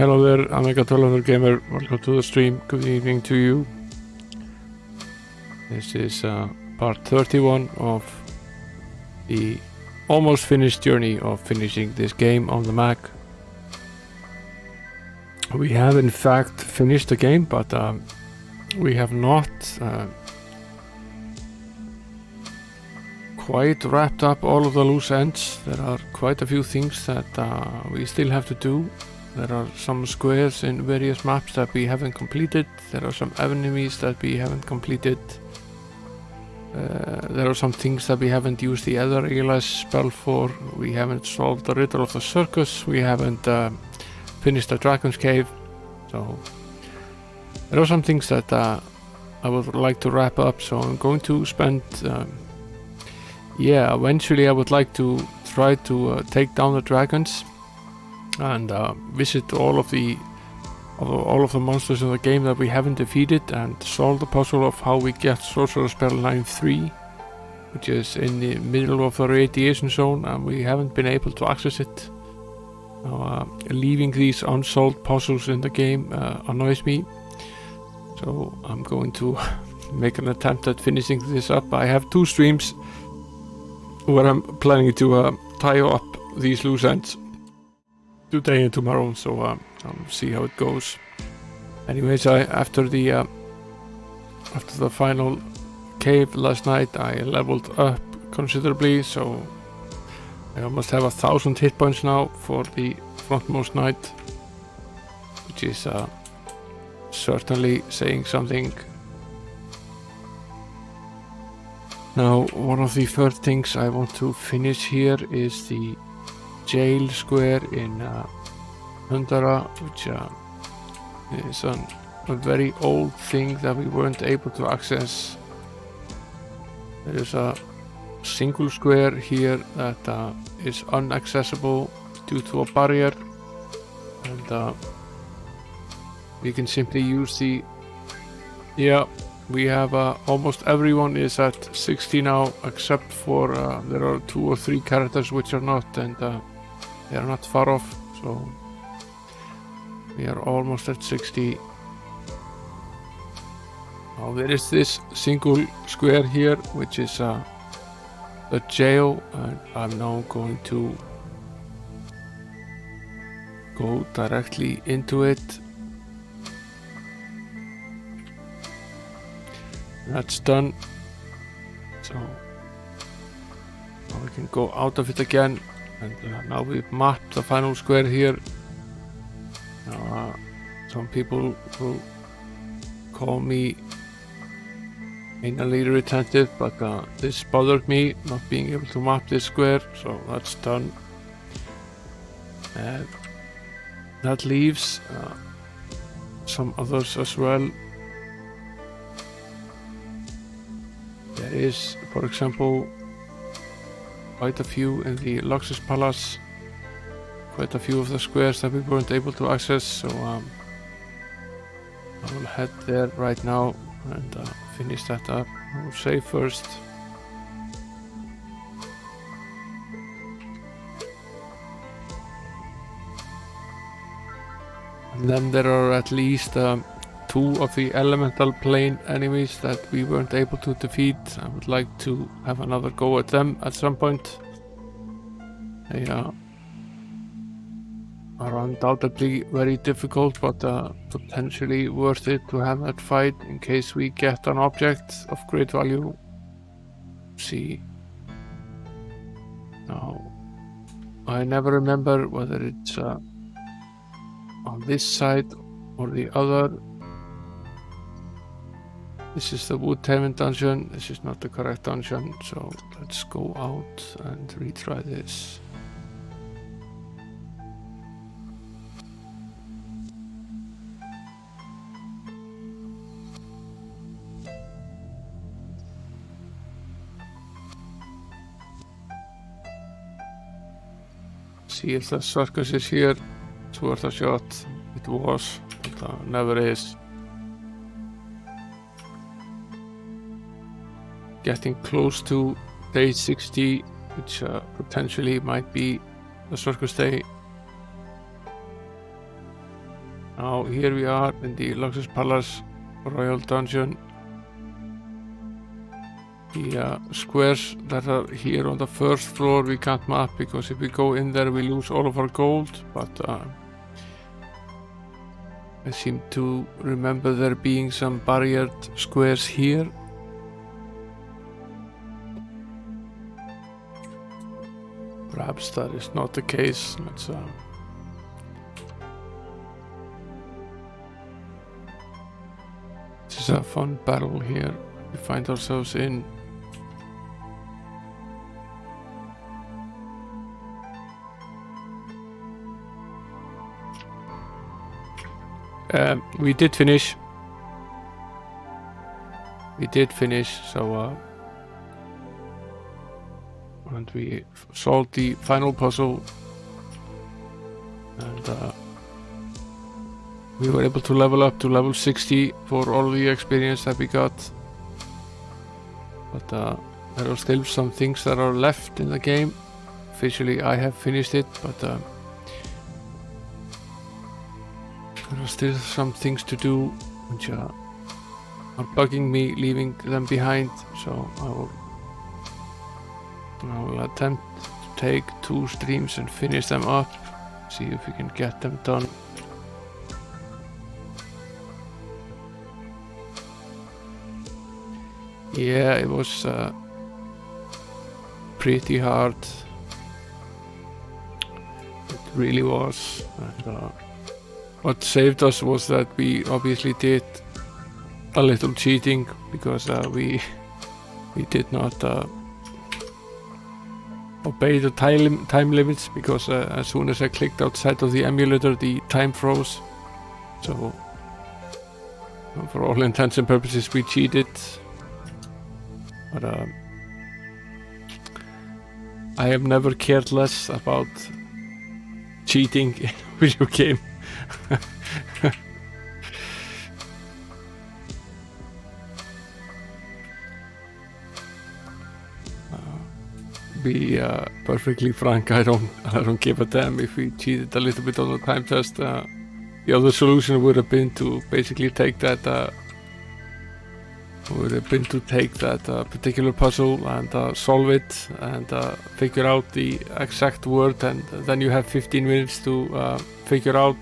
Hello there, I'm Mega 1200 Gamer. Welcome to the stream. Good evening to you. This is part 31 of the almost finished journey of finishing this game on the Mac. We have in fact finished the game, but we have not quite wrapped up all of the loose ends. There are quite a few things that we still have to do. There are some squares in various maps that we haven't completed. There are some enemies that we haven't completed. There are some things that we haven't used the other ALS spell for. We haven't solved the riddle of the circus. We haven't finished the dragon's cave. So there are some things that I would like to wrap up. So I'm going to spend eventually I would like to try to take down the dragons and visit all of the monsters in the game that we haven't defeated and solve the puzzle of how we get Sorcerer Spell Line 3, which is in the middle of the radiation zone, and we haven't been able to access it. Now, leaving these unsolved puzzles in the game annoys me, so I'm going to make an attempt at finishing this up. I have 2 streams where I'm planning to tie up these loose ends, today and tomorrow, so I'll see how it goes. Anyways, after the final cave last night, I leveled up considerably, so I almost have 1,000 hit points now for the frontmost knight, which is certainly saying something. Now, one of the first things I want to finish here is the jail square in Tundara, which is a very old thing that we weren't able to access. There is a single square here that is inaccessible due to a barrier, and we can simply use the... we have almost everyone is at 60 now, except for there are 2 or 3 characters which are not, and they are not far off, so we are almost at 60. Now there is this single square here, which is the jail, and I'm now going to go directly into it. That's done, so now we can go out of it again, and now we've mapped the final square here. Now some people will call me anally retentive, but this bothered me not being able to map this square, so that's done. That leaves some others as well. There is, for example, quite a few in the Luxus Palace, quite a few of the squares that we weren't able to access, so I will head there right now and finish that up. I will save first. And then there are at least 2 of the elemental plane enemies that we weren't able to defeat. I would like to have another go at them at some point. They are undoubtedly very difficult, but potentially worth it to have that fight in case we get an object of great value. See. Now, I never remember whether it's on this side or the other. This is the Woodhaven dungeon. This is not the correct dungeon, so let's go out and retry this. See if the circus is here. It's worth a shot. It was, but never is. Getting close to day 60, which potentially might be the circus day. Now here we are in the Luxus Palace Royal Dungeon. The squares that are here on the first floor we can't map because if we go in there we lose all of our gold, but I seem to remember there being some barriered squares here. Perhaps that is not the case. Let's this is a fun battle here we find ourselves in. We did finish. So and we solved the final puzzle, and we were able to level up to level 60 for all the experience that we got. But there are still some things that are left in the game. Officially I have finished it, but there are still some things to do which are bugging me, leaving them behind. So I will attempt to take 2 streams and finish them up, see if we can get them done. Yeah, it was pretty hard. It really was. And, what saved us was that we obviously did a little cheating because we did not obey the time limits, because as soon as I clicked outside of the emulator the time froze. So for all intents and purposes we cheated. But I have never cared less about cheating in a video game. Be perfectly frank, I don't give a damn if we cheated a little bit on the time test. The other solution would have been to basically take that particular puzzle and solve it and figure out the exact word, and then you have 15 minutes to figure out.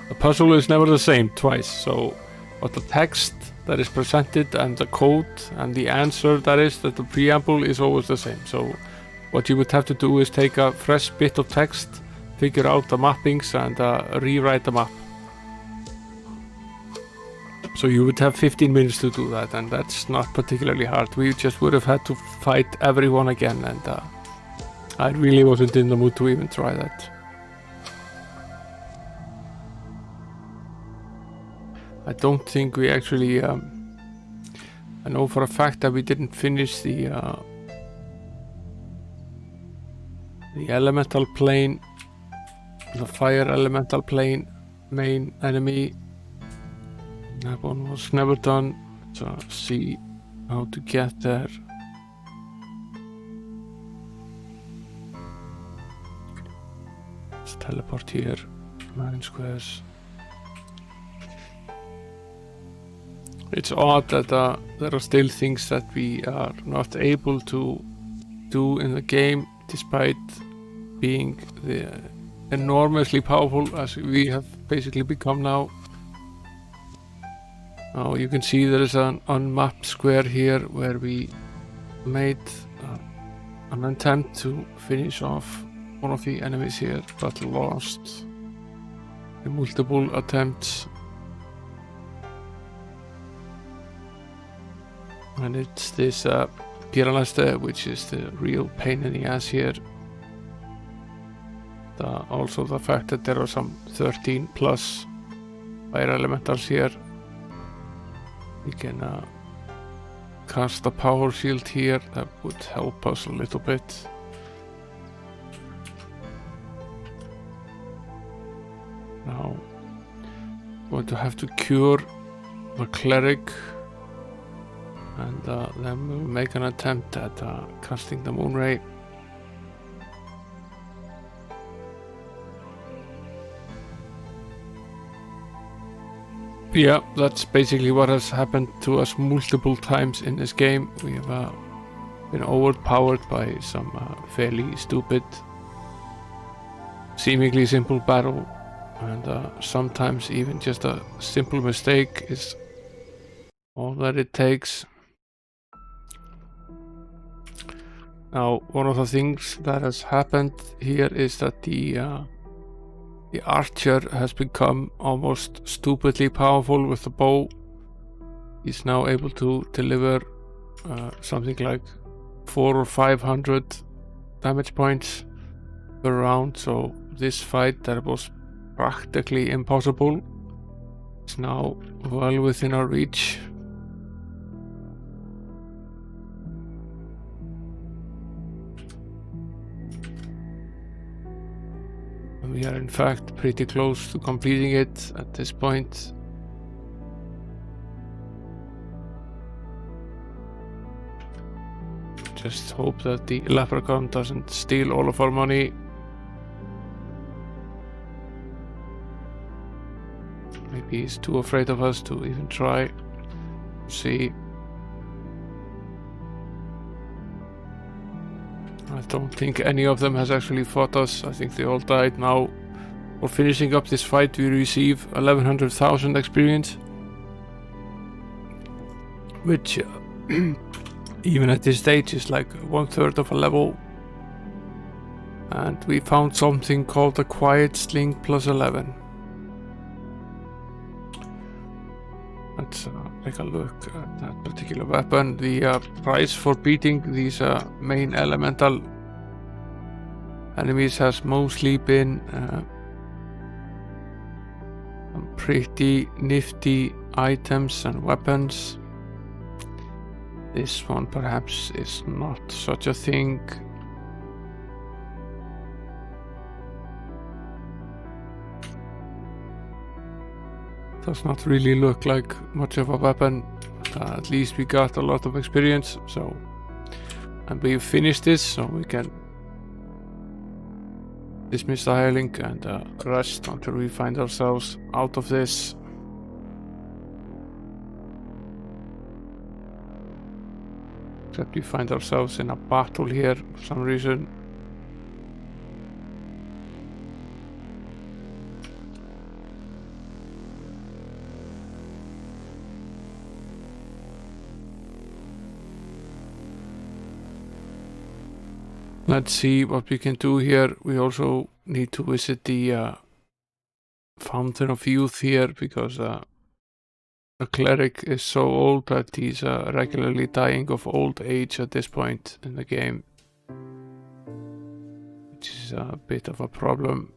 The puzzle is never the same twice, so but the text that is presented and the code and the answer that the preamble is always the same. So what you would have to do is take a fresh bit of text, figure out the mappings and rewrite the map. So you would have 15 minutes to do that, and that's not particularly hard. We just would have had to fight everyone again, and I really wasn't in the mood to even try that. I don't think we actually, I know for a fact that we didn't finish the elemental plane, the fire elemental plane main enemy. That one was never done, so see how to get there. Let's teleport here, 9 squares. It's odd that there are still things that we are not able to do in the game, despite being enormously powerful as we have basically become now. Now you can see there is an unmapped square here where we made an attempt to finish off one of the enemies here, but lost in multiple attempts. And it's this Piranasta, which is the real pain in the ass here. Also the fact that there are some 13 plus fire elementals here. We can cast a power shield here, that would help us a little bit. Now, I'm going to have to cure the cleric, and then we'll make an attempt at casting the moon ray. Yeah, that's basically what has happened to us multiple times in this game. We have been overpowered by some fairly stupid, seemingly simple battle, and sometimes even just a simple mistake is all that it takes. Now, one of the things that has happened here is that the archer has become almost stupidly powerful with the bow. He's now able to deliver something like 400 or 500 damage points per round, so this fight that was practically impossible is now well within our reach. And we are in fact pretty close to completing it at this point. Just hope that the leprechaun doesn't steal all of our money. Maybe he's too afraid of us to even try. See. I don't think any of them has actually fought us. I think they all died. Now, for finishing up this fight, we receive 1100,000 experience, which even at this stage is like 1/3 of a level. And we found something called the Quiet Sling plus 11. Let's take a look at that particular weapon. The price for beating these main elemental enemies has mostly been some pretty nifty items and weapons. This one perhaps is not such a thing. Does not really look like much of a weapon. At least we got a lot of experience, so, and we've finished this, so we can dismiss the hireling and rest until we find ourselves out of this. Except we find ourselves in a battle here for some reason. Let's see what we can do here. We also need to visit the Fountain of Youth here, because the cleric is so old that he's regularly dying of old age at this point in the game, which is a bit of a problem.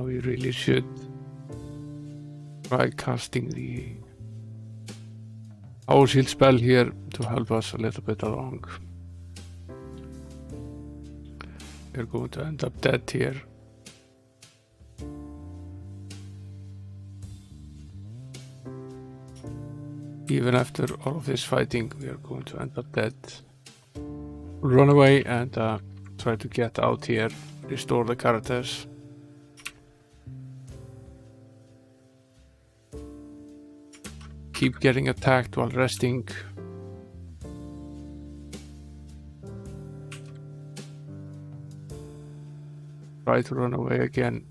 We really should try casting the Power Shield spell here to help us a little bit along. We're going to end up dead here. Even after all of this fighting, we are going to end up dead. Run away and try to get out here, restore the characters. Keep getting attacked while resting. Try to run away again.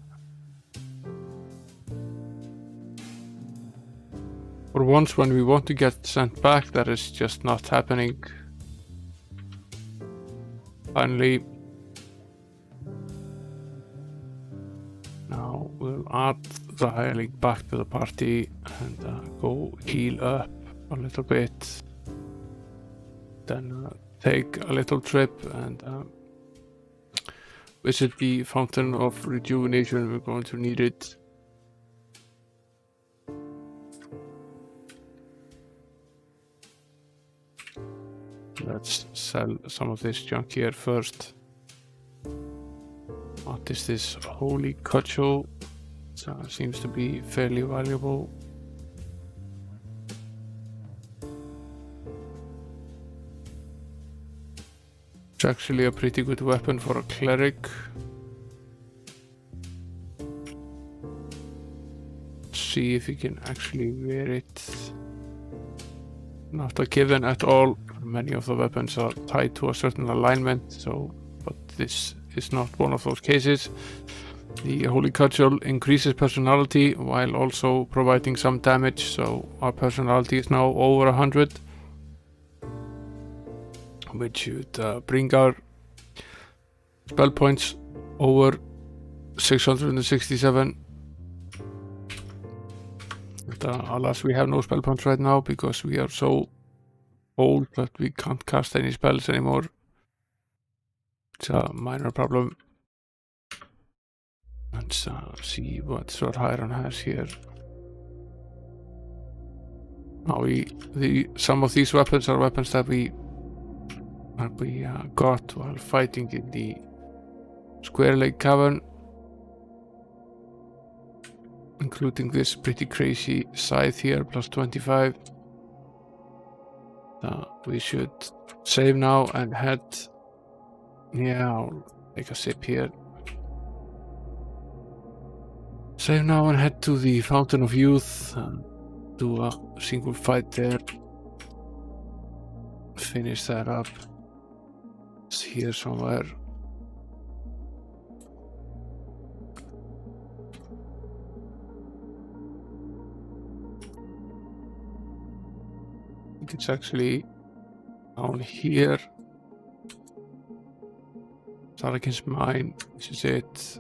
For once, when we want to get sent back, that is just not happening. Finally. Now we'll add the hireling back to the party and go heal up a little bit. Then take a little trip and visit the Fountain of Rejuvenation. We're going to need it. Let's sell some of this junk here first. What is this? Holy cudgel. Seems to be fairly valuable. It's actually a pretty good weapon for a cleric. Let's see if we can actually wear it. Not a given at all. Many of the weapons are tied to a certain alignment, so but this is not one of those cases. The Holy Cudgel increases personality while also providing some damage, so our personality is now over 100, which should bring our spell points over 667. But, alas, we have no spell points right now because we are so old that we can't cast any spells anymore. It's a minor problem. Let's see what Sword Hiron has here. Now some of these weapons are weapons that we got while fighting in the Square Lake Cavern, including this pretty crazy scythe here, plus 25. We should save now and head. Yeah, I'll take a sip here. Save now and head to the Fountain of Youth and do a single fight there. Finish that up. It's here somewhere. I think it's actually down here. Sarakin's mine. This is it.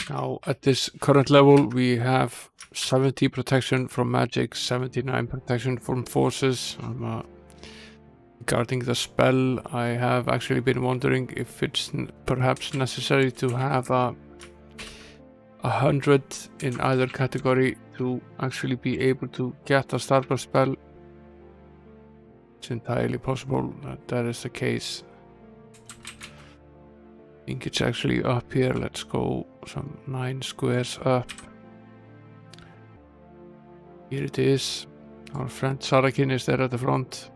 Now, at this current level, we have 70 protection from magic, 79 protection from forces. Regarding the spell, I have actually been wondering if it's perhaps necessary to have 100 in either category to actually be able to get a starter spell. It's entirely possible that that is the case. I think it's actually up here. Let's go some 9 squares up. Here it is. Our friend Sarakin is there at the front,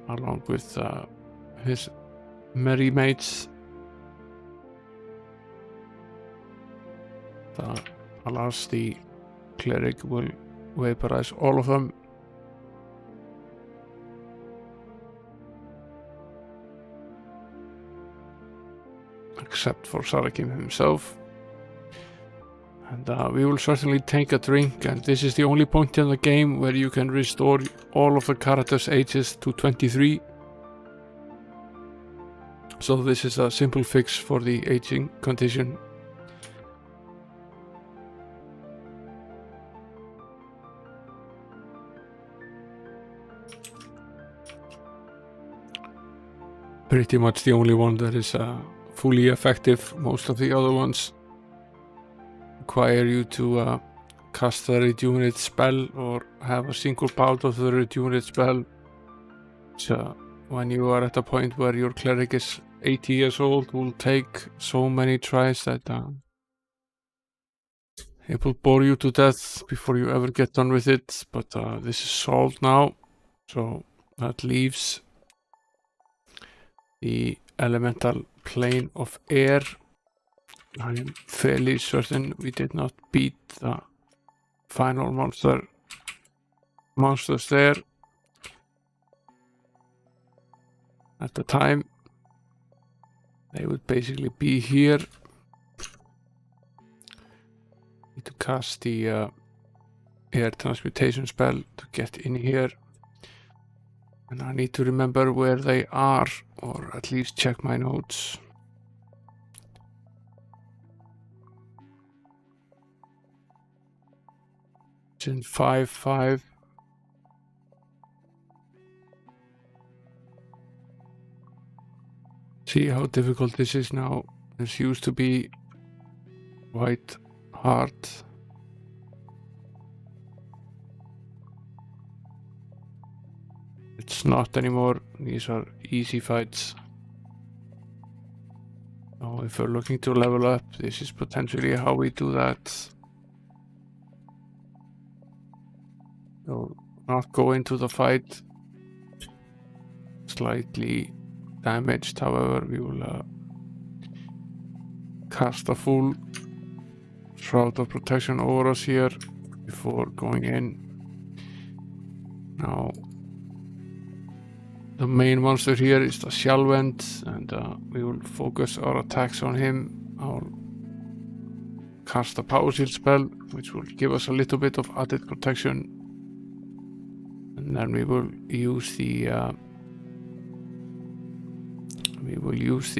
along with his merry mates. Alas, the cleric will vaporize all of them. Except for Sarakin himself. And we will certainly take a drink, and this is the only point in the game where you can restore all of the characters' ages to 23. So this is a simple fix for the aging condition. Pretty much the only one that is fully effective. Most of the other ones require you to cast a rejuvenate spell or have a single bout of the rejuvenate spell. So when you are at a point where your cleric is 80 years old, will take so many tries that it will bore you to death before you ever get done with it. But this is solved now, so that leaves the elemental plane of air. I am fairly certain we did not beat the final monsters there at the time. They would basically be here. Need to cast the air transmutation spell to get in here, and I need to remember where they are, or at least check my notes. It's in 5-5. See how difficult this is now. This used to be White heart. It's not anymore. These are easy fights. So if we're looking to level up, this is potentially how we do that. So not go into the fight slightly damaged, however we will cast a full Shroud of Protection over us here before going in. Now the main monster here is the Shalvent, and we will focus our attacks on him. I'll cast a Power Shield spell, which will give us a little bit of added protection, and then we will use the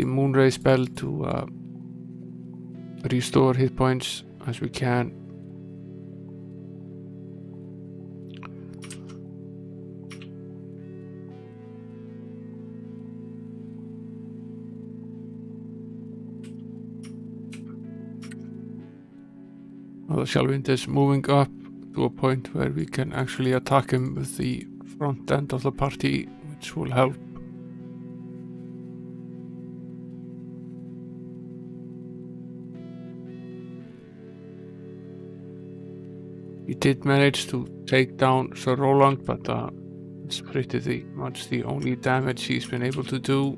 Moonray spell to restore hit points as we can. Now the Shalvent is moving up to a point where we can actually attack him with the front end of the party, which will help. He did manage to take down Sir Roland, but it's pretty much the only damage he's been able to do.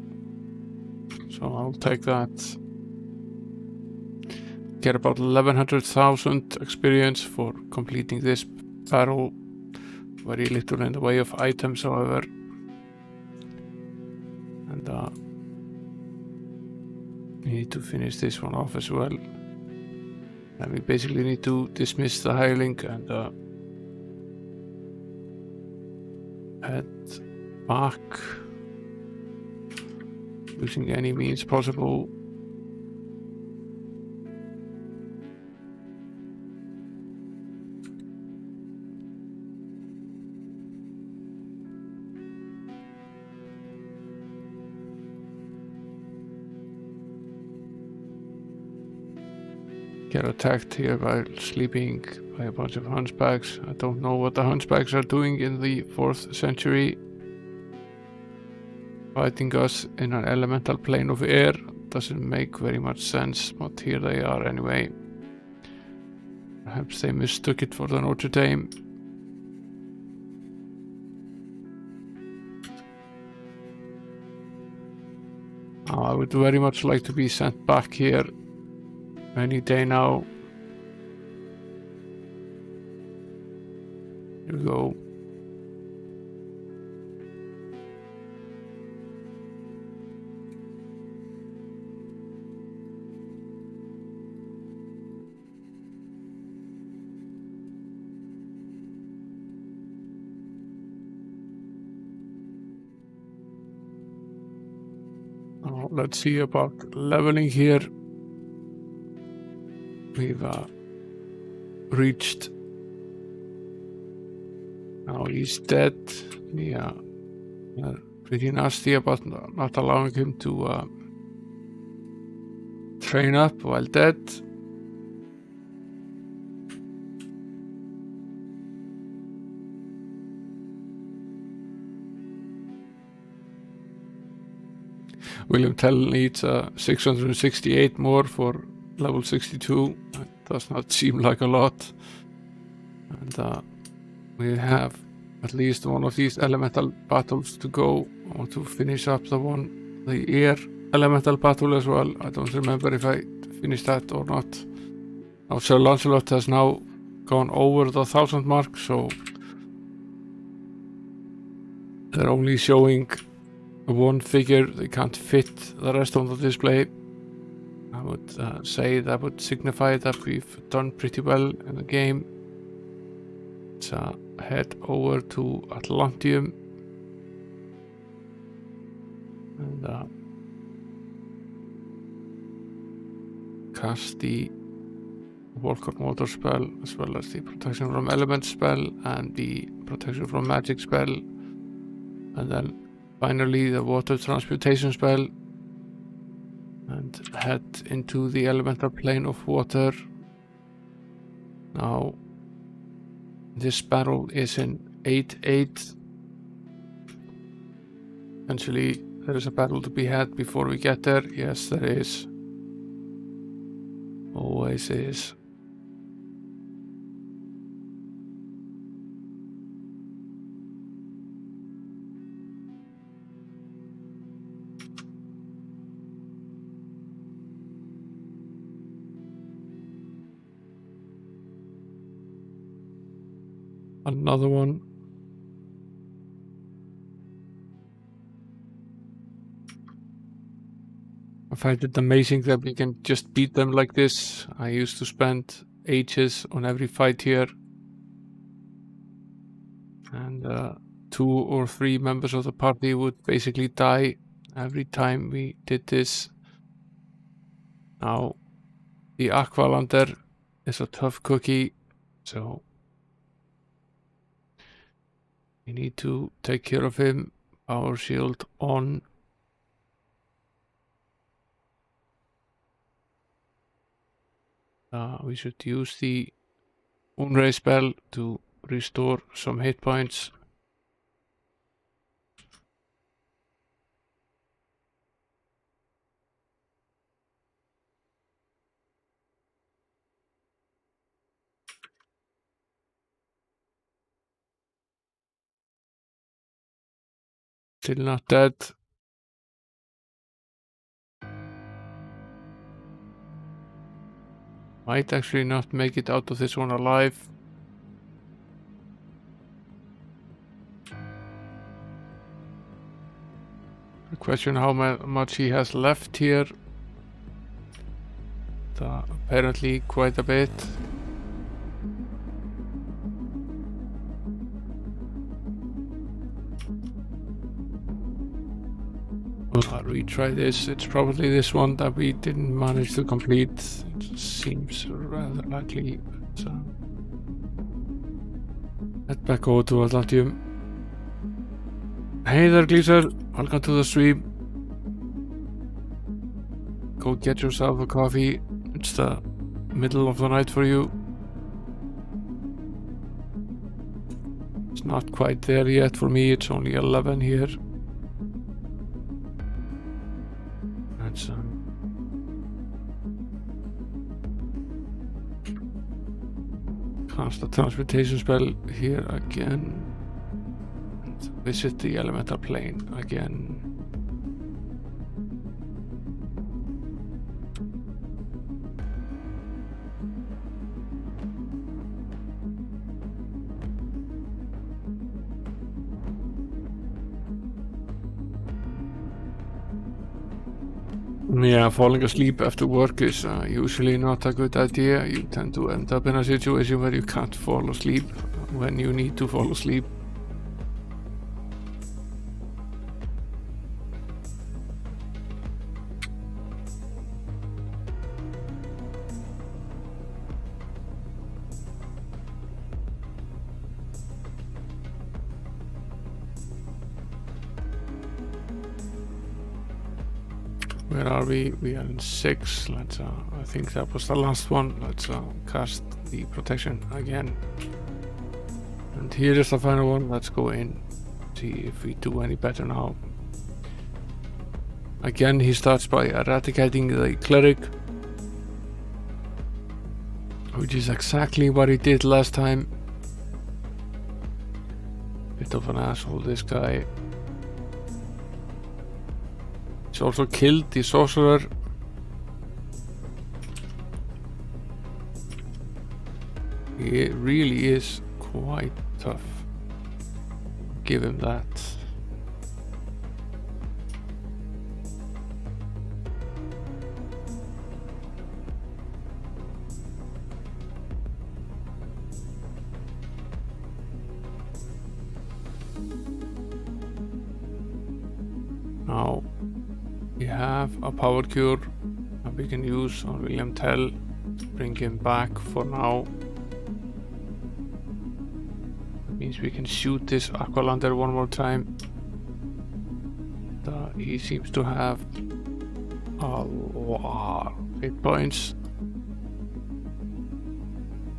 So I'll take that. Get about 1100,000 experience for completing this battle. Very little in the way of items, however. And we need to finish this one off as well. And we basically need to dismiss the hireling and head back using any means possible. Get attacked here while sleeping by a bunch of hunchbacks. I don't know what the hunchbacks are doing in the 4th century. Fighting us in an elemental plane of air doesn't make very much sense, but here they are anyway. Perhaps they mistook it for the Notre Dame. I would very much like to be sent back here any day now. Here we go. Let's see about leveling here. We've reached. Now he's dead. Yeah, pretty nasty about not allowing him to train up while dead. William Tell needs 668 more for level 62. That does not seem like a lot. And we have at least one of these elemental battles to go. I want to finish up the air elemental battle as well. I don't remember if I finished that or not. Now Sir Lancelot has now gone over the 1000 mark, so they're only showing one figure. They can't fit the rest on the display. I would say that would signify that we've done pretty well in the game. Let's head over to Atlantium and cast the Volcar Motor spell, as well as the Protection from Elements spell and the Protection from Magic spell, and then finally the Water Transmutation spell. and head into the elemental plane of water. Now, this battle is in 8-8. Essentially, there is a battle to be had before we get there. Yes, there is. Always is. Another one. I find it amazing that we can just beat them like this. I used to spend ages on every fight here. And 2 or 3 members of the party would basically die every time we did this. Now, the Aqualander is a tough cookie, so we need to take care of him. Power shield on. We should use the Moonray spell to restore some hit points. Still not dead. Might actually not make it out of this one alive. The question how much he has left here. Apparently quite a bit. I'll retry this. It's probably this one that we didn't manage to complete. It seems rather likely. But, head back over to Atlantium. Hey there, Gleeser. Welcome to the stream. Go get yourself a coffee. It's the middle of the night for you. It's not quite there yet for me. It's only 11 here. That's cast the transportation spell here again. And visit the elemental plane again. Yeah, falling asleep after work is usually not a good idea. You tend to end up in a situation where you can't fall asleep when you need to fall asleep. Where are we? We are in 6. Let's I think that was the last one. Let's cast the protection again. And here is the final one. Let's go in, see if we do any better now. Again, he starts by eradicating the cleric, which is exactly what he did last time. Bit of an asshole, this guy. He's also killed the sorcerer. He really is quite tough. Give him that. Now we have a power cure that we can use on William Tell to bring him back for now. That means we can shoot this Aqualander one more time. He seems to have a lot of hit points.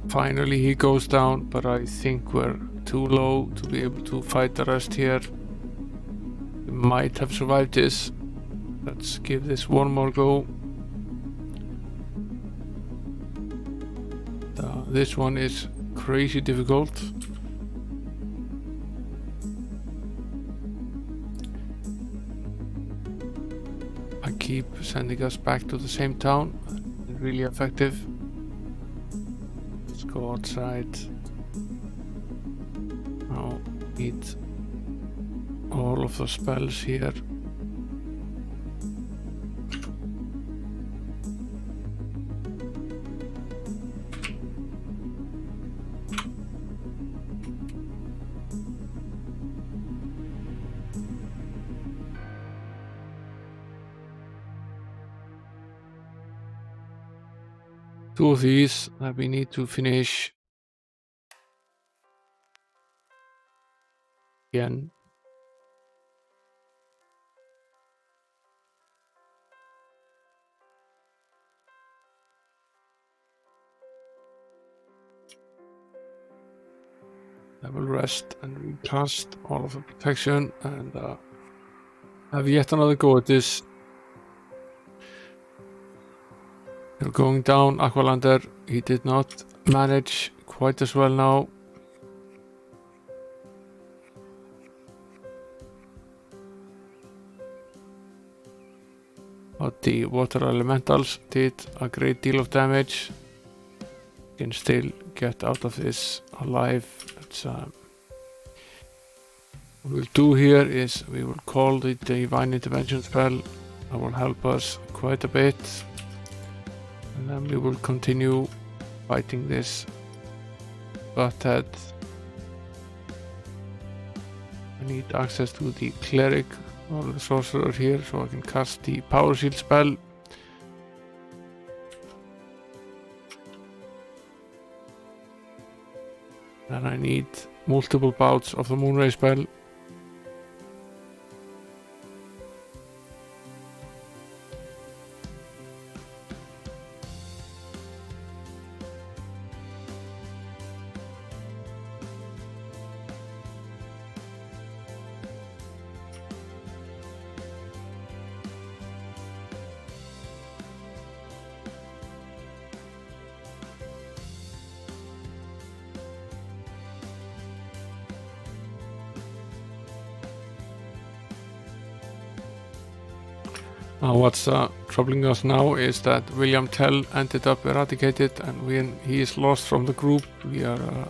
Finally he goes down, but I think we're too low to be able to fight the rest here. We might have survived this. Let's give this one more go. This one is crazy difficult. I keep sending us back to the same town. Really effective. Let's go outside. Now need all of the spells here. Two of these that we need to finish again. I will rest and recast all of the protection and have yet another go at this. We're going down Aqualander. He did not manage quite as well now. But the water elementals did a great deal of damage. We can still get out of this alive. What we'll do here is we will call the Divine Intervention spell. That will help us quite a bit. And then we will continue fighting this butthead. I need access to the cleric or the sorcerer here so I can cast the power shield spell. And I need multiple bouts of the Moonray spell. What's troubling us now is that William Tell ended up eradicated, and when he is lost from the group, we are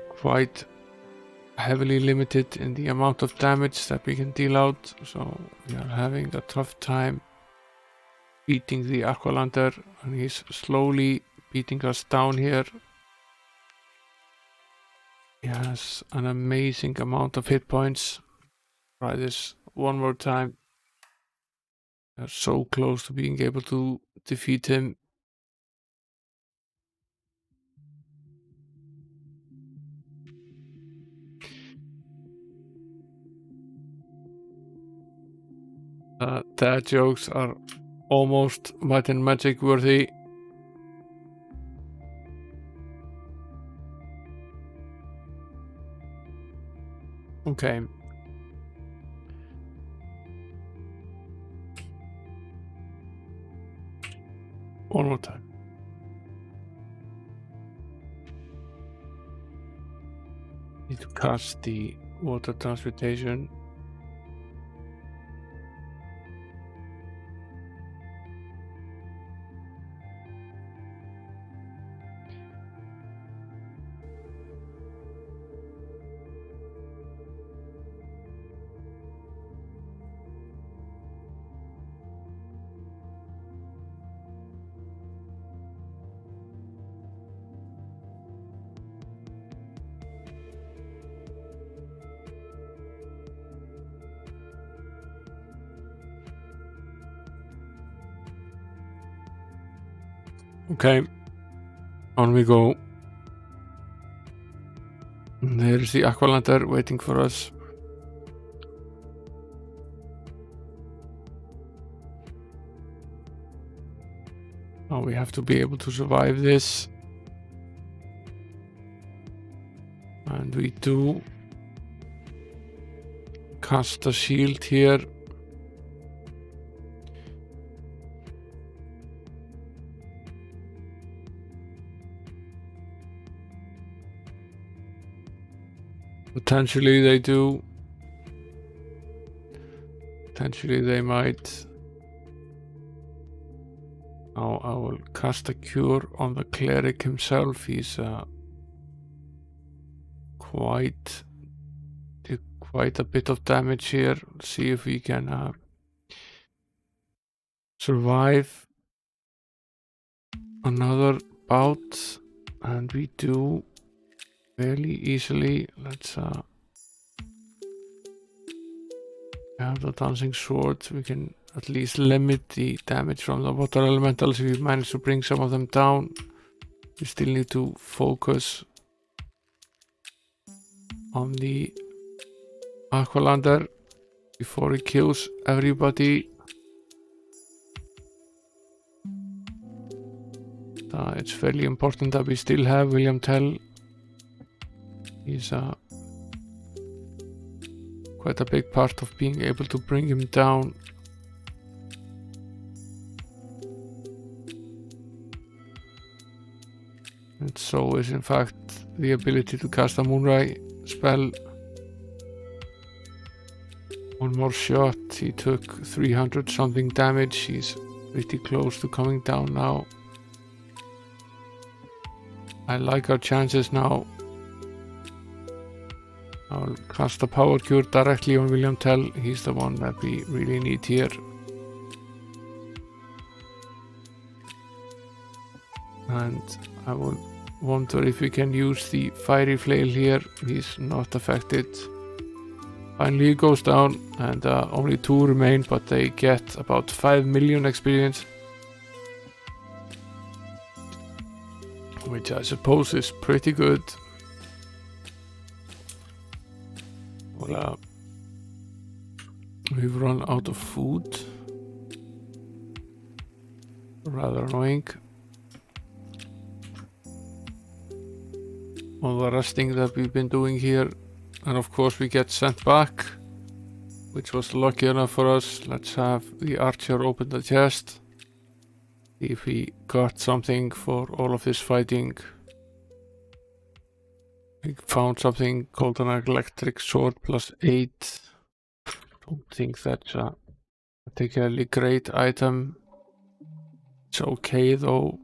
quite heavily limited in the amount of damage that we can deal out. So we are having a tough time beating the Aqualander, and he's slowly beating us down here. He has an amazing amount of hit points. Try this one more time. We are so close to being able to defeat him. Dad jokes are almost Might and Magic worthy. Okay. One more time. Need to cast the water transmutation. Okay, on we go. There's the Aqualander waiting for us. Now we have to be able to survive this. And we do cast a shield here. Potentially they do. Potentially they might. Now I will cast a cure on the cleric himself. He's did quite a bit of damage here. Let's see if we can survive another bout, and we do fairly easily. Let's have the dancing sword. We can at least limit the damage from the water elementals if we manage to bring some of them down. We still need to focus on the Aqualander before he kills everybody. It's fairly important that we still have William Tell. He's quite a big part of being able to bring him down. And so is in fact the ability to cast a Moonray spell. One more shot. He took 300 something damage. He's pretty close to coming down now. I like our chances now. I'll cast a power cure directly on William Tell. He's the one that we really need here. And I will wonder if we can use the fiery flail here. He's not affected. Finally he goes down, and only 2 remain, but they get about 5 million experience, which I suppose is pretty good. Well, we've run out of food. Rather annoying. All the resting that we've been doing here, and of course we get sent back, which was lucky enough for us. Let's have the archer open the chest. See if we got something for all of this fighting. We found something called an electric sword +8. Don't think that's a particularly great item. It's okay though.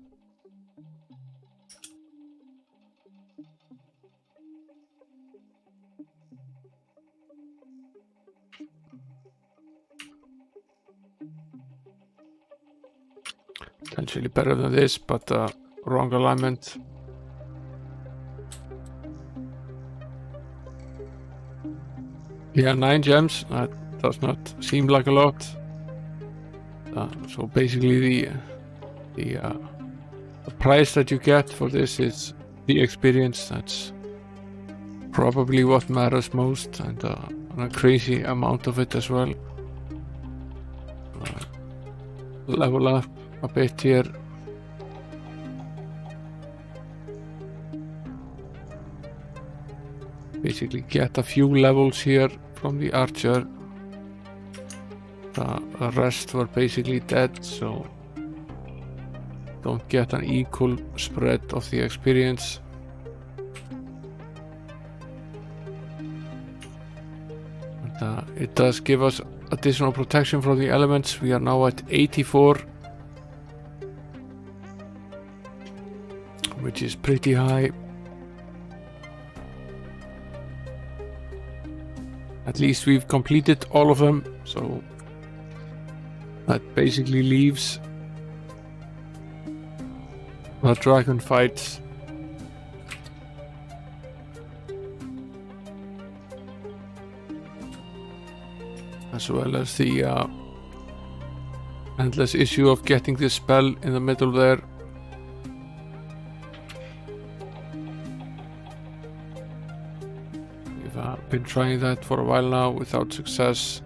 Potentially better than this, but wrong alignment. Yeah, 9 gems. That does not seem like a lot. So basically, the price that you get for this is the experience. That's probably what matters most, and a crazy amount of it as well. Level up a bit here. Basically get a few levels here from the archer. The rest were basically dead, so don't get an equal spread of the experience. And it does give us additional protection from the elements. We are now at 84, which is pretty high. At least we've completed all of them, so that basically leaves the dragon fights. As well as the endless issue of getting this spell in the middle there. We've been trying that for a while now without success.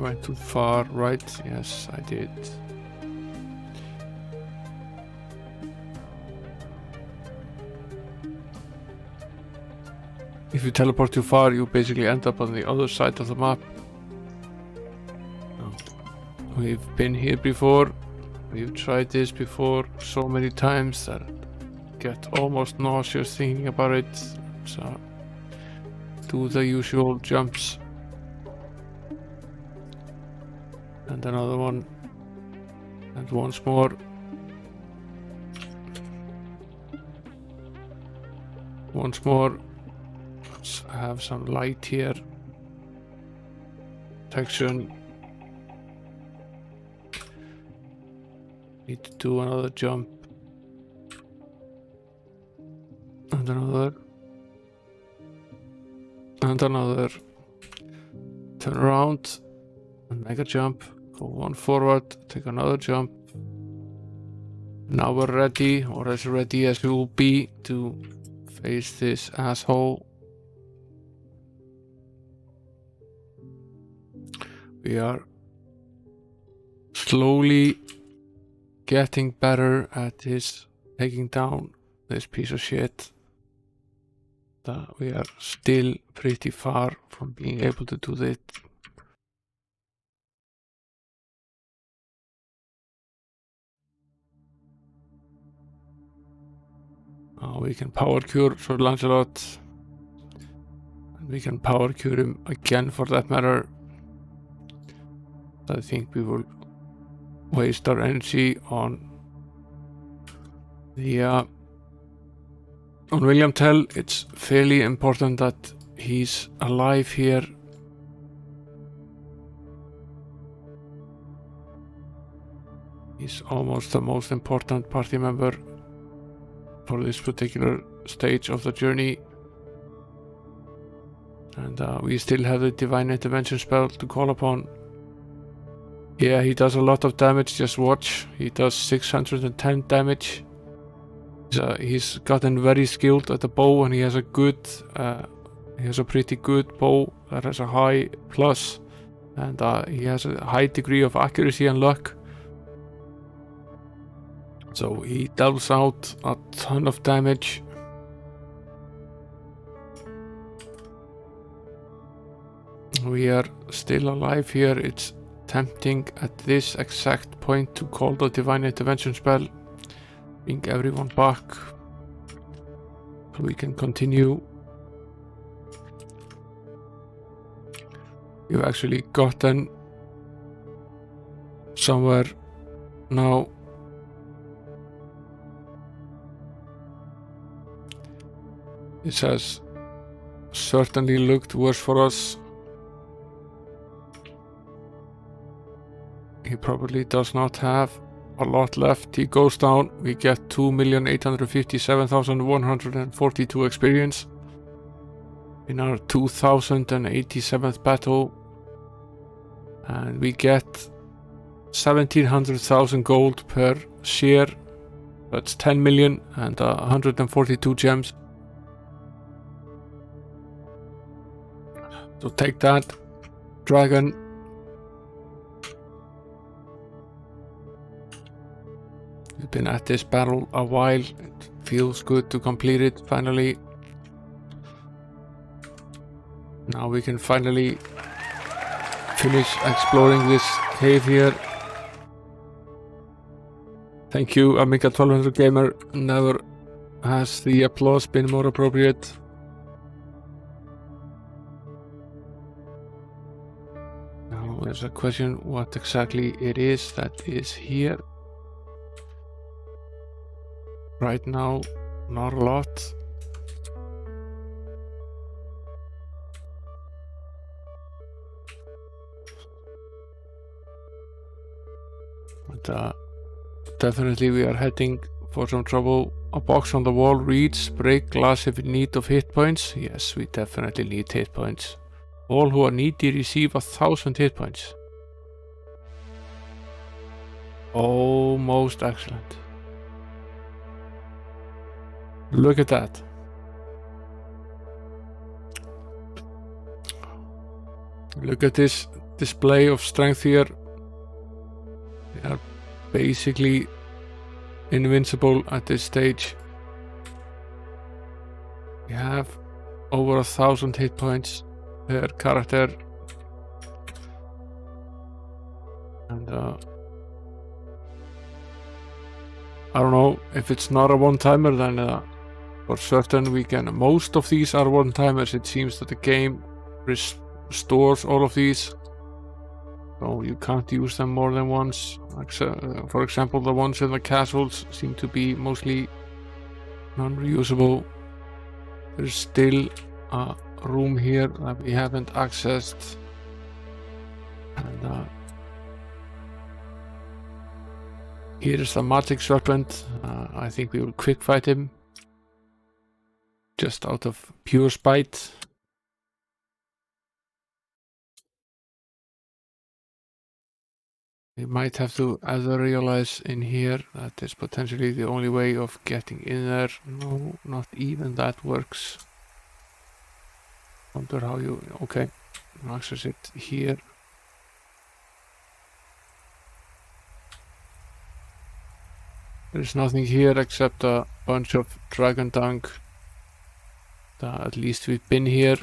went too far right. Yes, I did. If you teleport too far, you basically end up on the other side of the map. We've been here before. We've tried this before so many times that I get almost nauseous thinking about it. So do the usual jumps. And another one. And once more. Once more. Let's have some light here. Protection. Need to do another jump. And another. And another. Turn around and make a jump. Go one forward, take another jump. Now we're ready, or as ready as we will be, to face this asshole. We are slowly getting better at this, taking down this piece of shit. We are still pretty far from being able to do that. We can power cure Sir Lancelot. And we can power cure him again for that matter. I think we will waste our energy on the on William Tell. It's fairly important that he's alive here. He's almost the most important party member for this particular stage of the journey. And we still have the Divine Intervention spell to call upon. Yeah, he does a lot of damage, just watch. He does 610 damage. He's gotten very skilled at the bow, and he has a pretty good bow that has a high plus, and he has a high degree of accuracy and luck. So he deals out a ton of damage. We are still alive here. It's tempting at this exact point to call the Divine Intervention spell. Bring everyone back so we can continue. We've actually gotten somewhere now. This has certainly looked worse for us. He probably does not have a lot left. He goes down. We get 2,857,142 experience in our 2087th battle, and we get 1,700,000 gold per share. That's 10 million and 142 gems. So take that, dragon. We've been at this battle a while. It feels good to complete it finally. Now we can finally finish exploring this cave here. Thank you, Amiga 1200 Gamer. Never has the applause been more appropriate. Now there's a question what exactly it is that is here. Right now, not a lot. But definitely we are heading for some trouble. A box on the wall reads, break glass if in need of hit points. Yes, we definitely need hit points. All who are needy receive 1,000 hit points. Oh, most excellent. Look at that. Look at this display of strength here. They are basically invincible at this stage. We have over 1,000 hit points per character. And I don't know if it's not a one-timer, then for certain we can. Most of these are one-timers. It seems that the game restores all of these, so you can't use them more than once. For example, the ones in the castles seem to be mostly non-reusable. There's still a room here that we haven't accessed, and here is the magic serpent. I think we will quick fight him just out of pure spite. We might have to either realize in here that is potentially the only way of getting in there. No, not even that works. Wonder how you... okay, access it here. There's nothing here except a bunch of dragon dung. At least we've been here.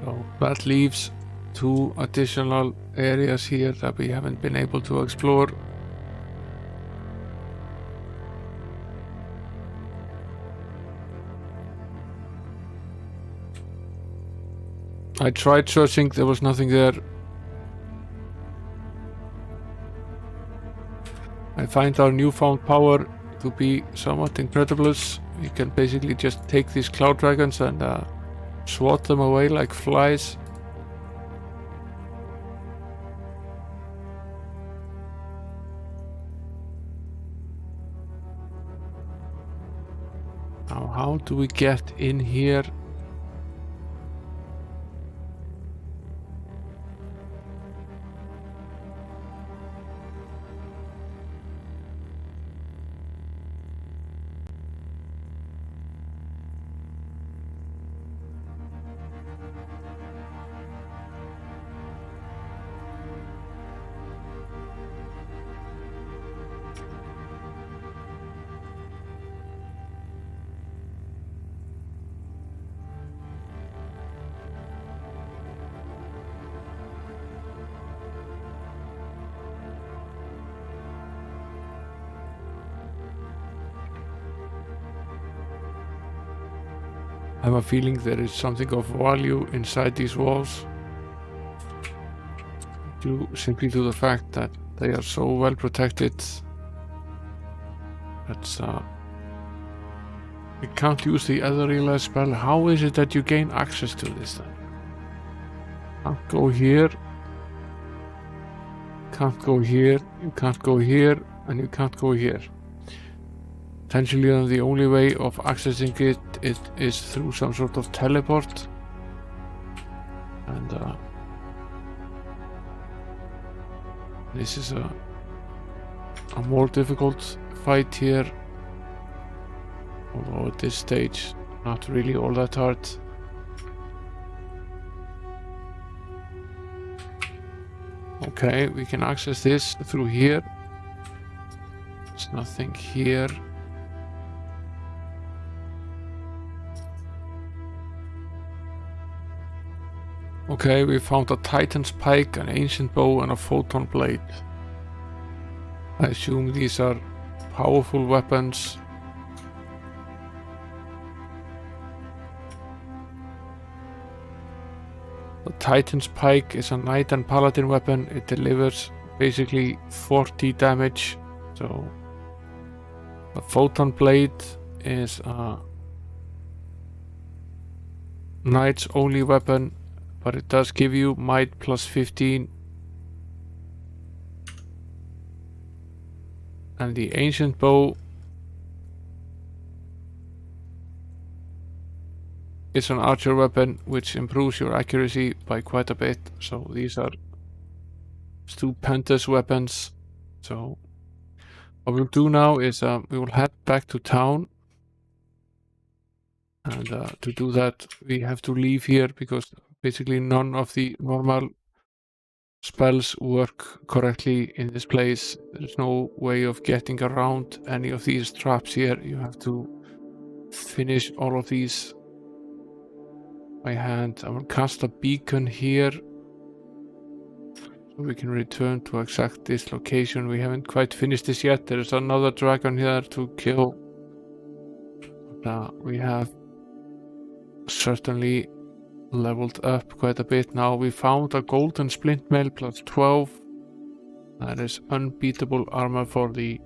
So that leaves 2 additional areas here that we haven't been able to explore. I tried searching, there was nothing there. I find our newfound power to be somewhat incredible. You can basically just take these cloud dragons and swat them away like flies. Now, how do we get in here? I have a feeling there is something of value inside these walls, due simply to the fact that they are so well protected. That's we can't use the other realize spell. How is it that you gain access to this then? Can't go here. Can't go here. You can't go here, and you can't go here. Potentially the only way of accessing it is through some sort of teleport. And this is a more difficult fight here. Although at this stage, not really all that hard. Okay, we can access this through here. There's nothing here. Okay, we found a Titan's Pike, an Ancient Bow, and a Photon Blade. I assume these are powerful weapons. The Titan's Pike is a Knight and Paladin weapon. It delivers basically 40 damage. So the Photon Blade is a Knight's only weapon, but it does give you might plus 15. And the Ancient Bow is an archer weapon which improves your accuracy by quite a bit. So these are stupendous weapons. So what we'll do now is we will head back to town. And to do that, we have to leave here because basically none of the normal spells work correctly in this place. There's no way of getting around any of these traps here. You have to finish all of these by hand. I will cast a beacon here so we can return to exact this location. We haven't quite finished this yet. There's another dragon here to kill. We have certainly leveled up quite a bit now. We found a golden splint mail plus 12. That is unbeatable armor for the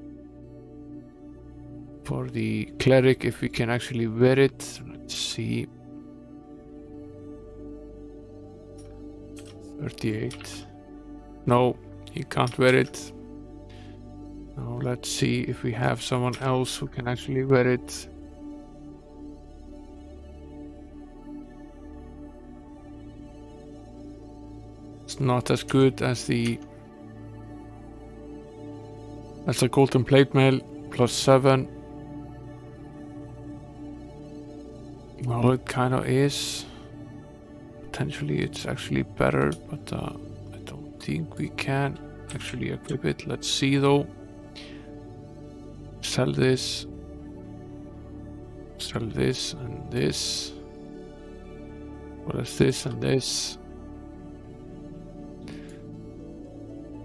cleric if we can actually wear it. Let's see. 38. No, he can't wear it. Now let's see if we have someone else who can actually wear it. It's not as good as the golden plate mail plus 7. Well, it kind of is. Potentially it's actually better, but I don't think we can actually equip it. Let's see though. Sell this and this. What is this and this?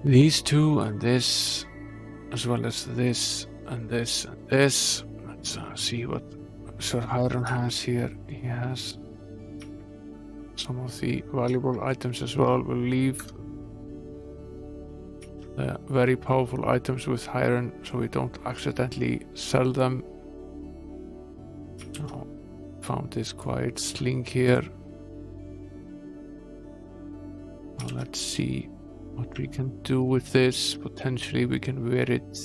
These two and this, as well as this and this and this. Let's see what Sir Hiram has here. He has some of the valuable items as well. We'll leave the very powerful items with Hiram so we don't accidentally sell them. Oh, found this quiet sling here. Now let's see what we can do with this. Potentially we can wear it.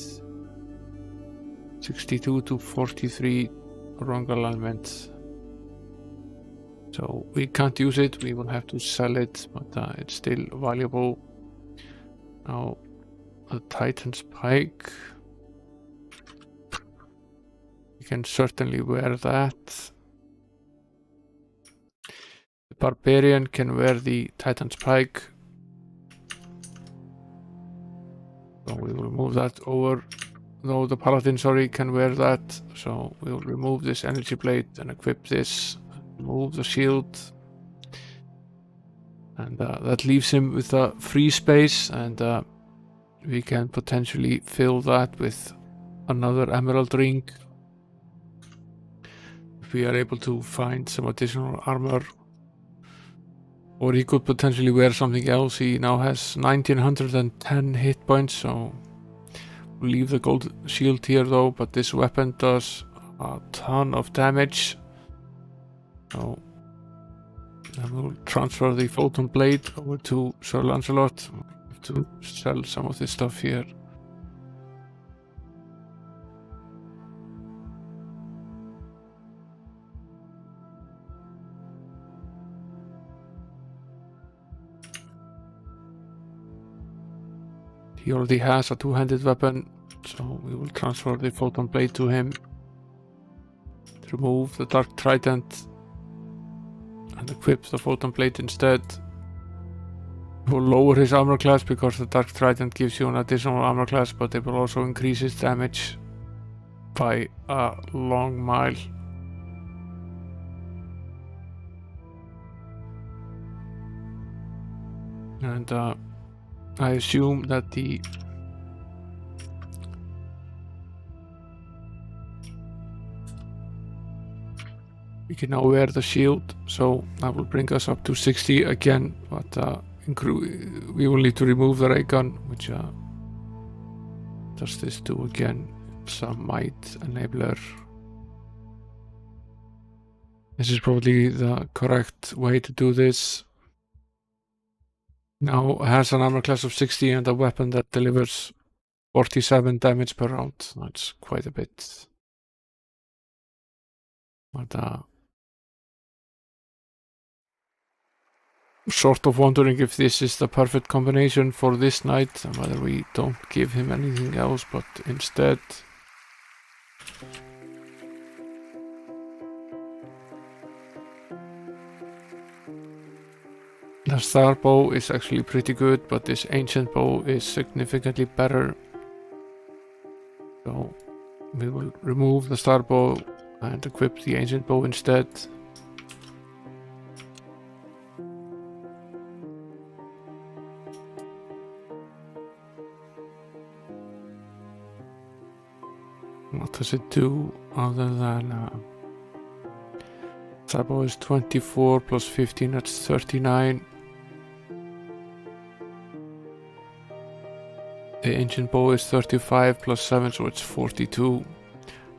62 to 43 wrong alignment. So we can't use it, we will have to sell it, but it's still valuable. Now the Titan's Pike. We can certainly wear that. The Barbarian can wear the Titan's Pike. So we will move that over. No, the Paladin, sorry, can wear that. So we'll remove this energy blade and equip this. Remove the shield. And that leaves him with a free space, and we can potentially fill that with another emerald ring. If we are able to find some additional armor. Or he could potentially wear something else. He now has 1910 hit points, so we'll leave the gold shield here though, but this weapon does a ton of damage. So then we'll transfer the photon blade over to Sir Lancelot. We'll have to sell some of this stuff here. He already has a two-handed weapon, so we will transfer the photon blade to him. Remove the Dark Trident and equip the photon blade instead. It will lower his armor class because the Dark Trident gives you an additional armor class, but it will also increase his damage by a long mile. And I assume that we can now wear the shield, so that will bring us up to 60 again, but we will need to remove the ray gun, which does this do again? Some might enabler. This is probably the correct way to do this. Now has an armor class of 60 and a weapon that delivers 47 damage per round. That's quite a bit. But sort of wondering if this is the perfect combination for this knight, and whether we don't give him anything else, but instead The star bow is actually pretty good, but this ancient bow is significantly better. So we will remove the star bow and equip the ancient bow instead. What does it do other than star bow is 24 plus 15, that's 39. The ancient bow is 35 plus 7, so it's 42.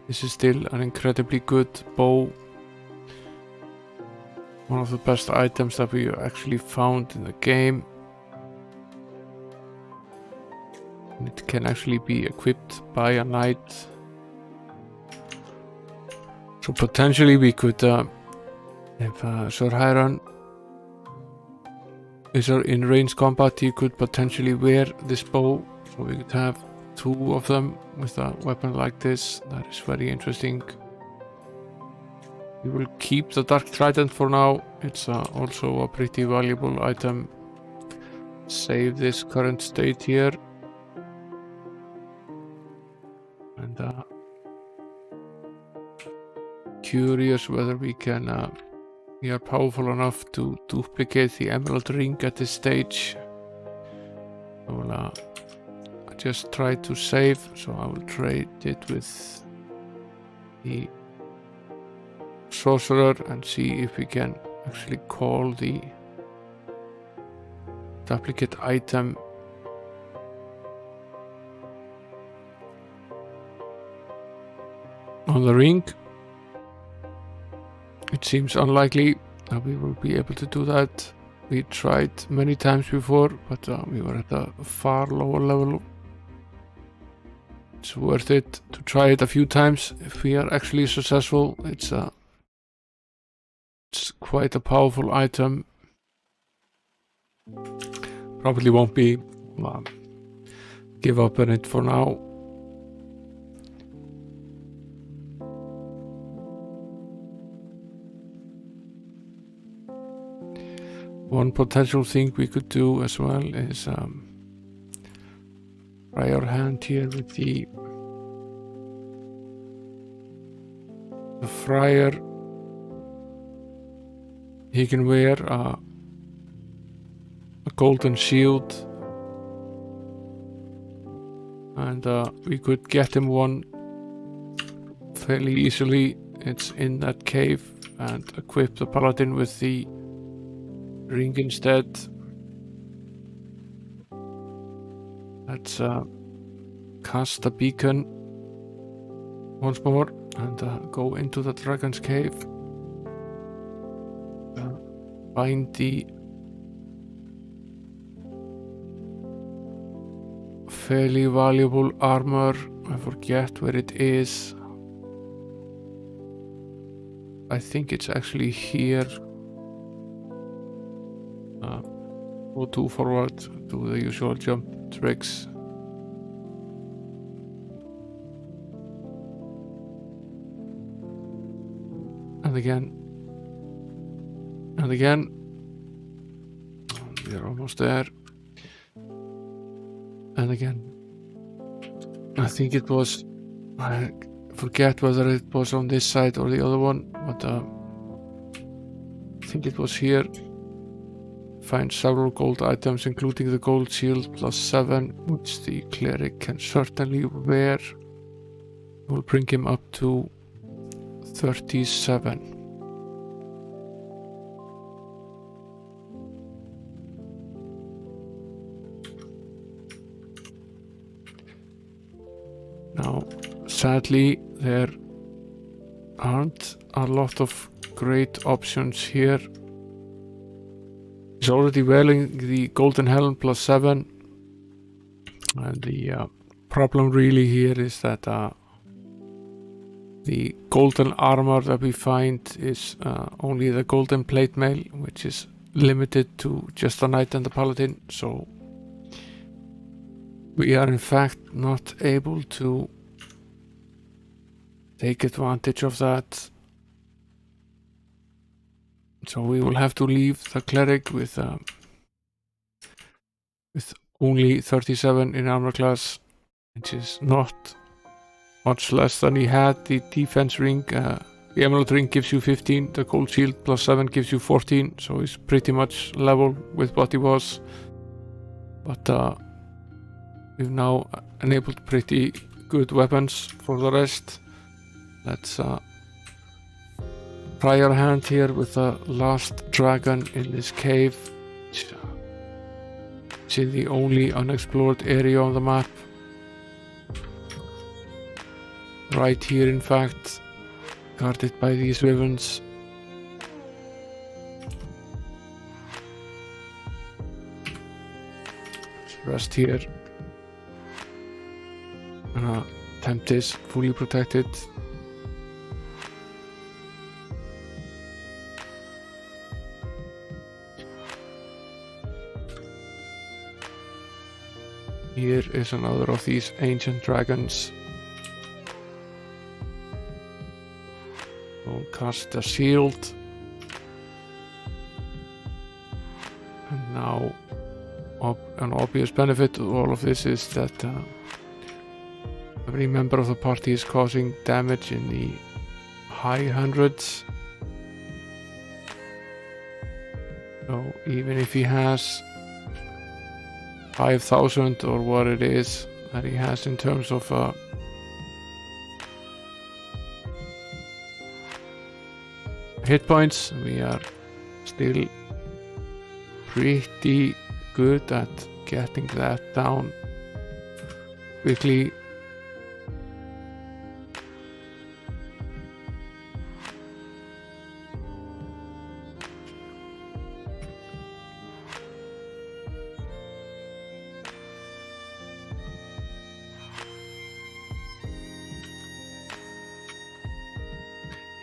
This is still an incredibly good bow. One of the best items that we actually found in the game. And it can actually be equipped by a knight. So potentially we could, if Sir Hiron is in range combat, he could potentially wear this bow. So we could have two of them with a weapon like this. That is very interesting. We will keep the Dark Trident for now. It's also a pretty valuable item. Save this current state here. And curious whether we can we are powerful enough to duplicate the Emerald Ring at this stage. I will just try to save, so I will trade it with the Sorcerer and see if we can actually call the duplicate item. On the ring. It seems unlikely that we will be able to do that. We tried many times before, but we were at a far lower level. It's worth it to try it a few times. If we are actually successful, it's quite a powerful item. Probably won't be give up on it for now. One potential thing we could do as well is try our hand here with the friar. He can wear a golden shield, and we could get him one fairly easily. It's in that cave, and equip the paladin with the ring instead. Let's cast a beacon once more and go into the dragon's cave. Find the fairly valuable armor. I forget where it is. I think it's actually here. Go too forward, do the usual jump tricks. And again. And again. We're almost there. And again. I think it was... I forget whether it was on this side or the other one, but I think it was here. Find several gold items, including the gold shield plus 7, which the cleric can certainly wear. We'll bring him up to 37. Now, sadly, there aren't a lot of great options here. He's already wearing the golden helm plus 7, and the problem really here is that the golden armor that we find is only the golden plate mail, which is limited to just the knight and the paladin, so we are in fact not able to take advantage of that. So we will have to leave the cleric with with only 37 in armor class, which is not much less than he had. The defense ring, the emerald ring gives you 15, the gold shield plus 7 gives you 14, so he's pretty much level with what he was. But we've now enabled pretty good weapons for the rest. Let's try our hand here with the last dragon in this cave, which is the only unexplored area on the map. Right here, in fact, guarded by these wyverns. Rest here. Tempt is fully protected. Here is another of these ancient dragons. We'll cast a shield. And now an obvious benefit of all of this is that every member of the party is causing damage in the high hundreds. So even if he has 5,000 or what it is that he has in terms of hit points, we are still pretty good at getting that down quickly.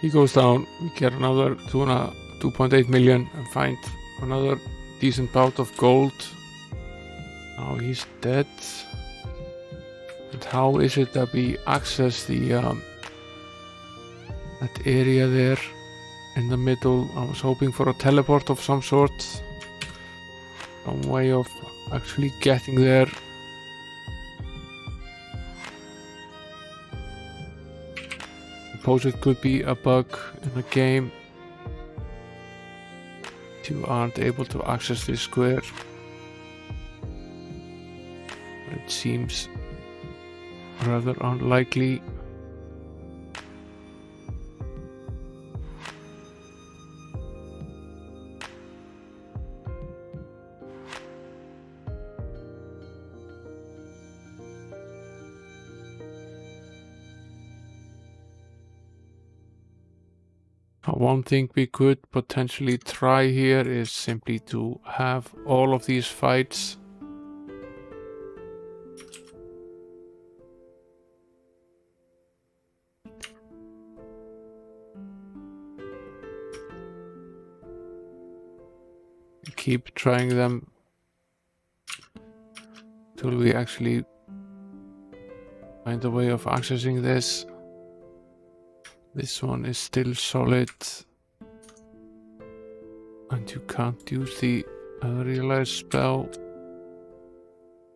He goes down, we get another 2.8 million and find another decent bout of gold. Now he's dead. And how is it that we access the that area there in the middle? I was hoping for a teleport of some sort, some way of actually getting there. Suppose it could be a bug in the game. You aren't able to access this square. It seems rather unlikely. One thing we could potentially try here is simply to have all of these fights keep trying them till we actually find a way of accessing this. This one is still solid, and you can't use the unrealized spell.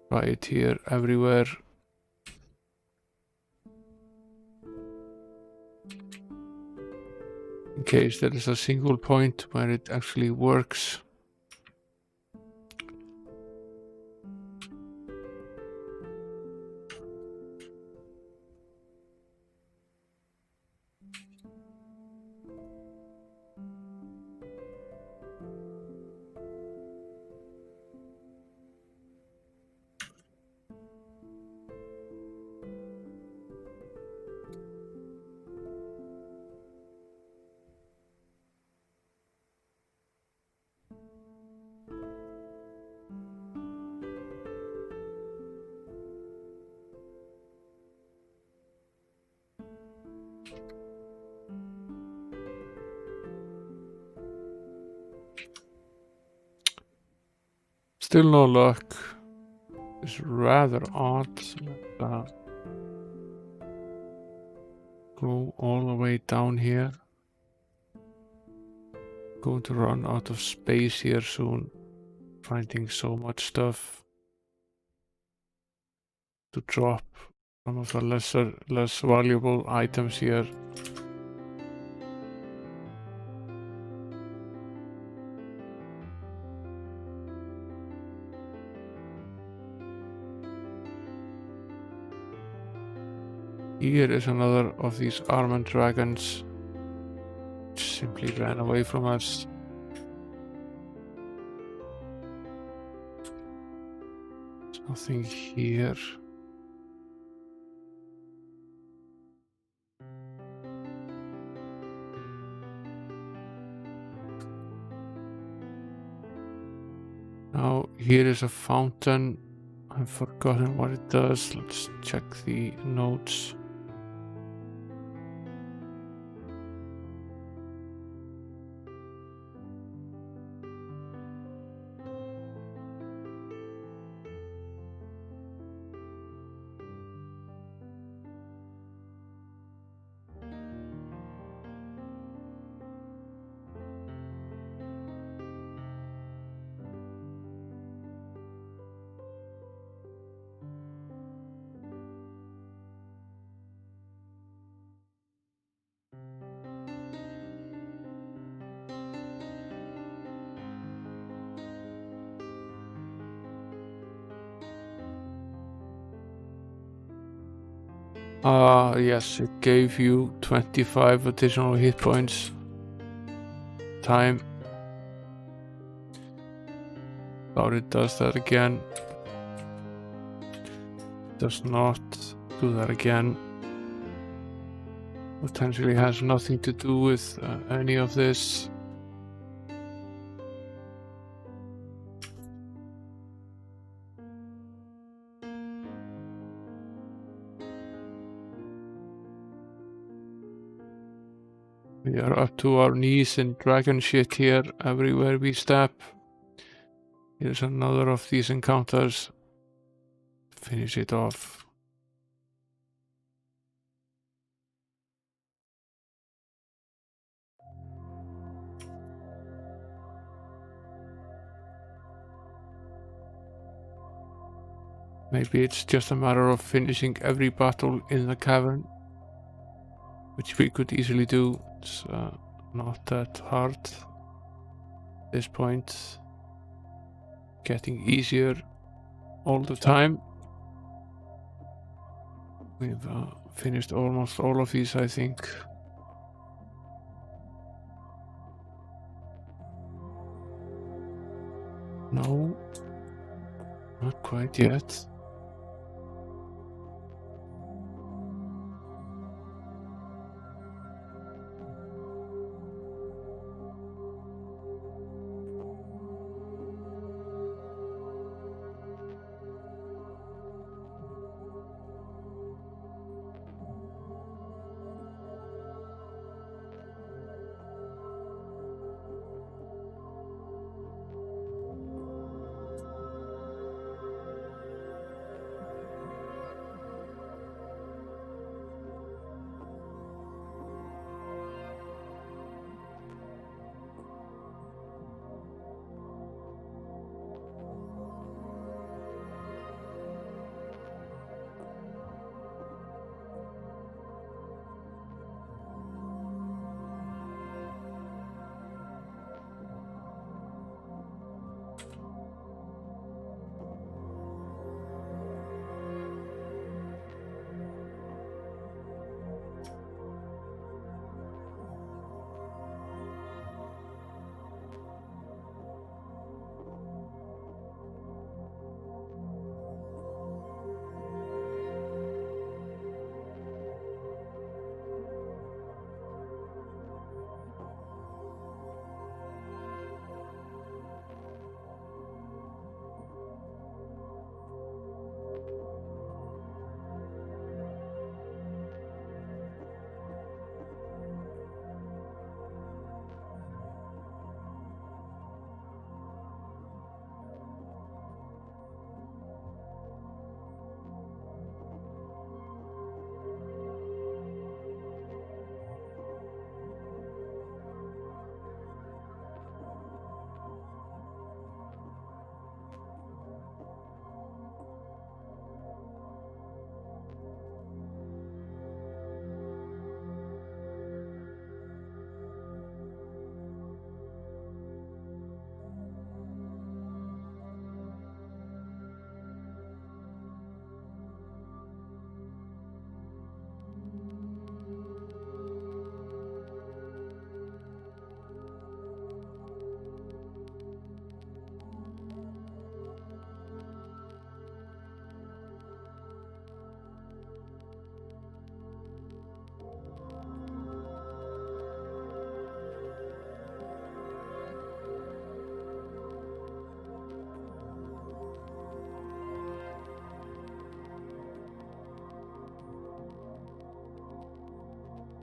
Try it here everywhere. In case there is a single point where it actually works. Still no luck. It's rather odd. Go all the way down here. Going to run out of space here soon. Finding so much stuff. to drop some of the less valuable items here. Here is another of these armored dragons, which simply ran away from us. There's nothing here. Now here is a fountain. I've forgotten what it does. Let's check the notes. Yes, it gave you 25 additional hit points. Time. Thought it does that again. Does not do that again. Potentially has nothing to do with any of this. We are up to our knees in dragon shit here, everywhere we step. Here's another of these encounters. Finish it off. Maybe it's just a matter of finishing every battle in the cavern, which we could easily do. It's not that hard at this point. Getting easier all the time. We've finished almost all of these, I think. No, not quite yet.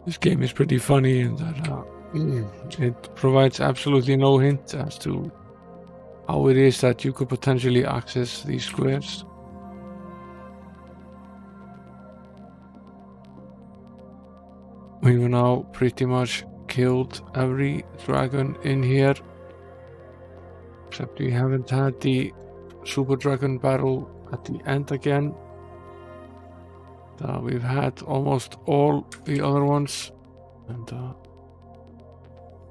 This game is pretty funny in that it provides absolutely no hint as to how it is that you could potentially access these squares. We've now pretty much killed every dragon in here, except we haven't had the super dragon battle at the end again. We've had almost all the other ones, and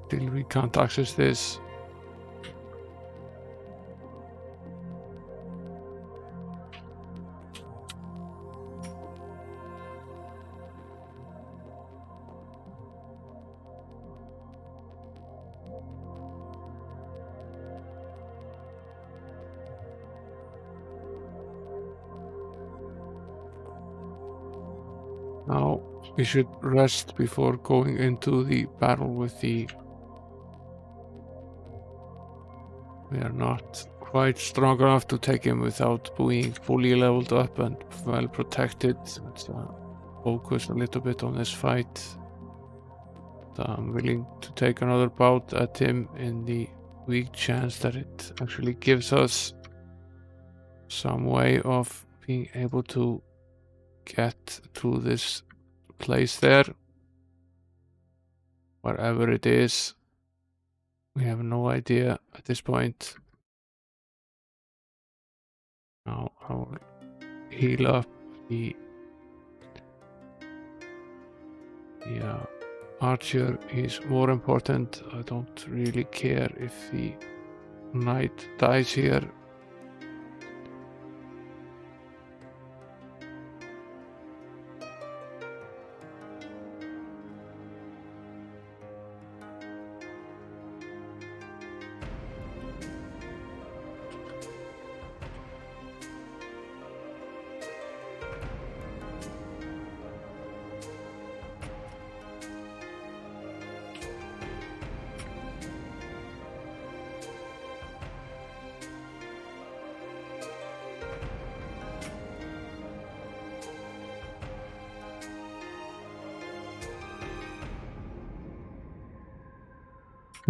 still we can't access this. Now we should rest before going into the battle with the... We are not quite strong enough to take him without being fully leveled up and well protected. Let's focus a little bit on this fight. I'm willing to take another bout at him in the weak chance that it actually gives us some way of being able to get to this place there. Wherever it is, we have no idea at this point. Now I will heal up the archer. Is more important. I don't really care if the knight dies here.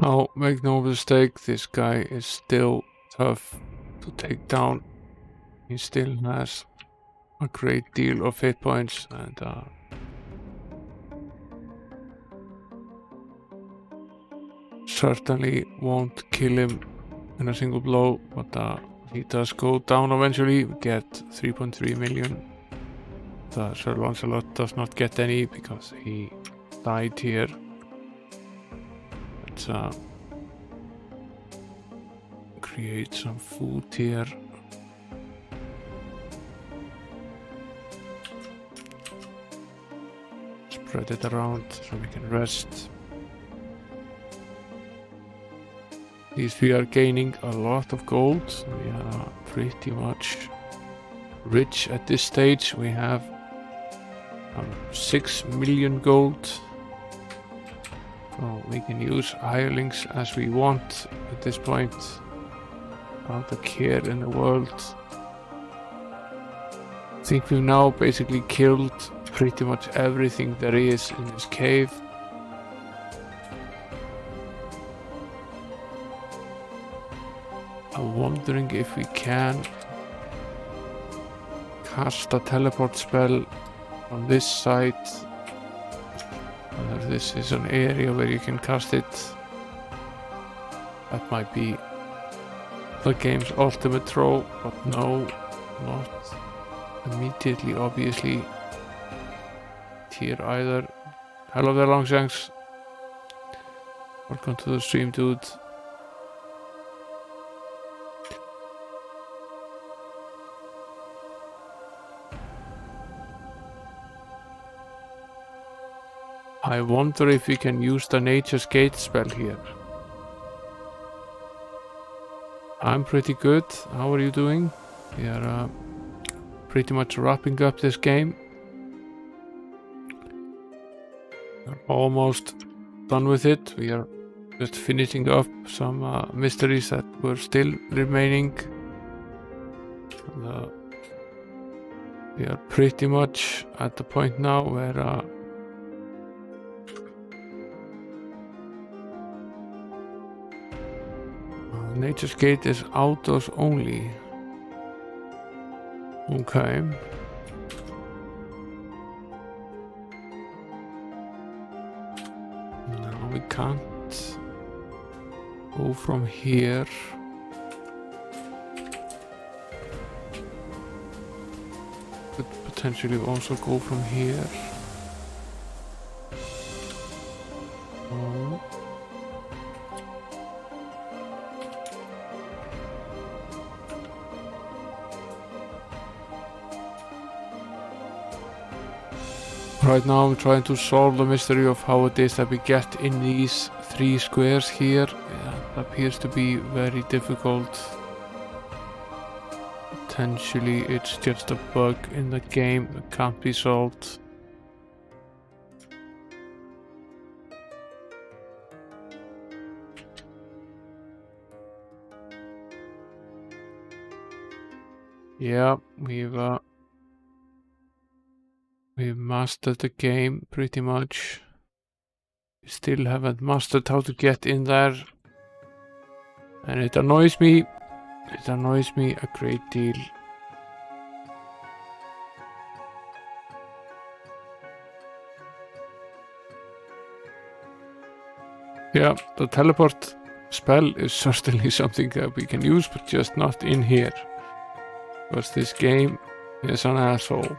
Now, make no mistake, this guy is still tough to take down. He still has a great deal of hit points, and certainly won't kill him in a single blow, but he does go down eventually. We get 3.3 million. Sir Lancelot does not get any because he died here. Let's create some food here. Spread it around so we can rest. At least we are gaining a lot of gold. We are pretty much rich at this stage. We have 6 million gold. So we can use hirelings as we want at this point. Not a care in the world. I think we've now basically killed pretty much everything there is in this cave. I'm wondering if we can cast a teleport spell on this side. Whether this is an area where you can cast it. That might be the game's ultimate throw, but no, not immediately, obviously. Here either. Hello there, Longshanks. Welcome to the stream, dude. I wonder if we can use the Nature's Gate spell here. I'm pretty good. How are you doing? We are pretty much wrapping up this game. We're almost done with it. We are just finishing up some mysteries that were still remaining. We are pretty much at the point now where Nature's Gate is outdoors only. Okay. No, we can't go from here. Could potentially also go from here. Oh. Right now I'm trying to solve the mystery of how it is that we get in these 3 squares here. Yeah, it appears to be very difficult. Potentially it's just a bug in the game that can't be solved. Yeah, we've mastered the game pretty much. We still haven't mastered how to get in there. And it annoys me. It annoys me a great deal. Yeah, the teleport spell is certainly something that we can use, but just not in here. Because this game is an asshole.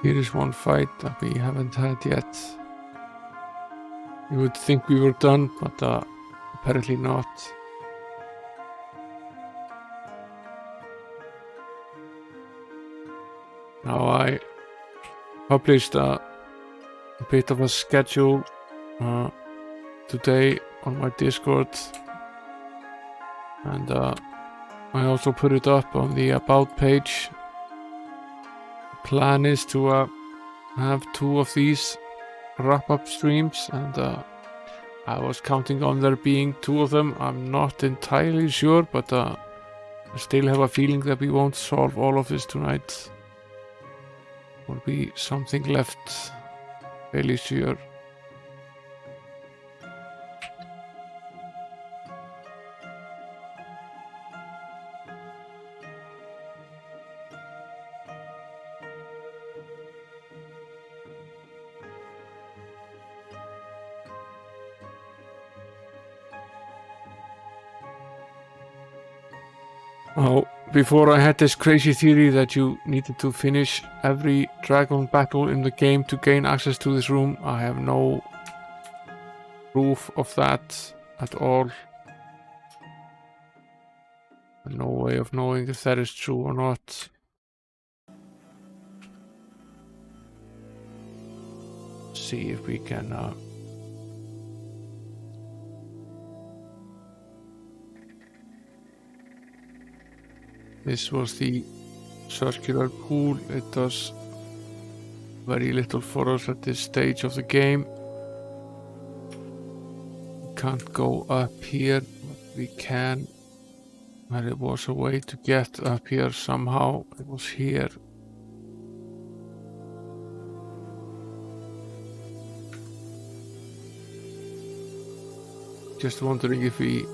Here is one fight that we haven't had yet. You would think we were done, but apparently not. Now I published a bit of a schedule today on my Discord, and I also put it up on the About page. Plan is to have 2 of these wrap-up streams, and I was counting on there being 2 of them. I'm not entirely sure, but I still have a feeling that we won't solve all of this tonight. Will be something left fairly sure. Oh, before I had this crazy theory that you needed to finish every dragon battle in the game to gain access to this room. I have no proof of that at all. No way of knowing if that is true or not. See if we can this was the circular pool. It does very little for us at this stage of the game. We can't go up here, but we can. There was a way to get up here somehow. It was here. Just wondering if we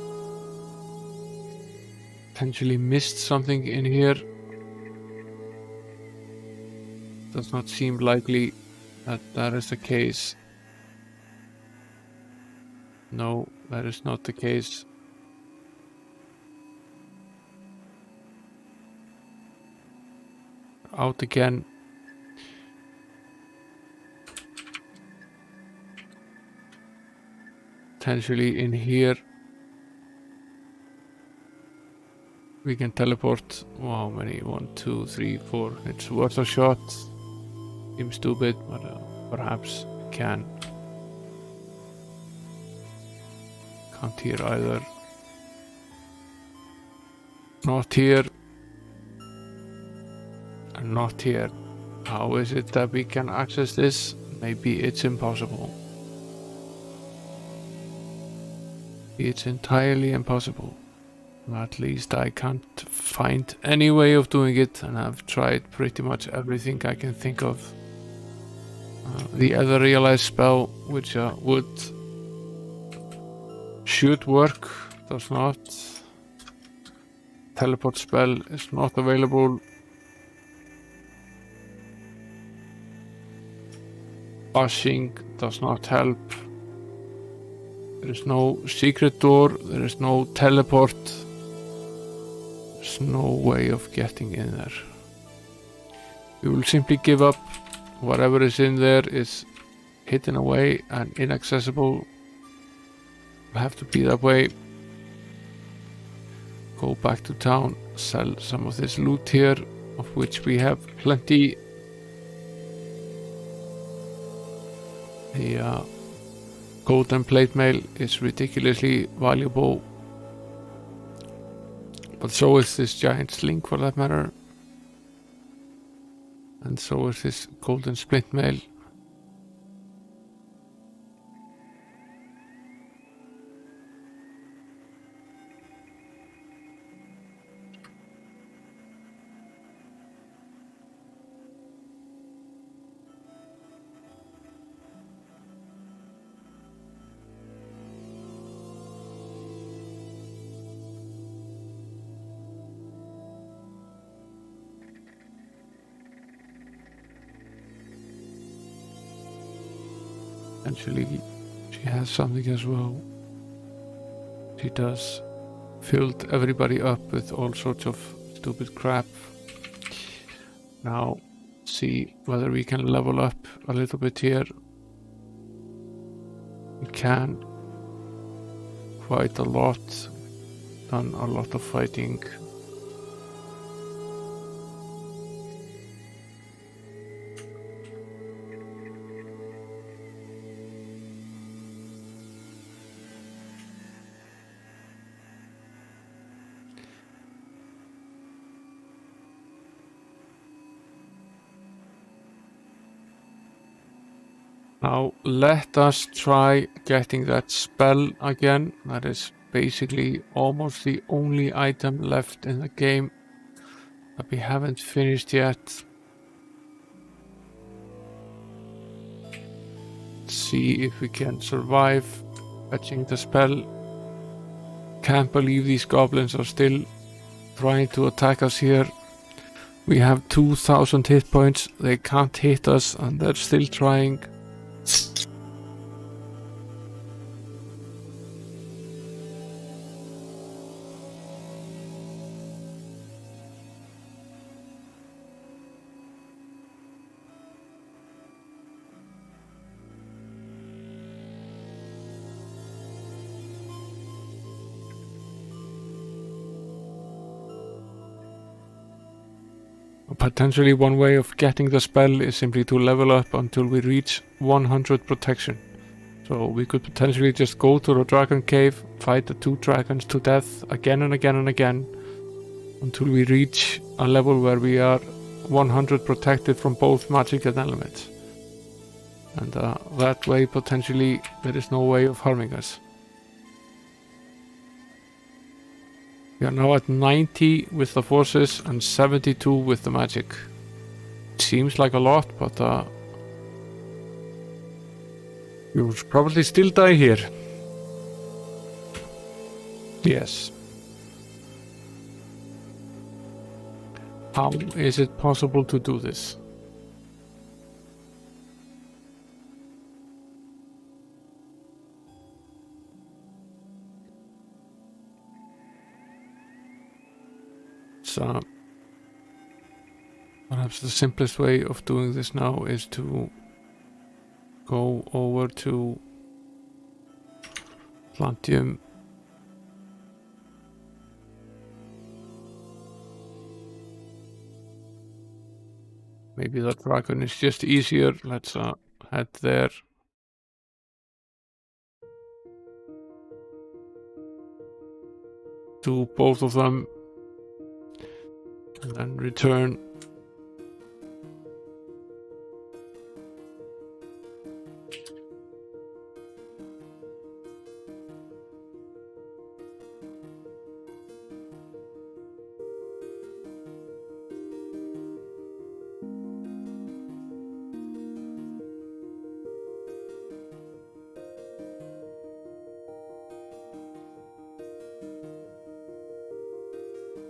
potentially missed something in here. Does not seem likely that that is the case. No, that is not the case. Out again. Potentially in here. We can teleport. How many? 1, 2, 3, 4. It's worth a shot. Seems stupid, but perhaps can. Can't hear either. Not here. And not here. How is it that we can access this? Maybe it's impossible. It's entirely impossible. At least I can't find any way of doing it, and I've tried pretty much everything I can think of. The other realized spell, which should work, does not. Teleport spell is not available. Bashing does not help. There is no secret door, there is no teleport. There's no way of getting in there. We will simply give up. Whatever is in there is hidden away and inaccessible. Will have to be that way. Go back to town, sell some of this loot here, of which we have plenty. The golden plate mail is ridiculously valuable, but so is this giant sling for that matter, and so is this golden splint mail. Actually, she has something as well. She does. Filled everybody up with all sorts of stupid crap. Now, see whether we can level up a little bit here. We can. Quite a lot. Done a lot of fighting. Now let us try getting that spell again. That is basically almost the only item left in the game that we haven't finished yet. Let's see if we can survive fetching the spell. Can't believe these goblins are still trying to attack us here. We have 2,000 hit points. They can't hit us and they're still trying. Potentially one way of getting the spell is simply to level up until we reach 100 protection. So we could potentially just go to the dragon cave, fight the 2 dragons to death again and again and again until we reach a level where we are 100 protected from both magic and elements. And that way potentially there is no way of harming us. We are now at 90 with the forces and 72 with the magic. It seems like a lot, but we will probably still die here. Yes. How is it possible to do this? Perhaps the simplest way of doing this now is to go over to Plantium. Maybe that dragon is just easier. Let's head there. do both of them and then return.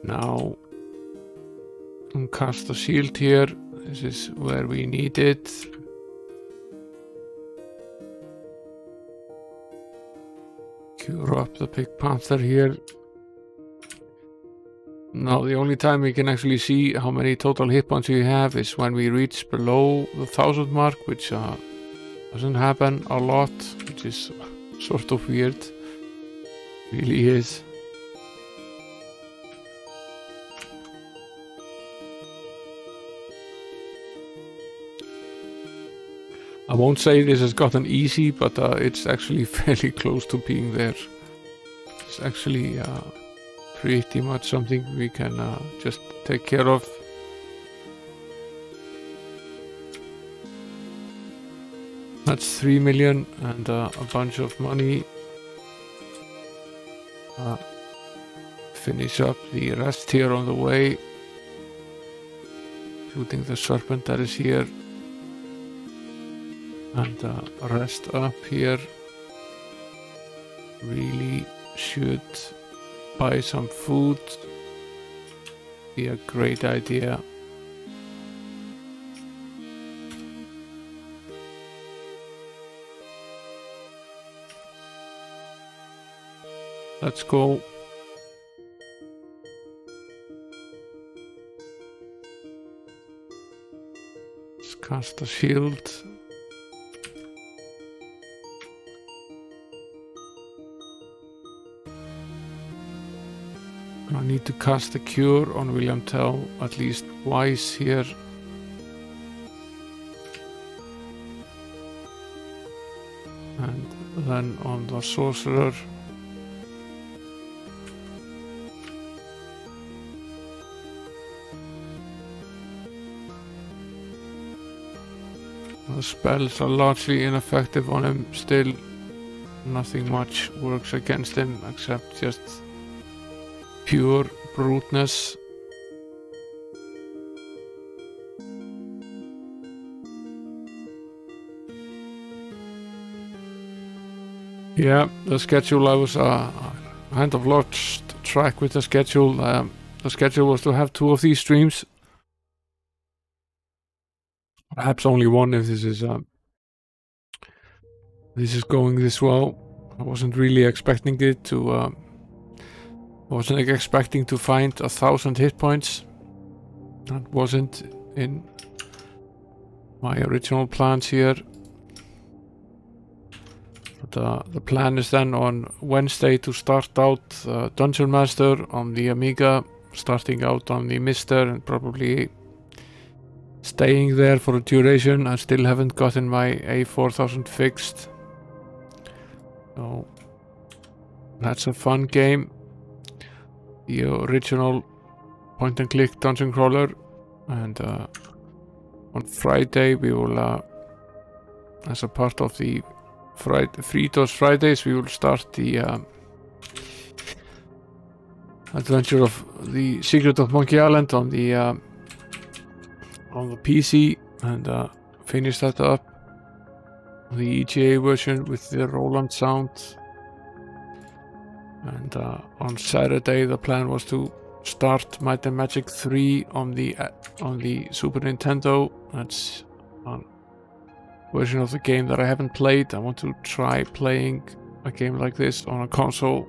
Now cast the shield here. This is where we need it. Cure up the big panther here. Now the only time we can actually see how many total hit points we have is when we reach below the 1000 mark, which doesn't happen a lot, which is sort of weird. Really is. I won't say this has gotten easy, but it's actually fairly close to being there. It's actually pretty much something we can just take care of. That's 3 million and a bunch of money. Finish up the rest here on the way. Shooting the serpent that is here. And rest up here. Really should buy some food. Be a great idea. Let's go. Let's cast the shield. I need to cast the cure on William Tell at least twice here. And then on the sorcerer. The spells are largely ineffective on him still. Nothing much works against him except just pure bruteness. Yeah, the schedule, I was kind of lost track with the schedule. The schedule was to have 2 of these streams. Perhaps only 1 if this is going this well. I wasn't really expecting it to wasn't expecting to find 1000 hit points. That wasn't in my original plans here. But the plan is then on Wednesday to start out Dungeon Master on the Amiga, starting out on the Mister and probably staying there for a duration. I still haven't gotten my A4000 fixed. So that's a fun game. The original point and click dungeon crawler, and on Friday we will as a part of the Fritos Fridays we will start the adventure of the Secret of Monkey Island on the PC and finish that up. The EGA version with the Roland sound. And on Saturday the plan was to start Might and Magic 3 on the Super Nintendo. That's a version of the game that I haven't played. I want to try playing a game like this on a console.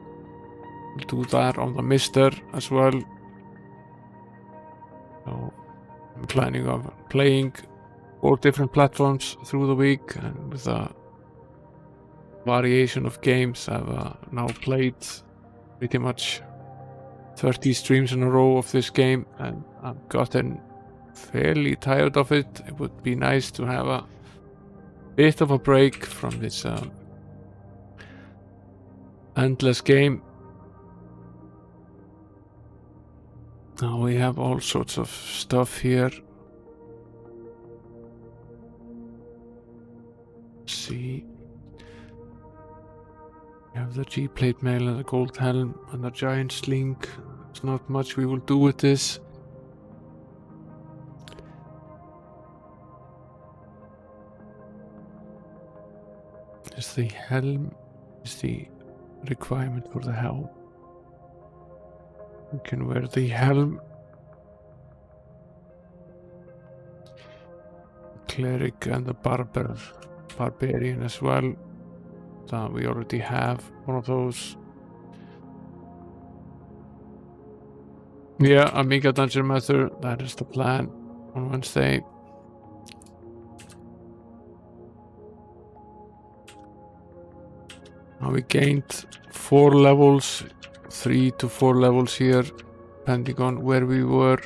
I'll do that on the Mister as well. So I'm planning on playing 4 different platforms through the week, and with a variation of games. I've now played pretty much 30 streams in a row of this game, and I've gotten fairly tired of it. It would be nice to have a bit of a break from this endless game. Now we have all sorts of stuff here. Let's see. We have the G-plate mail and the gold helm and the giant sling. There's not much we will do with this. Is the helm is the requirement for the helm. We can wear the helm. Cleric and the barbarian as well. We already have one of those. Yeah, Amiga Dungeon Master, that is the plan on Wednesday. Now we gained 4 levels, 3 to 4 levels here, depending on where we were.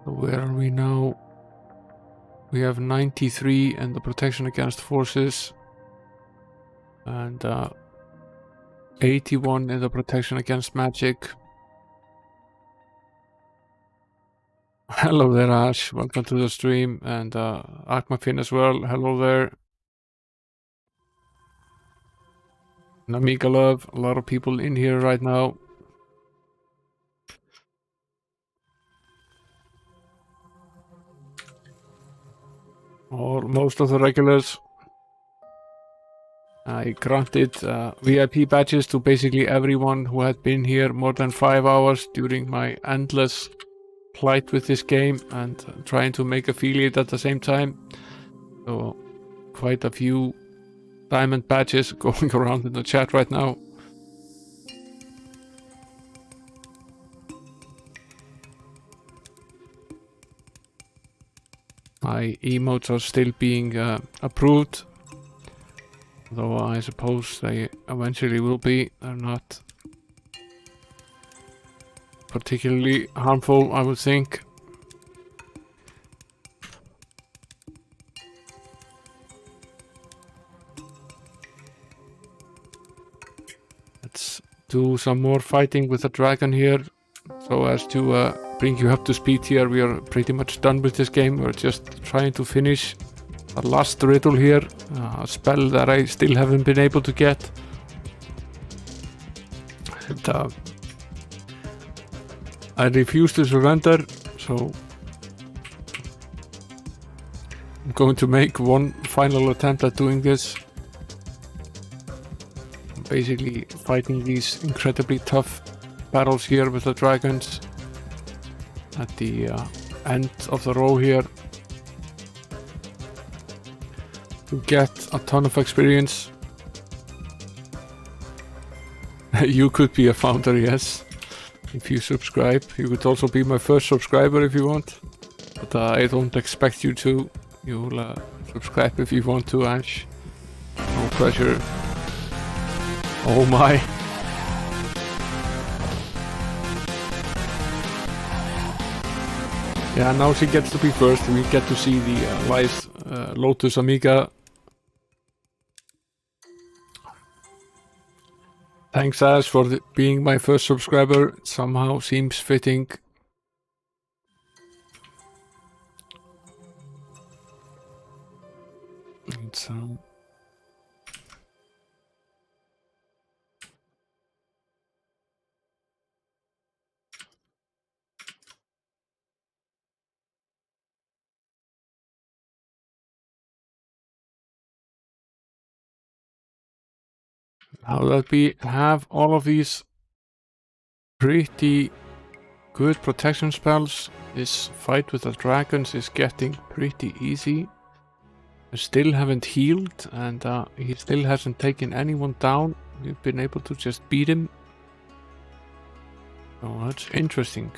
So where are we now? We have 93 in the protection against forces and 81 in the protection against magic. Hello there, Ash. Welcome to the stream. And Akmafin as well. Hello there. Namika Love. A lot of people in here right now. Or most of the regulars. I granted VIP badges to basically everyone who had been here more than 5 hours during my endless plight with this game and trying to make affiliate at the same time. So quite a few diamond badges going around in the chat right now. My emotes are still being approved, though I suppose they eventually will be. They're not particularly harmful, I would think. Let's do some more fighting with the dragon here, so as to bring you up to speed here. We are pretty much done with this game. We're just trying to finish the last riddle here, a spell that I still haven't been able to get. And, I refuse to surrender, so I'm going to make one final attempt at doing this. I'm basically fighting these incredibly tough battles here with the dragons at the end of the row here to get a ton of experience. You could be a founder, yes. If you subscribe, you could also be my first subscriber if you want, but I don't expect you to. You'll subscribe if you want to, Ash. No pressure. Oh my. Yeah, now she gets to be first. We get to see the live Lotus Amiga. Thanks, Ash, for being my first subscriber. It somehow seems fitting. And now that we have all of these pretty good protection spells, this fight with the dragons is getting pretty easy. I still haven't healed, and he still hasn't taken anyone down. We've been able to just beat him. Oh, that's interesting.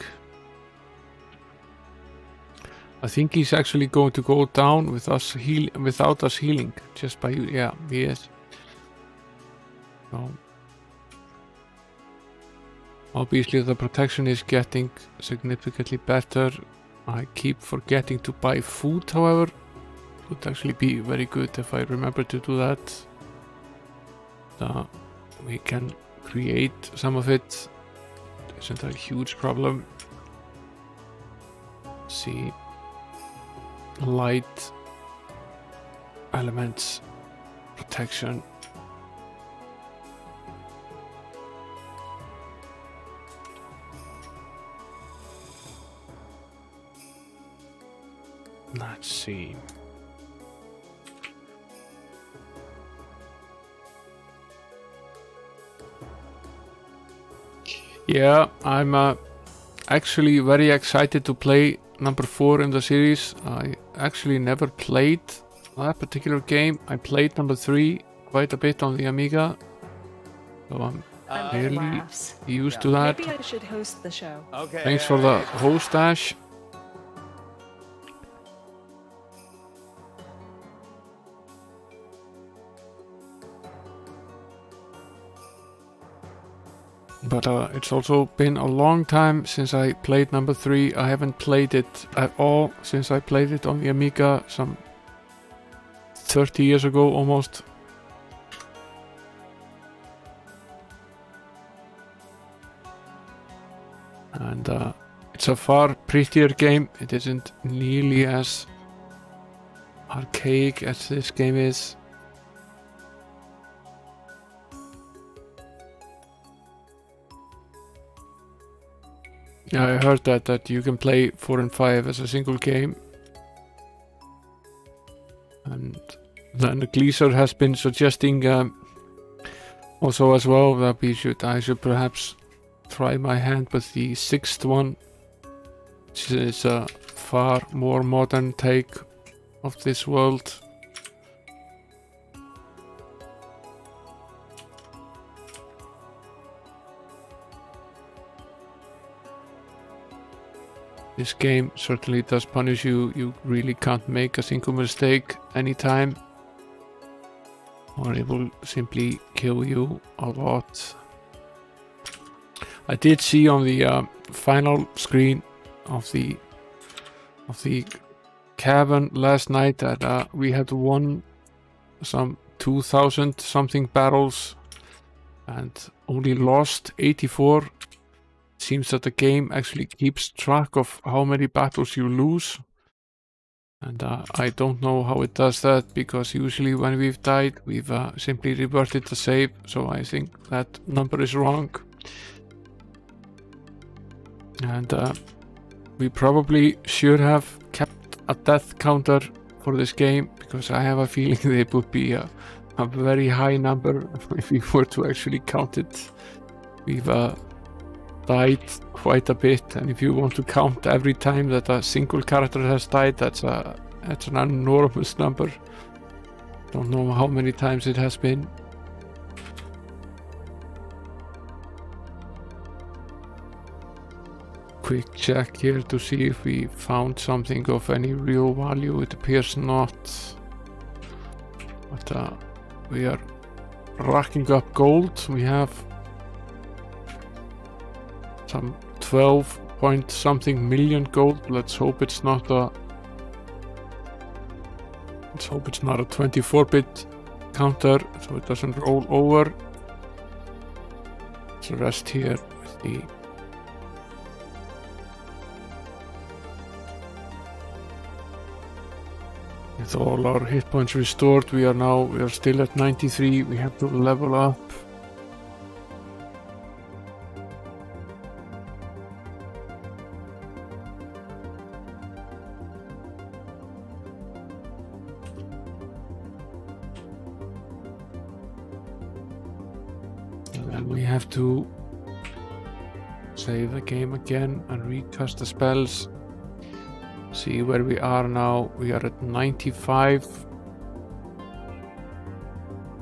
I think he's actually going to go down with us without us healing, just by, yeah, he is. So obviously the protection is getting significantly better. I keep forgetting to buy food, however, would actually be very good if I remember to do that. We can create some of it. Isn't a huge problem. See, light elements, protection. Let's see. Yeah, I'm actually very excited to play number 4 in the series. I actually never played that particular game. I played number 3 quite a bit on the Amiga, so I'm really used to that. Maybe I should host the show. Okay. Thanks for the host, Ash. But it's also been a long time since I played number 3. I haven't played it at all since I played it on the Amiga some 30 years ago almost. And it's a far prettier game. It isn't nearly as archaic as this game is. Yeah, I heard that you can play 4 and 5 as a single game. And then Gleeser has been suggesting also as well that I should perhaps try my hand with the 6th one, which is a far more modern take of this world. This game certainly does punish you. You really can't make a single mistake anytime, or it will simply kill you a lot. I did see on the final screen of the Cavern last night that we had won some 2,000 something battles and only lost 84. Seems that the game actually keeps track of how many battles you lose, and I don't know how it does that, because usually when we've died we've simply reverted the save, so I think that number is wrong. And we probably should have kept a death counter for this game, because I have a feeling it would be a very high number if we were to actually count it. We've died quite a bit, and if you want to count every time that a single character has died, that's an enormous number. Don't know how many times it has been. Quick check here to see if we found something of any real value. It appears not, but we are racking up gold. We have some 12 point something million gold. Let's hope it's not a 24-bit counter, so it doesn't roll over. Let's rest here with all our hit points restored. We are still at 93. We have to level up. We have to save the game again and recast the spells. See where we are now. We are at 95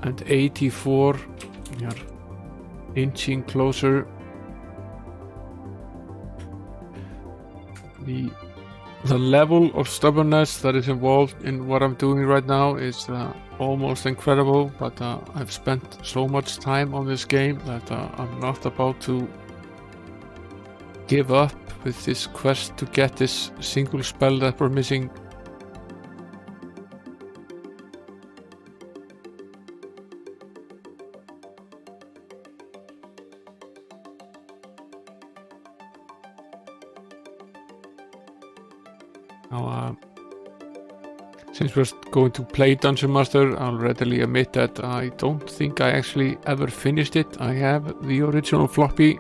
and 84. We are inching closer. The level of stubbornness that is involved in what I'm doing right now is almost incredible, but I've spent so much time on this game that I'm not about to give up with this quest to get this single spell that we're missing. Now, since we're going to play Dungeon Master, I'll readily admit that I don't think I actually ever finished it. I have the original floppy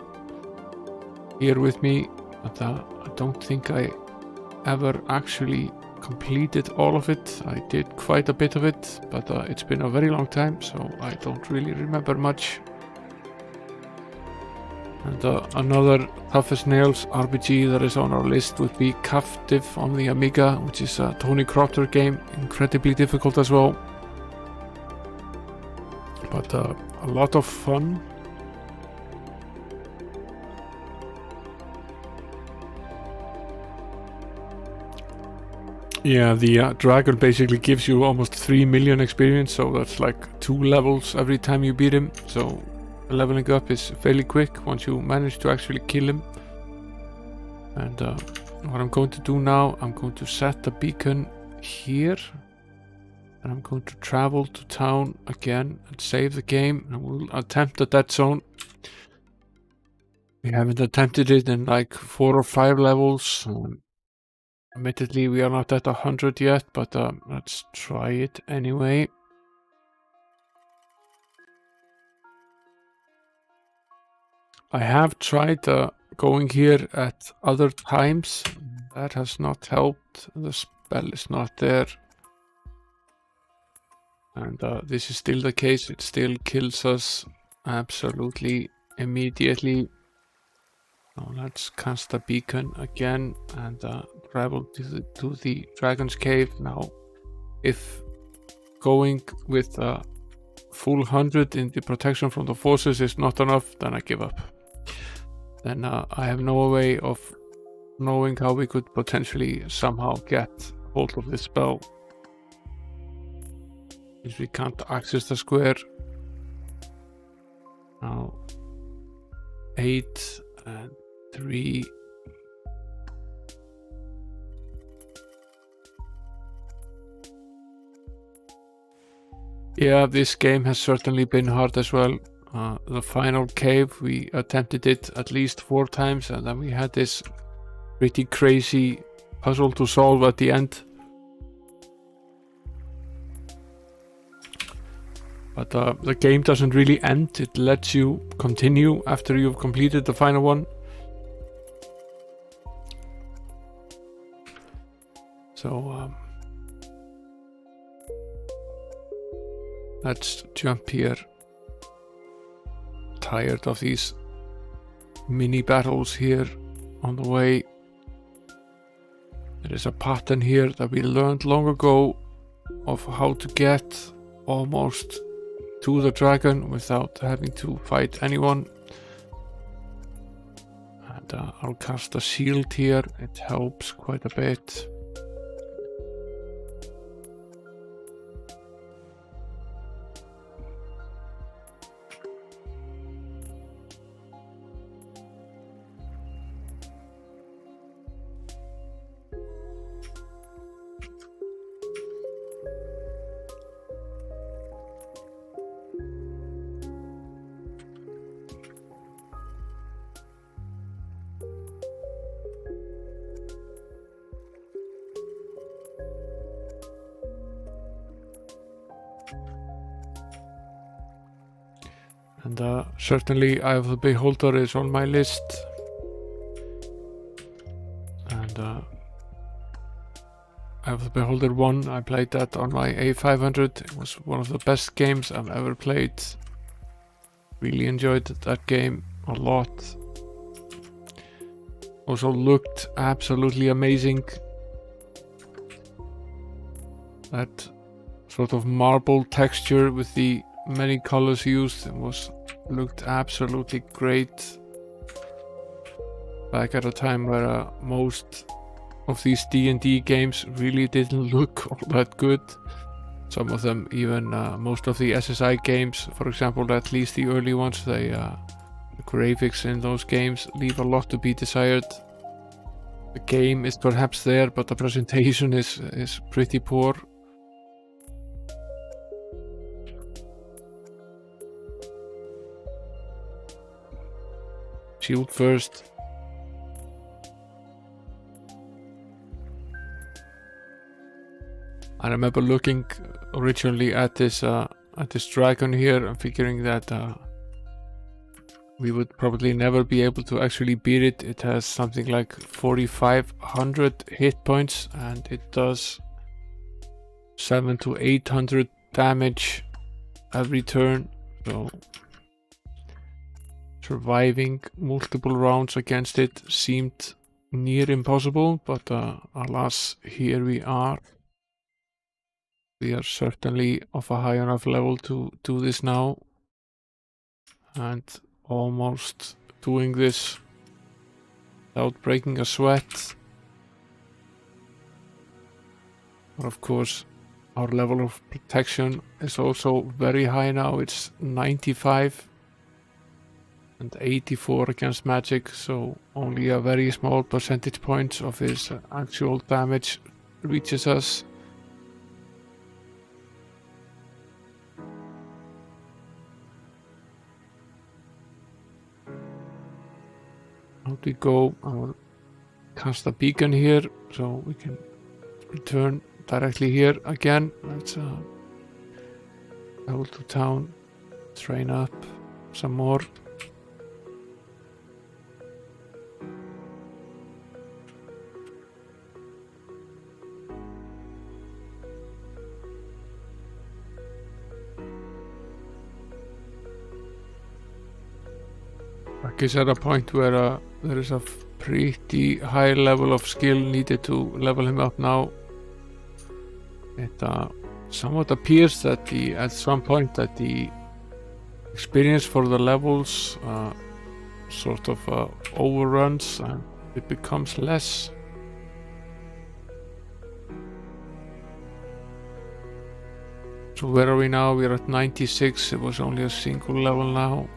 here with me, but I don't think I ever actually completed all of it. I did quite a bit of it, but it's been a very long time, so I don't really remember much. And another Tough as Nails RPG that is on our list would be Captive on the Amiga, which is a Tony Crotter game, incredibly difficult as well, but a lot of fun. Yeah, the dragon basically gives you almost 3 million experience, so that's like 2 levels every time you beat him, so leveling up is fairly quick once you manage to actually kill him. And what I'm going to do now, I'm going to set the beacon here, and I'm going to travel to town again and save the game, and we'll attempt a dead zone. We haven't attempted it in like 4 or 5 levels. Admittedly, we are not at 100 yet, but let's try it anyway. I have tried going here at other times. That has not helped. The spell is not there. And this is still the case. It still kills us absolutely immediately. Now let's cast a beacon again and travel to the Dragon's Cave. Now, if going with full 100 in the protection from the forces is not enough, then I give up. Then I have no way of knowing how we could potentially somehow get hold of this spell, because we can't access the square. Now 8 and 3. Yeah, this game has certainly been hard as well. The final cave, we attempted it at least 4 times, and then we had this pretty crazy puzzle to solve at the end. But the game doesn't really end. It lets you continue after you've completed the final one. So let's jump here. Tired of these mini battles here on the way. There is a pattern here that we learned long ago of how to get almost to the dragon without having to fight anyone. And I'll cast a shield here. It helps quite a bit. And certainly Eye of the Beholder is on my list. And Eye of the Beholder 1, I played that on my A500. It was one of the best games I've ever played. Really enjoyed that game a lot. Also looked absolutely amazing. That sort of marble texture with the many colors used looked absolutely great. Back at a time where most of these D&D games really didn't look all that good. Some of them, even most of the SSI games, for example, at least the early ones, the graphics in those games leave a lot to be desired. The game is perhaps there, but the presentation is pretty poor. Shield first. I remember looking originally at this dragon here and figuring that we would probably never be able to actually beat it. It has something like 4,500 hit points and it does 700 to 800 damage every turn. So surviving multiple rounds against it seemed near impossible, but alas, here we are. We are certainly of a high enough level to do this now, and almost doing this without breaking a sweat. But of course, our level of protection is also very high now. It's 95 and 84 against magic, so only a very small percentage points of his actual damage reaches us. Out we go. I'll cast a beacon here so we can return directly here again. Let's travel to town, train up some more. Back is at a point where there is a pretty high level of skill needed to level him up now. It somewhat appears that at some point that the experience for the levels sort of overruns and it becomes less. So where are we now? We're at 96. It was only a single level now.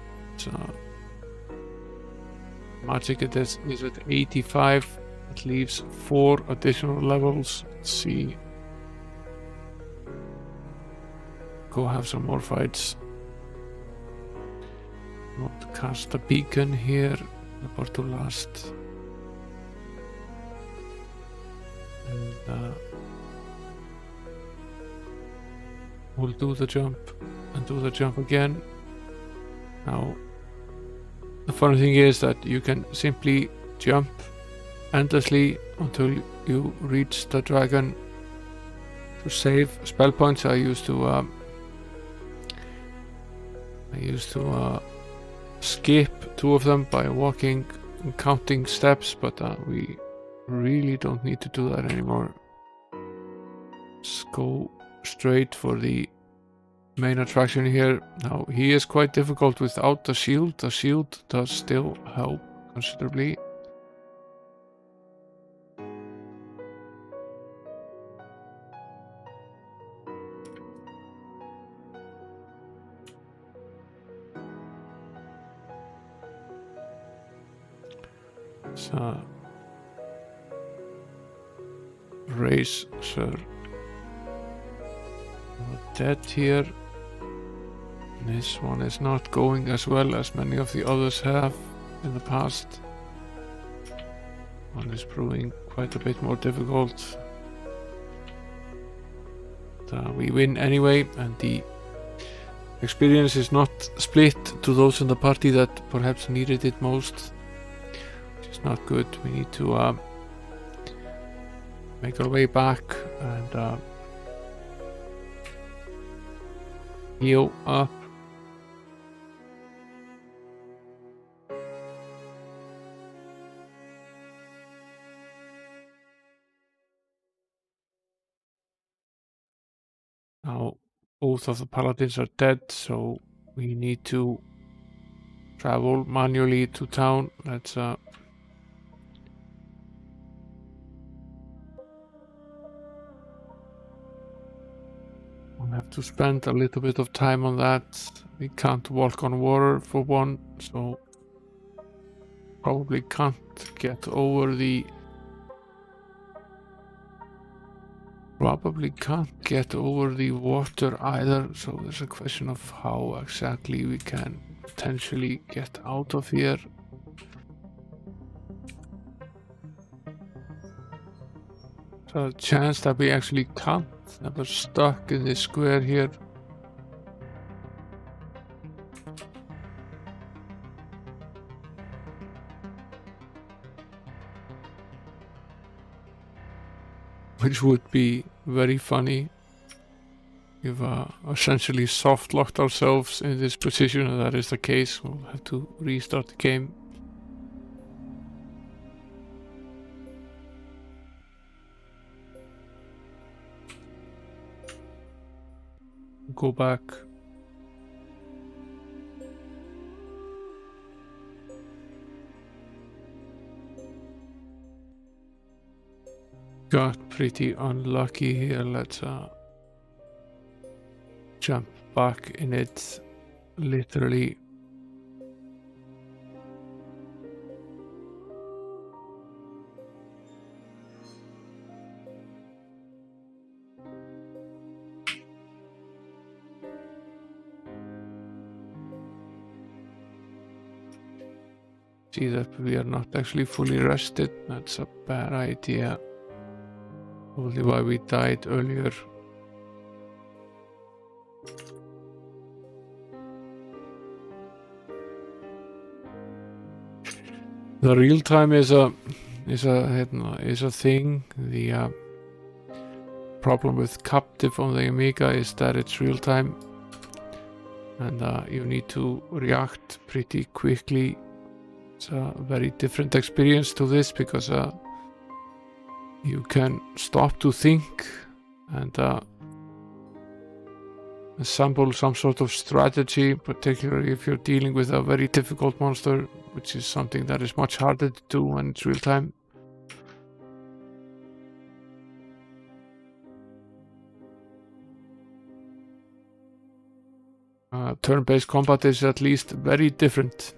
Magic is at 85. It leaves 4 additional levels. Let's see. Go have some more fights. Want to cast a beacon here. About to last. And we'll do the jump and do the jump again. Now, the funny thing is that you can simply jump endlessly until you reach the dragon. To save spell points, I used to skip 2 of them by walking and counting steps, but we really don't need to do that anymore. Let's go straight for the main attraction here. Now, he is quite difficult without the shield. The shield does still help considerably. So, raise Sir dead here. This one is not going as well as many of the others have in the past. One is proving quite a bit more difficult. But, we win anyway, and the experience is not split to those in the party that perhaps needed it most, which is not good. We need to make our way back and heal up. Now both of the paladins are dead, so we need to travel manually to town. Let's we'll have to spend a little bit of time on that. We can't walk on water for one, so probably can't get over the water either, so there's a question of how exactly we can potentially get out of here. There's a chance that we actually can't Never stuck in this square here. Which would be very funny. We've essentially soft locked ourselves in this position, and that is the case. We'll have to restart the game. Go back. Got pretty unlucky here. Let's jump back in it, literally. See that we are not actually fully rested. That's a bad idea. Probably why we died earlier. The real time is a thing. The problem with Captive on the Amiga is that it's real time, and you need to react pretty quickly. It's a very different experience to this because you can stop to think and assemble some sort of strategy, particularly if you're dealing with a very difficult monster, which is something that is much harder to do when it's real time. Turn-based combat is at least very different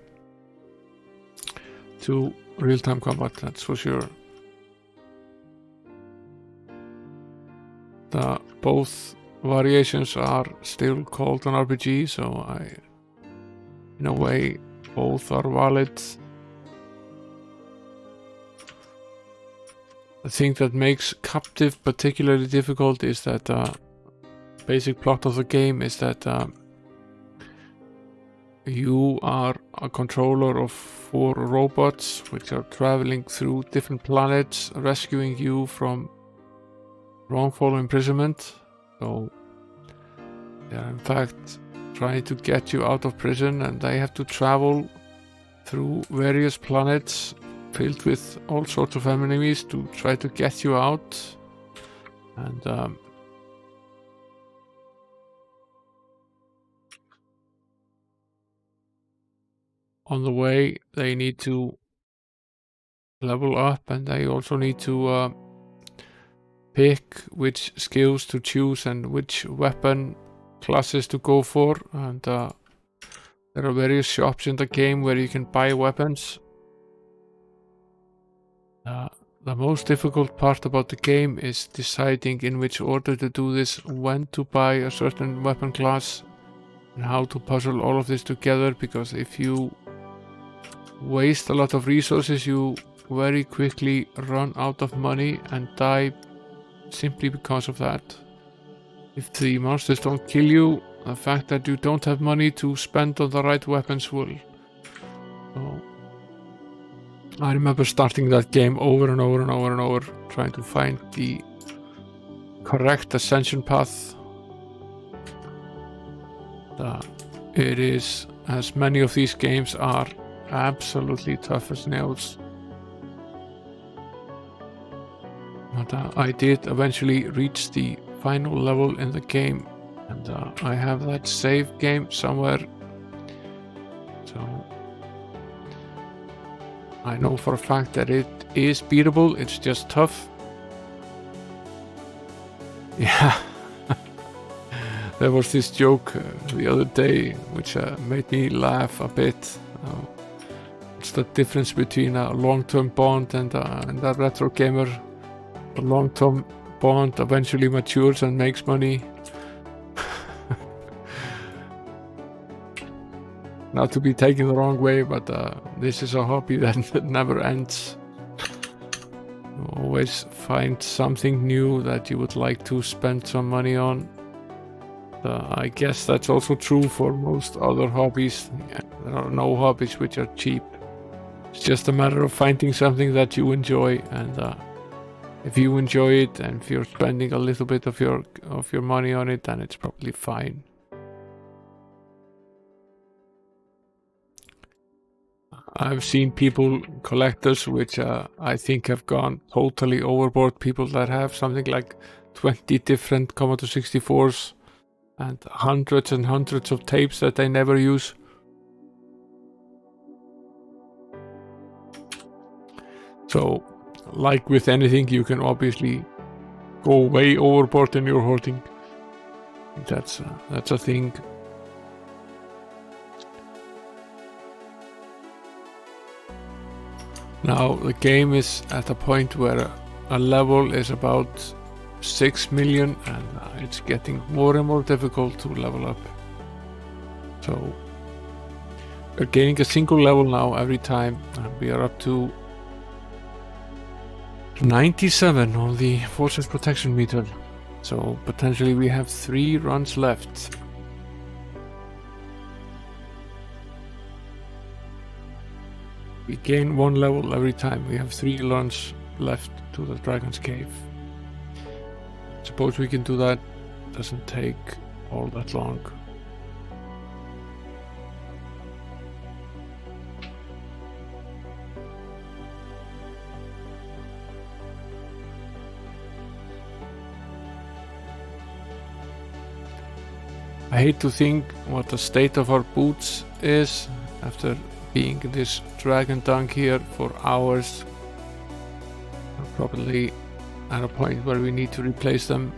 to real-time combat, that's for sure. Both variations are still called an RPG, so in a way, both are valid. The thing that makes Captive particularly difficult is that basic plot of the game is that you are a controller of 4 robots which are traveling through different planets, rescuing you from wrongful imprisonment. So they are in fact trying to get you out of prison, and they have to travel through various planets filled with all sorts of enemies to try to get you out. And on the way they need to level up, and they also need to pick which skills to choose and which weapon classes to go for. And there are various shops in the game where you can buy weapons. The most difficult part about the game is deciding in which order to do this, when to buy a certain weapon class, and how to puzzle all of this together, because if you waste a lot of resources, you very quickly run out of money and die simply because of that. If the monsters don't kill you, the fact that you don't have money to spend on the right weapons will. So I remember starting that game over and over and over and over, trying to find the correct ascension path. It is, as many of these games are, absolutely tough as nails. But I did eventually reach the final level in the game, and I have that save game somewhere, so I know for a fact that it is beatable. It's just tough. Yeah. There was this joke the other day which made me laugh a bit. What's the difference between a long-term bond and a retro gamer? A long-term bond eventually matures and makes money. Not to be taken the wrong way, but this is a hobby that never ends. You always find something new that you would like to spend some money on. I guess that's also true for most other hobbies. There are no hobbies which are cheap. It's just a matter of finding something that you enjoy, and if you enjoy it and if you're spending a little bit of your money on it, then it's probably fine. I've seen people, collectors, which I think have gone totally overboard. People that have something like 20 different Commodore 64s and hundreds of tapes that they never use. So, like with anything, you can obviously go way overboard in your hoarding. That's a thing. Now the game is at a point where a level is about 6 million, and it's getting more and more difficult to level up. So we're gaining a single level now every time, and we are up to 97 on the Forces Protection meter. So potentially we have 3 runs left. We gain 1 level every time. We have 3 runs left to the Dragon's Cave. Suppose we can do that. Doesn't take all that long. I hate to think what the state of our boots is after being in this dragon dung here for hours. We're probably at a point where we need to replace them.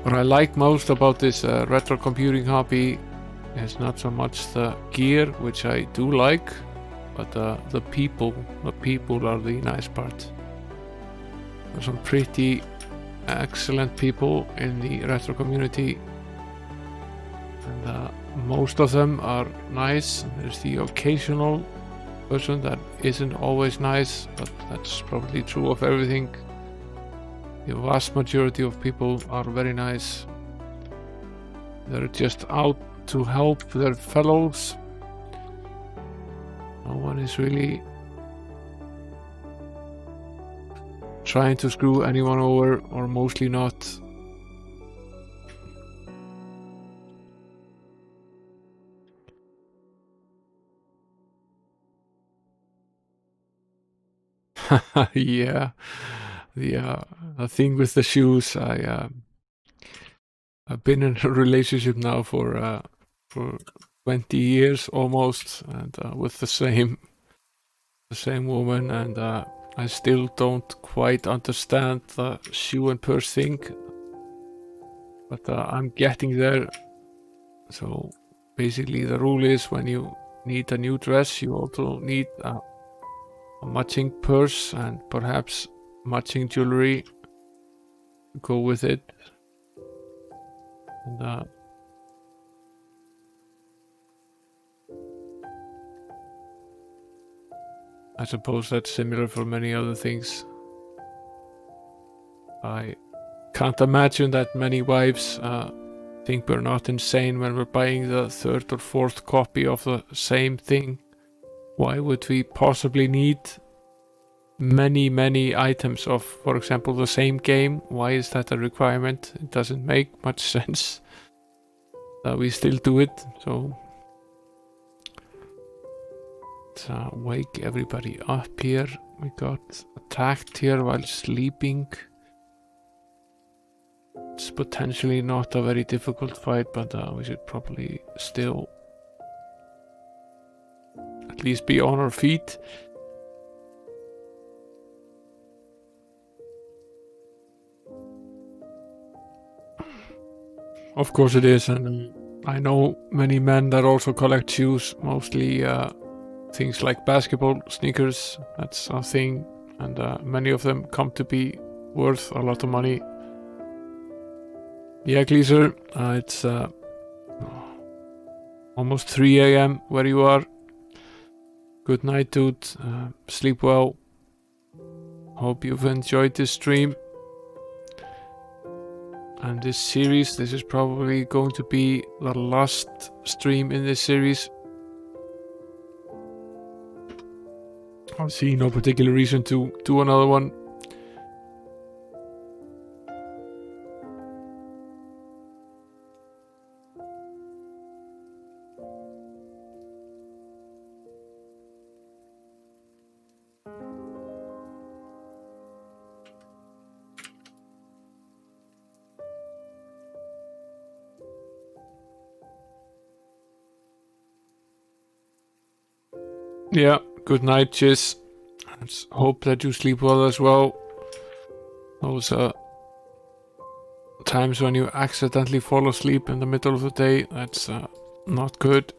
What I like most about this retro computing hobby is not so much the gear, which I do like, but the people. The people are the nice part. There's some pretty excellent people in the retro community, and most of them are nice. There's the occasional person that isn't always nice, but that's probably true of everything. The vast majority of people are very nice. They're just out to help their fellows. No one is really trying to screw anyone over, or mostly not. Yeah, the thing with the shoes. I've been in a relationship now for 20 years almost, and with the same woman, and I still don't quite understand the shoe and purse thing, but I'm getting there. So basically the rule is when you need a new dress, you also need a matching purse and perhaps matching jewelry to go with it. And I suppose that's similar for many other things. I can't imagine that many wives think we're not insane when we're buying the 3rd or 4th copy of the same thing. Why would we possibly need many items of, for example, the same game? Why is that a requirement? It doesn't make much sense. We still do it, so let's wake everybody up here. We got attacked here while sleeping. It's potentially not a very difficult fight, but we should probably still at least be on our feet. Of course it is, and I know many men that also collect shoes, mostly things like basketball sneakers. That's a thing, and many of them come to be worth a lot of money. Yeah, Gleeser, it's Almost 3 a.m. where you are. Good night, dude. Sleep well. Hope you've enjoyed this stream. And this series, this is probably going to be the last stream in this series. I see no particular reason to do another one. Yeah, good night, Chiz. Let's hope that you sleep well as well. Those times when you accidentally fall asleep in the middle of the day, that's not good.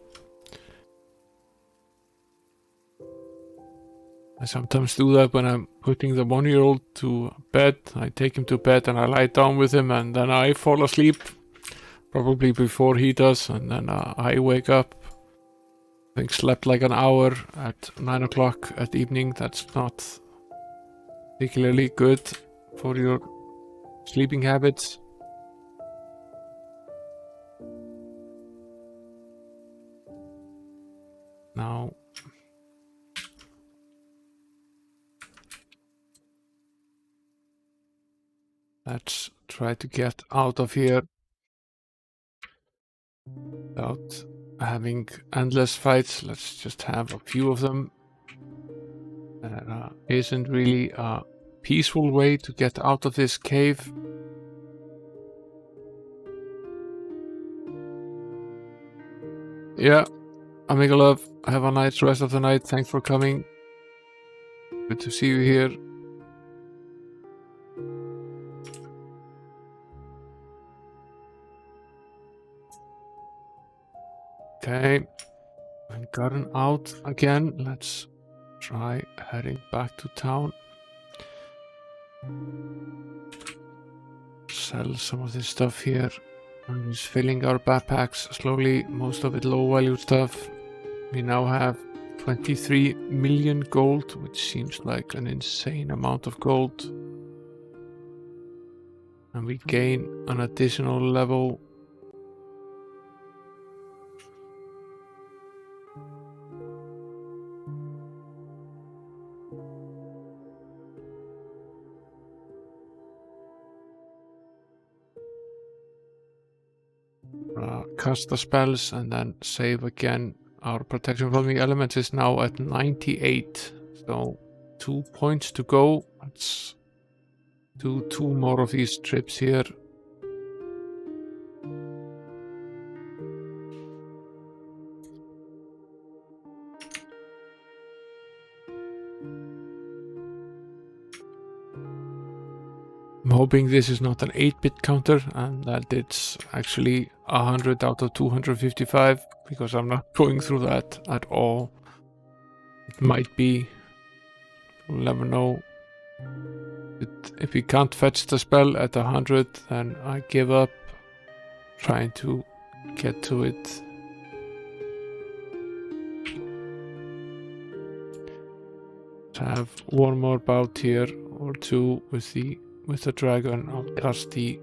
I sometimes do that when I'm putting the 1-year-old to bed. I take him to bed and I lie down with him, and then I fall asleep, probably before he does, and then I wake up. I think slept like an hour at 9 o'clock at evening. That's not particularly good for your sleeping habits. Now, let's try to get out of here without having endless fights. Let's just have a few of them. There isn't really a peaceful way to get out of this cave. Yeah, Amiga Love, have a nice rest of the night. Thanks for coming. Good to see you here. Okay, and gotten out again. Let's try heading back to town. Sell some of this stuff here. I'm just filling our backpacks slowly, most of it low value stuff. We now have 23 million gold, which seems like an insane amount of gold. And we gain an additional level. Cast the spells and then save again. Our protection from the elements is now at 98, so 2 points to go. Let's do 2 more of these trips here. I'm hoping this is not an 8-bit counter and that it's actually 100 out of 255, because I'm not going through that at all. It might be, we'll never know. If we can't fetch the spell at 100, then I give up trying to get to it. To have one more bout here or two with the dragon. I'll cast the,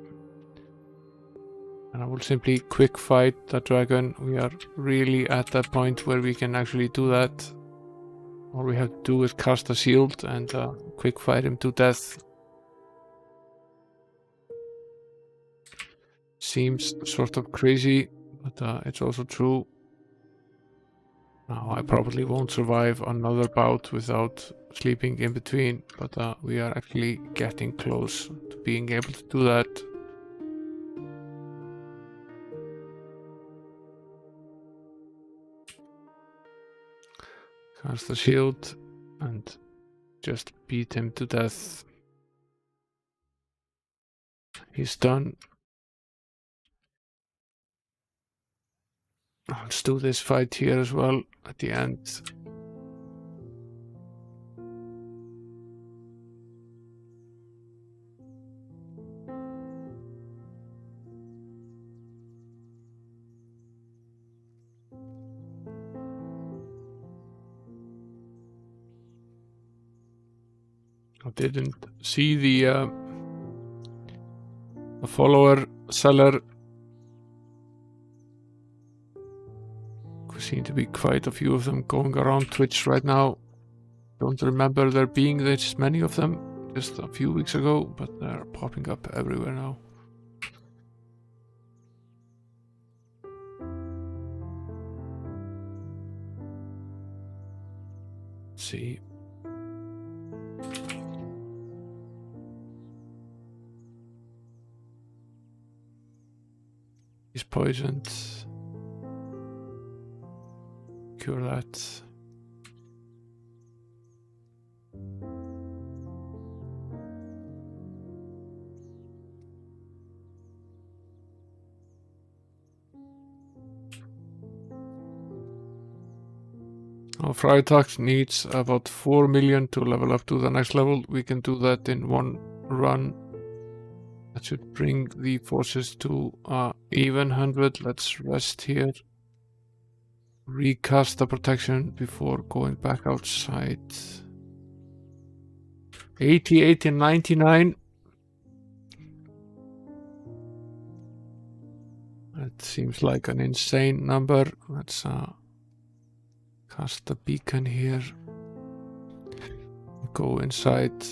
and I will simply quick fight the dragon. We are really at that point where we can actually do that. All we have to do is cast a shield and quick fight him to death. Seems sort of crazy, but it's also true. Now I probably won't survive another bout without sleeping in between, but we are actually getting close to being able to do that. Cast the shield and just beat him to death. He's done. Let's do this fight here as well at the end. didn't see the follower seller. There seem to be quite a few of them going around Twitch right now. Don't remember there being this many of them just a few weeks ago, but they're popping up everywhere now. Let's see. He's poisoned. Cure that. Our fry attack needs about 4 million to level up to the next level. We can do that in one run. That should bring the forces to even 100. Let's rest here. Recast the protection before going back outside. 88 and 99. That seems like an insane number. Let's cast the beacon here. Go inside.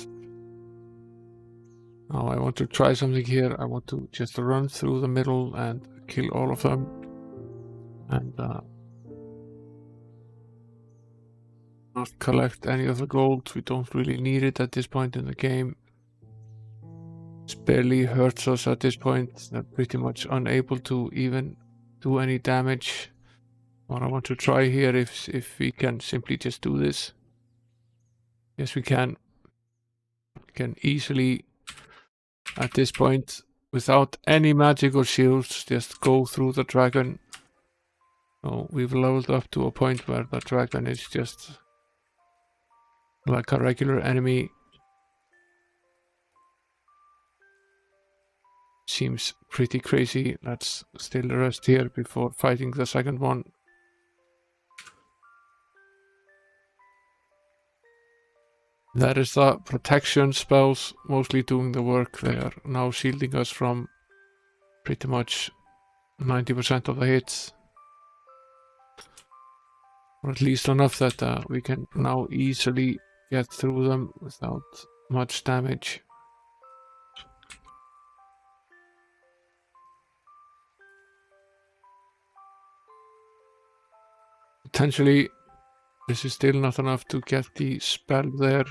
Now I want to try something here. I want to just run through the middle and kill all of them. And not collect any of the gold. We don't really need it at this point in the game. It barely hurts us at this point. They're pretty much unable to even do any damage. What I want to try here if we can simply just do this. Yes, we can. We can easily, at this point, without any magic or shields, just go through the dragon. So we've leveled up to a point where the dragon is just like a regular enemy. Seems pretty crazy. Let's still rest here before fighting the second one. That is the protection spells mostly doing the work. They are now shielding us from pretty much 90% of the hits. Or at least enough that we can now easily get through them without much damage. Potentially, this is still not enough to get the spell there.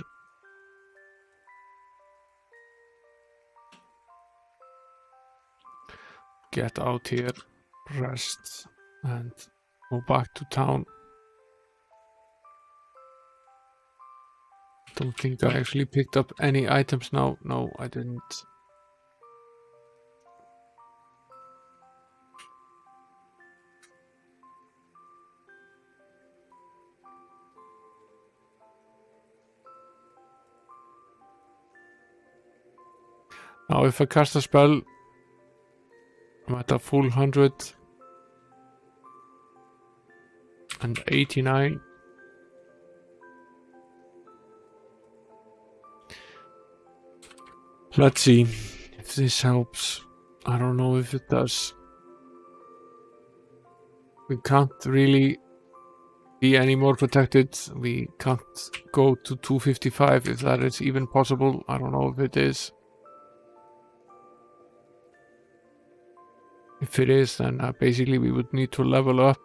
Get out here, rest, and go back to town. Don't think I actually picked up any items now. No, I didn't. Now if I cast a spell, I'm at a full 189. Let's see if this helps. I don't know if it does. We can't really be any more protected. We can't go to 255 if that is even possible. I don't know if it is. If it is, then basically we would need to level up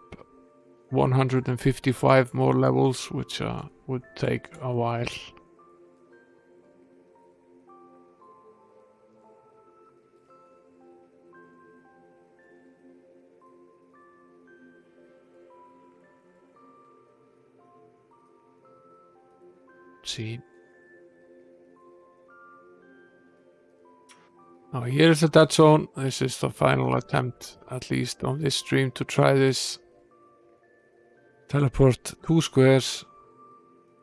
155 more levels, which would take a while. Let's see. Now here's the dead zone. This is the final attempt, at least on this stream, to try this. Teleport 2 squares,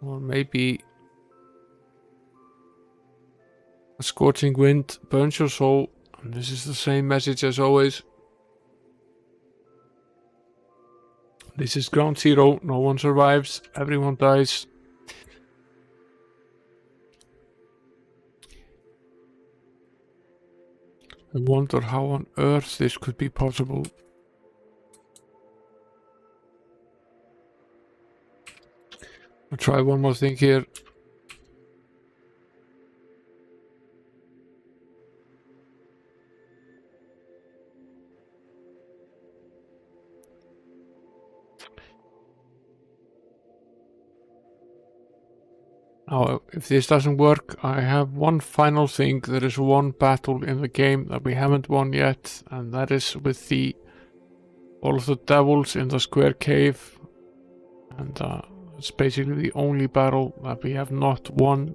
or maybe a scorching wind burns your soul. And this is the same message as always. This is ground zero. No one survives. Everyone dies. I wonder how on earth this could be possible. I'll try one more thing here. Now, if this doesn't work, I have one final thing. There is one battle in the game that we haven't won yet, and that is with all of the devils in the square cave. And it's basically the only battle that we have not won.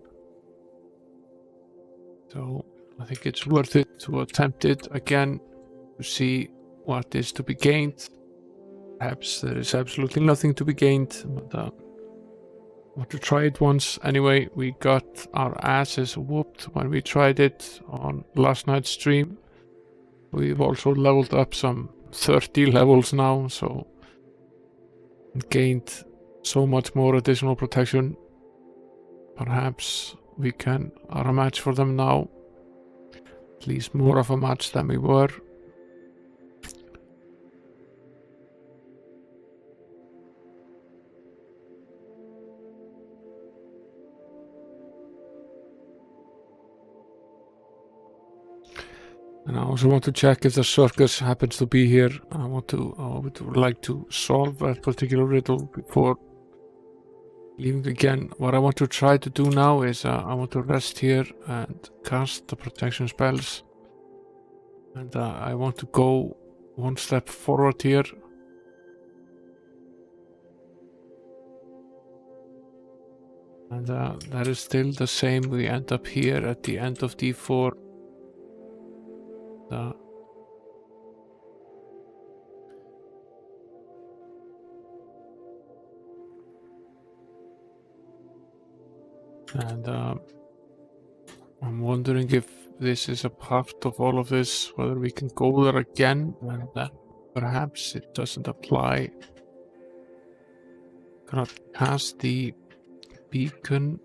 So I think it's worth it to attempt it again to see what is to be gained. Perhaps there is absolutely nothing to be gained, but I want to try it once. Anyway, we got our asses whooped when we tried it on last night's stream. We've also leveled up some 30 levels now, so gained so much more additional protection. Perhaps we are a match for them now. At least more of a match than we were. And I also want to check if the circus happens to be here. I would like to solve that particular riddle before leaving again. What I want to try to do now is I want to rest here and cast the protection spells. And I want to go one step forward here. And that is still the same. We end up here at the end of D4. And I'm wondering if this is a part of all of this, whether we can go there again, and then perhaps it doesn't apply. Gonna cast the beacon,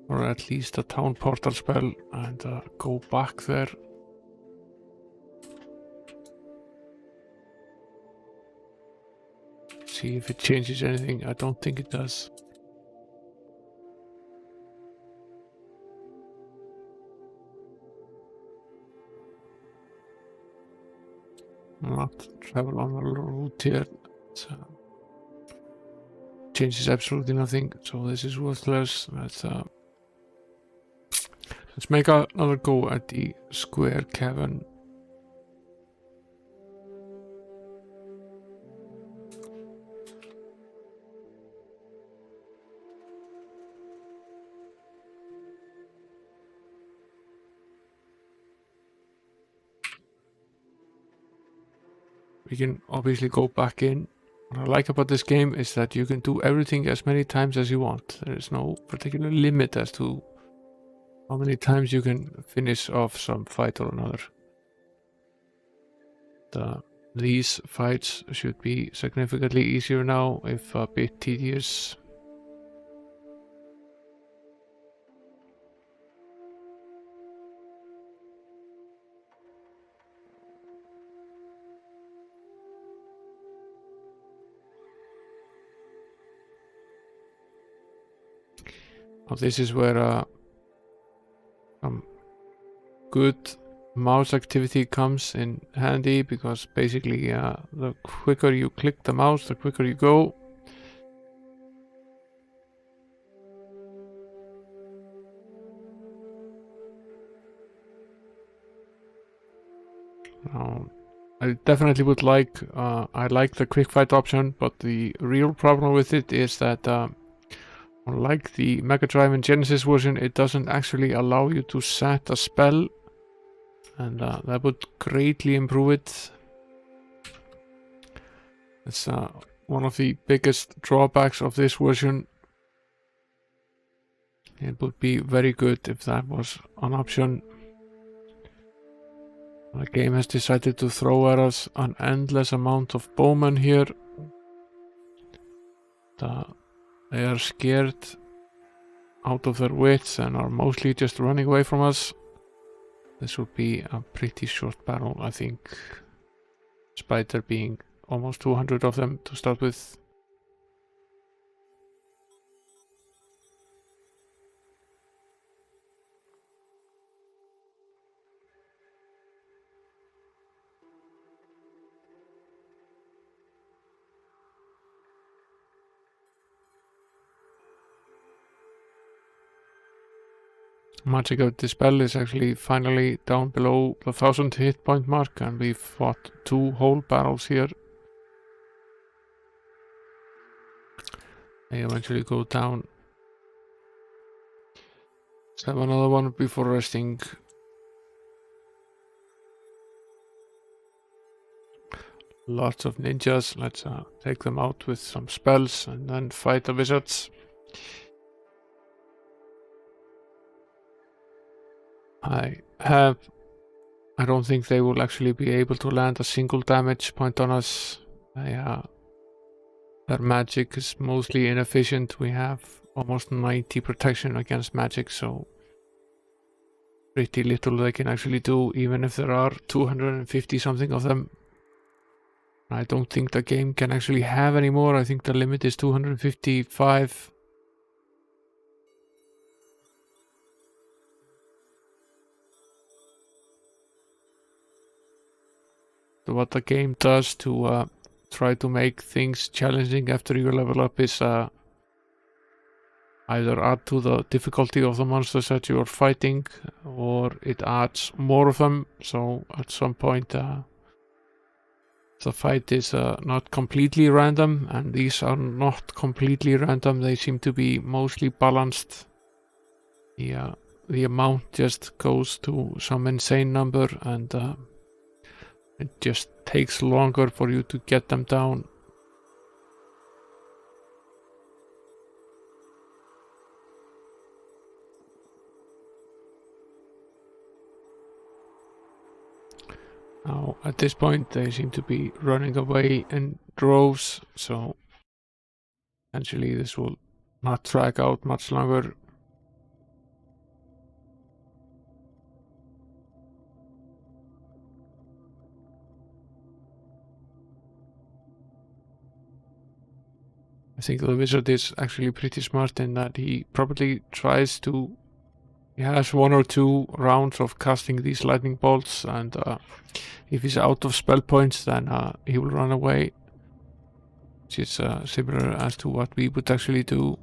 or at least a town portal spell, and go back there. See if it changes anything. I don't think it does. Not travel on the route here. Changes absolutely nothing, so this is worthless. Let's make another go at the square cavern. We can obviously go back in. What I like about this game is that you can do everything as many times as you want. There is no particular limit as to how many times you can finish off some fight or another. These fights should be significantly easier now, if a bit tedious. Now this is where good mouse activity comes in handy, because basically the quicker you click the mouse, the quicker you go. I definitely would like, I like the quick fight option, but the real problem with it is that unlike the Mega Drive and Genesis version, it doesn't actually allow you to set a spell, and that would greatly improve it. It's one of the biggest drawbacks of this version. It would be very good if that was an option. The game has decided to throw at us an endless amount of bowmen here. They are scared out of their wits and are mostly just running away from us. this would be a pretty short battle, I think, despite there being almost 200 of them to start with. Magic of Dispel is actually finally down below the 1000 hit point mark, and we've fought 2 whole battles here. They eventually go down. Let's have another one before resting. Lots of ninjas. Let's take them out with some spells and then fight the wizards. I don't think they will actually be able to land a single damage point on us. Their magic is mostly inefficient. We have almost 90 protection against magic, so pretty little they can actually do, even if there are 250 something of them. I don't think the game can actually have any more. I think the limit is 255. So what the game does to try to make things challenging after you level up is either add to the difficulty of the monsters that you are fighting, or it adds more of them, so at some point the fight is not completely random, and these are not completely random. They seem to be mostly balanced. The amount just goes to some insane number, and it just takes longer for you to get them down. Now, at this point, they seem to be running away in droves, so eventually this will not drag out much longer. I think the wizard is actually pretty smart in that he probably tries to... He has 1 or 2 rounds of casting these lightning bolts, and if he's out of spell points, then he will run away, which is similar as to what we would actually do.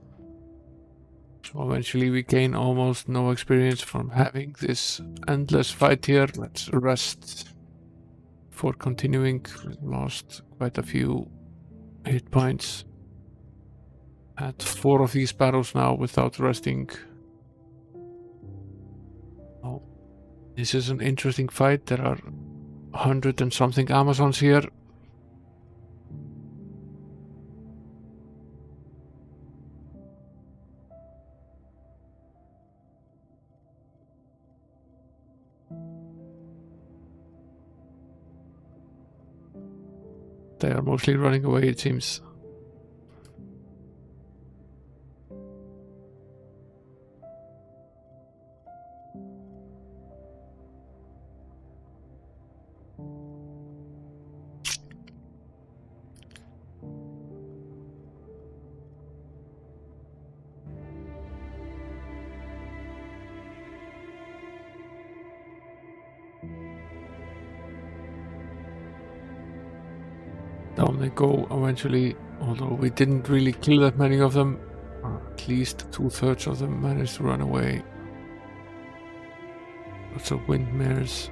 So eventually we gain almost no experience from having this endless fight here. Let's rest before continuing. We've lost quite a few hit points. Had 4 of these battles now without resting. Oh, this is an interesting fight. There are 100 and something Amazons here. They are mostly running away, it seems. Down they go eventually, although we didn't really kill that many of them. At least 2/3 of them managed to run away. Lots of windmares.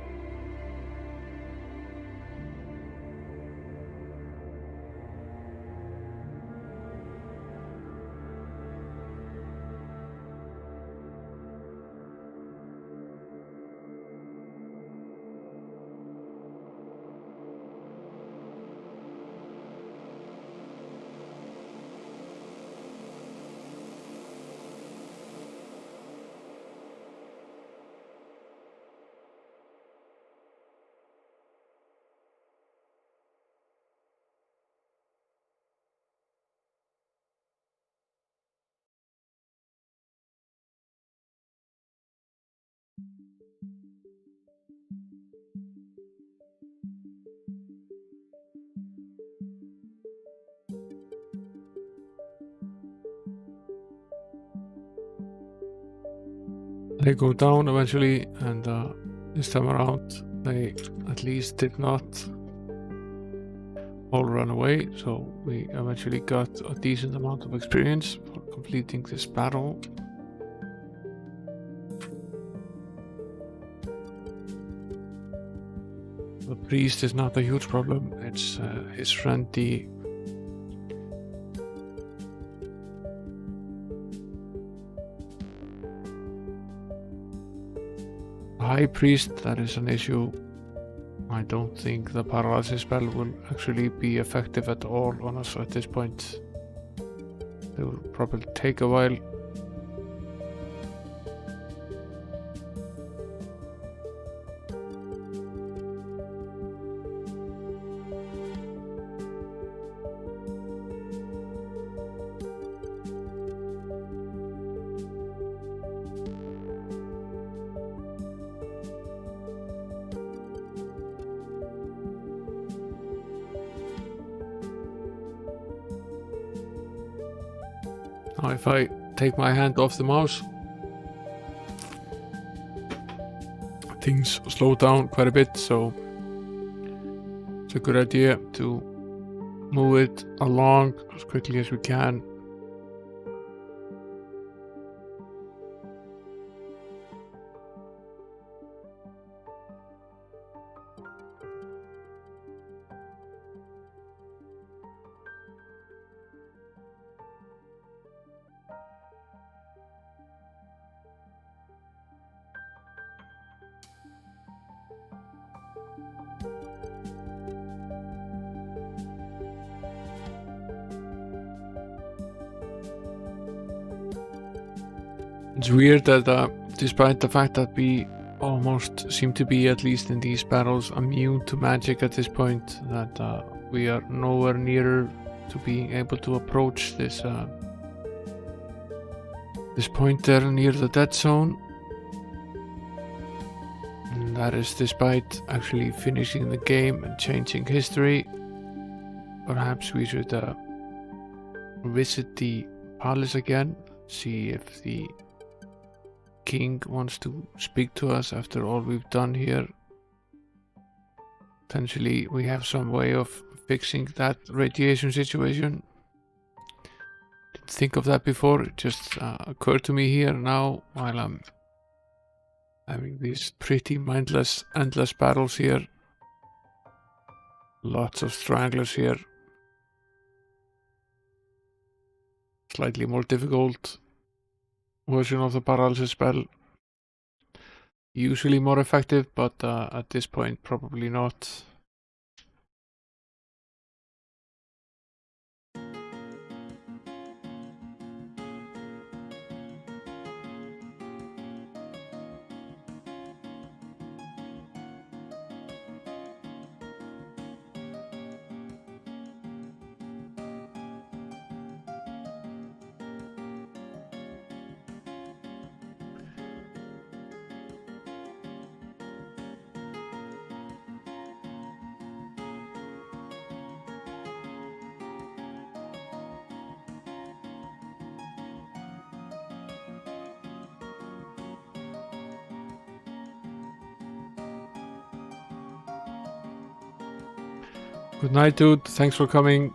They go down eventually, and this time around they at least did not all run away, so we eventually got a decent amount of experience for completing this battle. The priest is not a huge problem, it's his friend the high priest that is an issue. I don't think the paralysis spell will actually be effective at all on us at this point. It will probably take a while. Now if I take my hand off the mouse, things slow down quite a bit, so it's a good idea to move it along as quickly as we can. It's weird that despite the fact that we almost seem to be, at least in these battles, immune to magic at this point, that we are nowhere nearer to being able to approach this this point there near the dead zone. And that is despite actually finishing the game and changing history. Perhaps we should visit the palace again, see if the king wants to speak to us after all we've done here. Potentially we have some way of fixing that radiation situation. Didn't think of that before, it just occurred to me here now while I'm having these pretty mindless, endless battles here. Lots of stranglers here. Slightly more difficult version of the paralysis spell. Usually more effective, but at this point probably not. Good night, dude. Thanks for coming.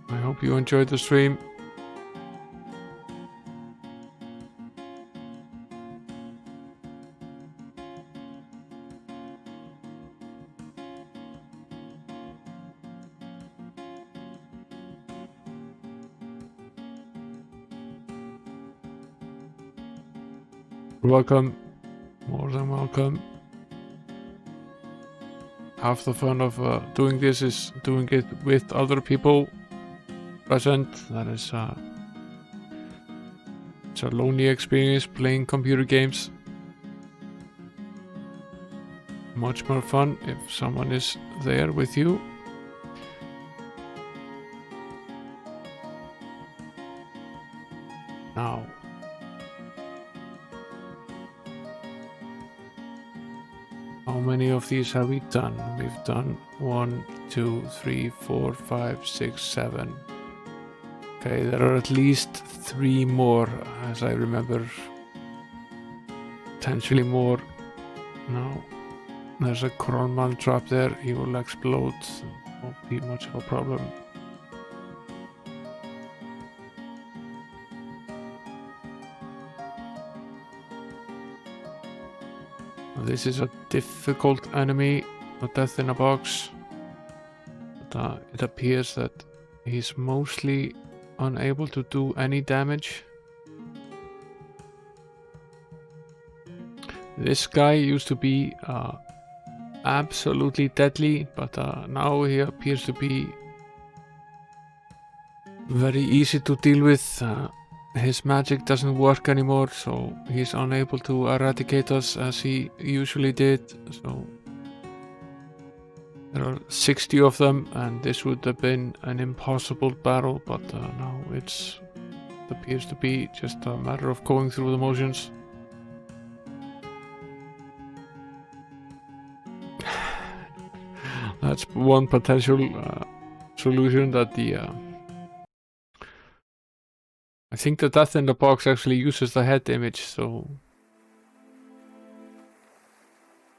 I hope you enjoyed the stream. You're welcome. More than welcome. Half the fun of doing this is doing it with other people present. That is it's a lonely experience playing computer games. Much more fun if someone is there with you. Now, how many of these have we done? We've done 1, 2, 3, 4, 5, 6, 7. Okay, there are at least 3 more, as I remember. potentially more. No, there's a Kronman trap there. He will explode. Won't be much of a problem. This is a difficult enemy, a death in a box. But it appears that he's mostly unable to do any damage. This guy used to be absolutely deadly, but now he appears to be very easy to deal with. His magic doesn't work anymore, so he's unable to eradicate us as he usually did. So there are 60 of them, and this would have been an impossible battle, but now it appears to be just a matter of going through the motions. That's one potential solution, that I think the death in the box actually uses the head image, so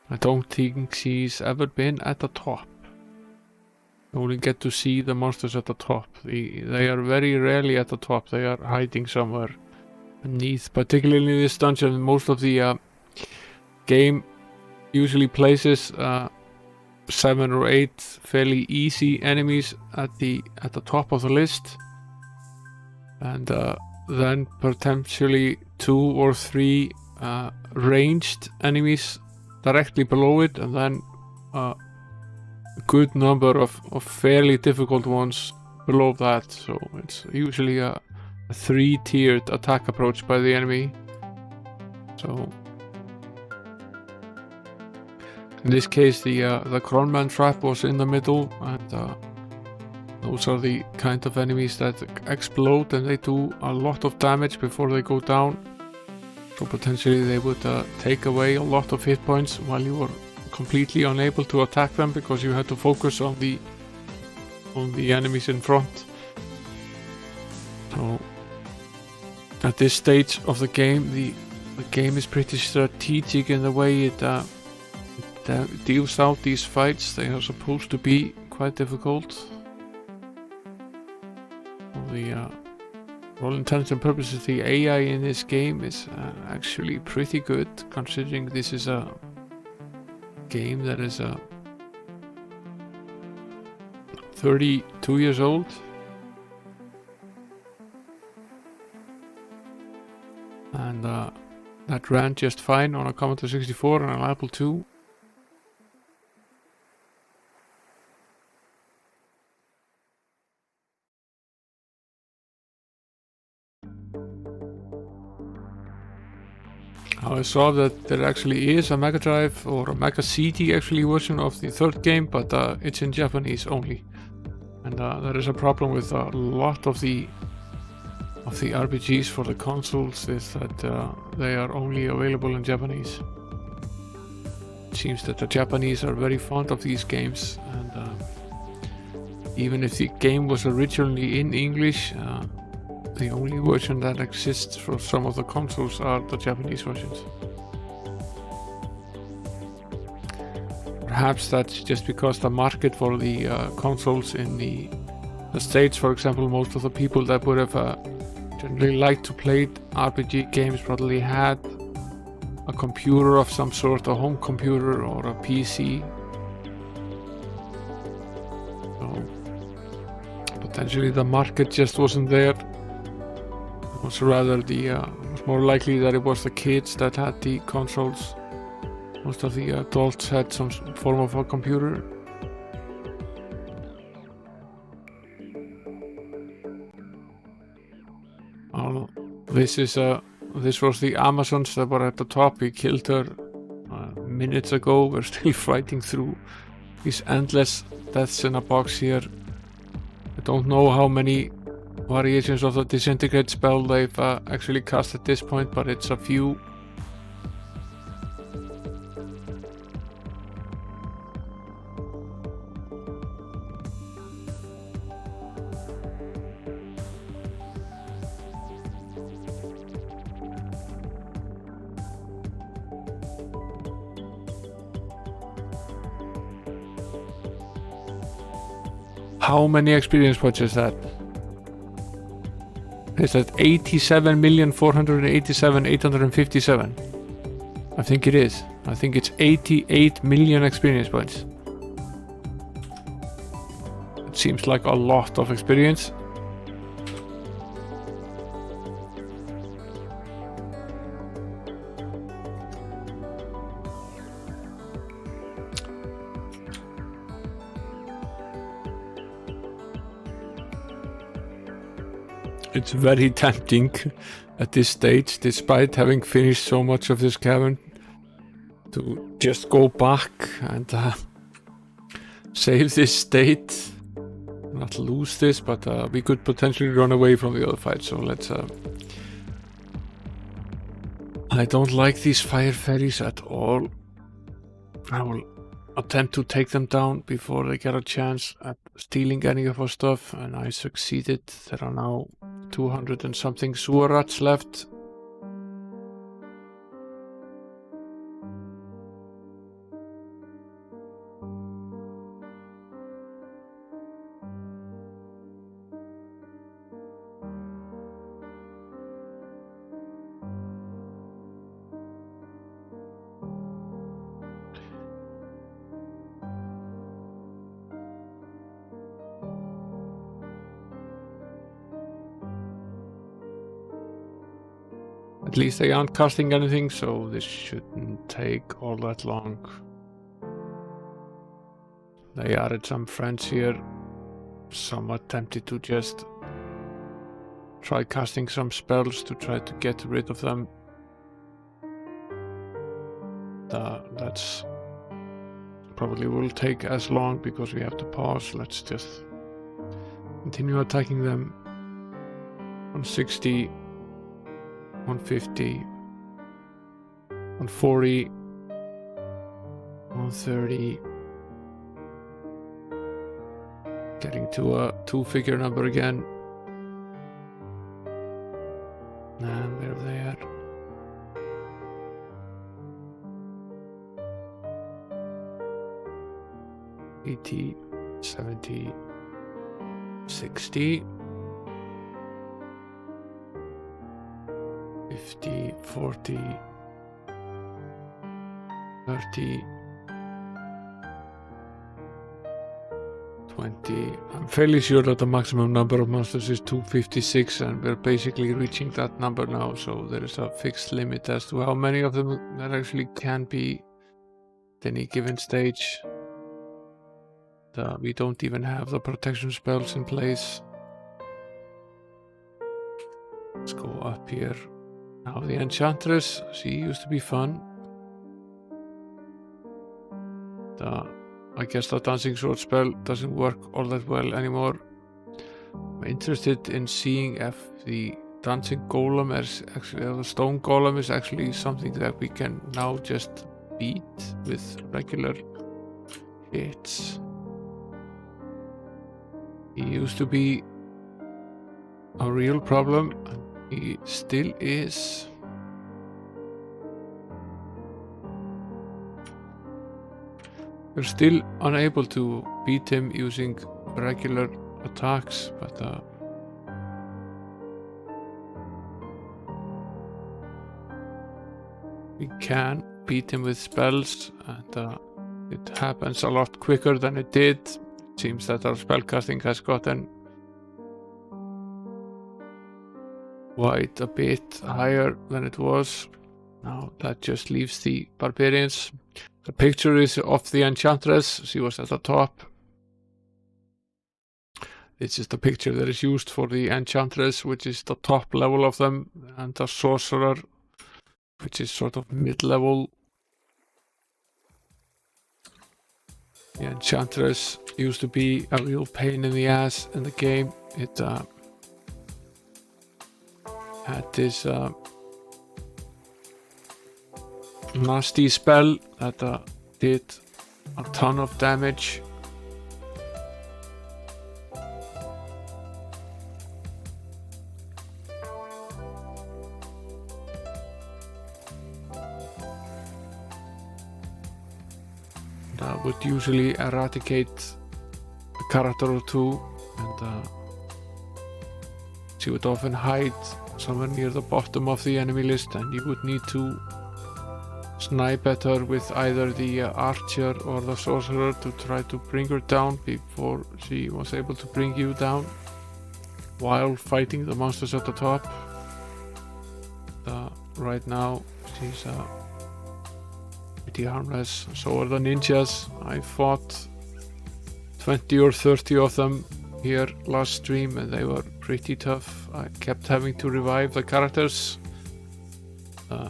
I don't think she's ever been at the top. You only get to see the monsters at the top. They are very rarely at the top. They are hiding somewhere beneath, particularly in this dungeon. Most of the game usually places 7 or 8 fairly easy enemies at the top of the list, and then potentially 2 or 3 ranged enemies directly below it, and then a good number of fairly difficult ones below that. So it's usually a 3-tiered attack approach by the enemy. So in this case, the Kronman trap was in the middle, and those are the kind of enemies that explode, and they do a lot of damage before they go down. So potentially they would take away a lot of hit points while you were completely unable to attack them because you had to focus on the enemies in front. So at this stage of the game, the game is pretty strategic in the way it deals out these fights. They are supposed to be quite difficult. For all intents and purposes, the AI in this game is actually pretty good, considering this is a game that is 32 years old. And that ran just fine on a Commodore 64 and an Apple II. I saw that there actually is a Mega Drive or a Mega CD actually version of the third game, but it's in Japanese only, and there is a problem with a lot of the RPGs for the consoles, is that they are only available in Japanese. It seems that the Japanese are very fond of these games, and even if the game was originally in English, the only version that exists for some of the consoles are the Japanese versions. Perhaps that's just because the market for the consoles in the States, for example, most of the people that would have generally liked to play RPG games probably had a computer of some sort, a home computer or a PC. So potentially the market just wasn't there. It was rather it was more likely that it was the kids that had the consoles. Most of the adults had some form of a computer. This was the Amazons that were at the top. We killed her minutes ago. We're still fighting through these endless deaths in a box here. I don't know how many variations of the disintegrate spell they've actually cast at this point, but it's a few. How many experience points is that? Is that 87,487,857? I think it is. I think it's 88 million experience points. It seems like a lot of experience. It's very tempting at this stage, despite having finished so much of this cavern, to just go back and save this state. Not lose this, but we could potentially run away from the other fight, so let's... I don't like these fire fairies at all. I will attempt to take them down before they get a chance at stealing any of our stuff, and I succeeded. There are now 200 and something sewer rats left. At least they aren't casting anything, so this shouldn't take all that long. They added some friends here. Somewhat tempted to just try casting some spells to try to get rid of them. That's probably will take as long because we have to pause. Let's just continue attacking them. 160, 150, 140, 130. Getting to a two-figure number again. And there they are. 80, 70, 60, 50, 40, 30, 20. I'm fairly sure that the maximum number of monsters is 256, and we're basically reaching that number now, so there is a fixed limit as to how many of them there actually can be at any given stage. We don't even have the protection spells in place. Let's go up here. Now the Enchantress, she used to be fun. I guess the dancing sword spell doesn't work all that well anymore. I'm interested in seeing if the dancing golem is actually, the stone golem is actually something that we can now just beat with regular hits. He used to be a real problem, and he still is. We're still unable to beat him using regular attacks, but we can beat him with spells, and it happens a lot quicker than it did. It seems that our spellcasting has gotten quite a bit higher than it was. Now that just leaves the barbarians. The picture is of the Enchantress. She was at the top. This is the picture that is used for the Enchantress, which is the top level of them, and the Sorcerer, which is sort of mid-level. The Enchantress used to be a real pain in the ass in the game. It had this nasty spell that did a ton of damage. That would usually eradicate a character or two, and she would often hide somewhere near the bottom of the enemy list, and you would need to snipe at her with either the archer or the sorcerer to try to bring her down before she was able to bring you down while fighting the monsters at the top. Right now she's pretty harmless. So are the ninjas. I fought 20 or 30 of them here last stream and they were pretty tough. I kept having to revive the characters.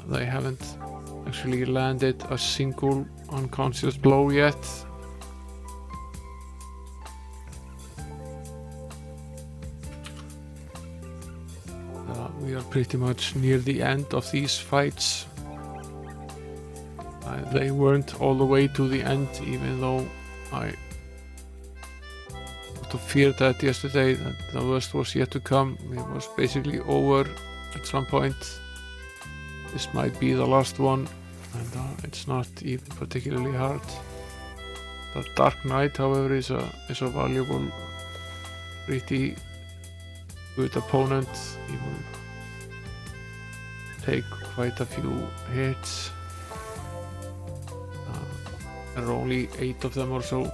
They haven't actually landed a single unconscious blow yet. We are pretty much near the end of these fights. They weren't all the way to the end, even though I sort of feared that yesterday, that the worst was yet to come. It was basically over at some point. This might be the last one, and it's not even particularly hard. The Dark Knight, however, is a valuable, pretty good opponent. He will take quite a few hits. There are only 8 of them or so.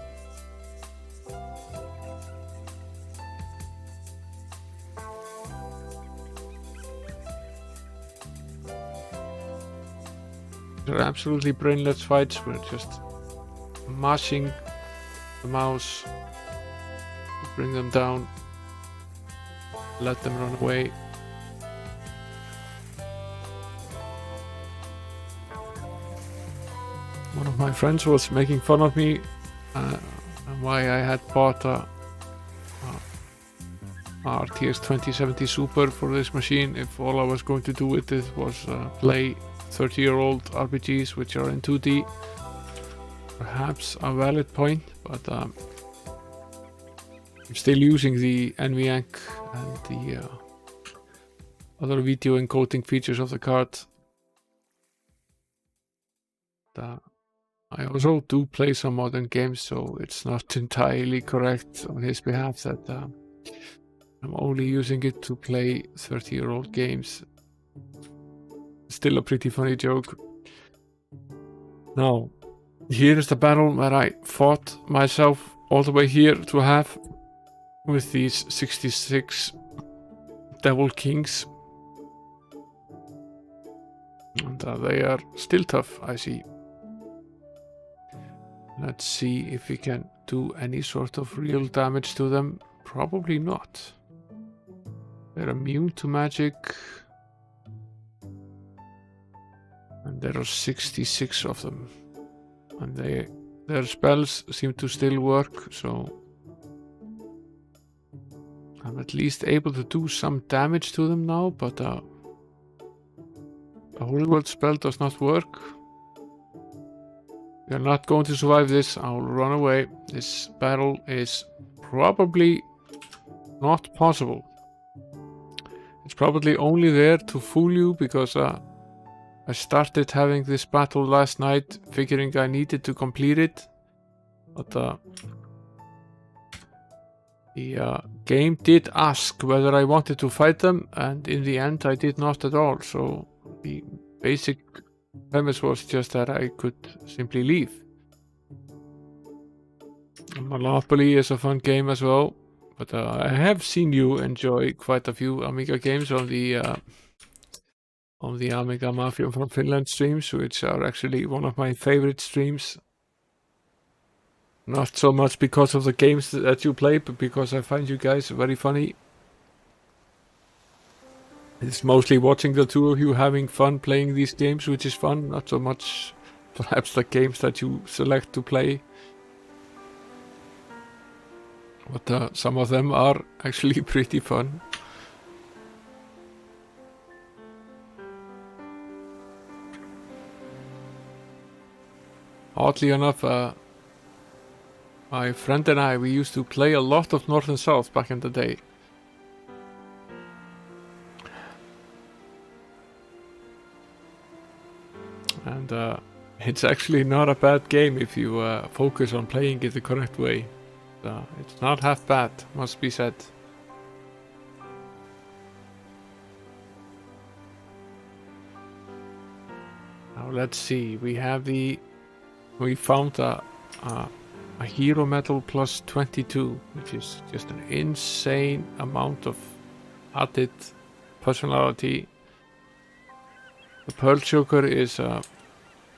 They're absolutely brainless fights. We're just mashing the mouse to bring them down, let them run away. One of my friends was making fun of me and why I had bought a RTX 2070 Super for this machine if all I was going to do with it was play 30-year-old RPGs which are in 2D. Perhaps a valid point, but I'm still using the NVENC and the other video encoding features of the card. I also do play some modern games, so it's not entirely correct on his behalf that I'm only using it to play 30-year-old games. Still a pretty funny joke. Now, here is the battle where I fought myself all the way here to have with these 66 Devil Kings. And they are still tough, I see. Let's see if we can do any sort of real damage to them. Probably not. They're immune to magic. And there are 66 of them. And their spells seem to still work, so I'm at least able to do some damage to them now, but the Holy World spell does not work. We are not going to survive this. I'll run away. This battle is probably not possible. It's probably only there to fool you because I started having this battle last night figuring I needed to complete it. But the game did ask whether I wanted to fight them, and in the end I did not at all. So the basic premise was just that I could simply leave. Monopoly is a fun game as well, but I have seen you enjoy quite a few Amiga games on the Amiga Mafia from Finland streams, which are actually one of my favorite streams. Not so much because of the games that you play, but because I find you guys very funny. It's mostly watching the two of you having fun playing these games, which is fun, not so much perhaps the games that you select to play. But some of them are actually pretty fun. Oddly enough, my friend and I, we used to play a lot of North and South back in the day. And it's actually not a bad game if you focus on playing it the correct way. it's not half bad, must be said. Now let's see. We found a hero medal plus 22, which is just an insane amount of added personality. The pearl choker is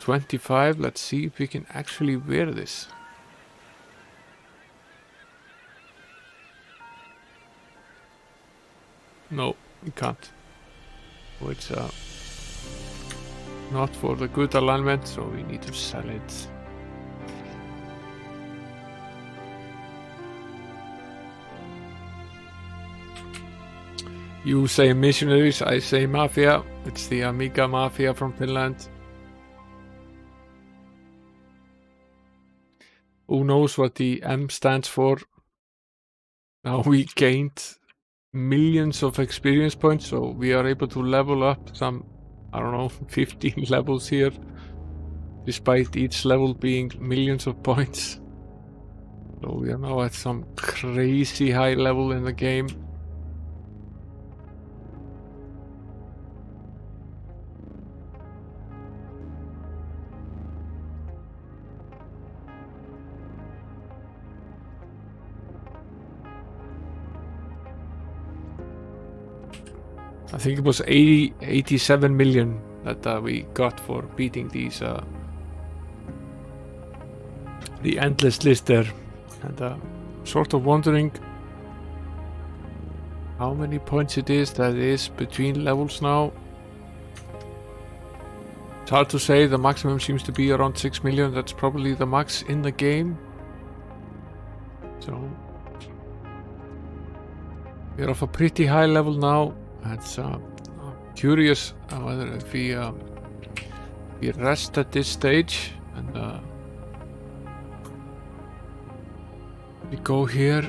25. Let's see if we can actually wear this. No, we can't. So it's not for the good alignment, so we need to sell it. You say missionaries, I say mafia. It's the Amiga Mafia from Finland. Who knows what the M stands for? Now we gained millions of experience points, so we are able to level up some, I don't know, 15 levels here, despite each level being millions of points. So we are now at some crazy high level in the game. I think it was 87 million that we got for beating these the endless list there, and sort of wondering how many points it is that is between levels now. It's hard to say. The maximum seems to be around 6 million. That's probably the max in the game. So we're off a pretty high level now. I'm curious whether if we rest at this stage and we go here,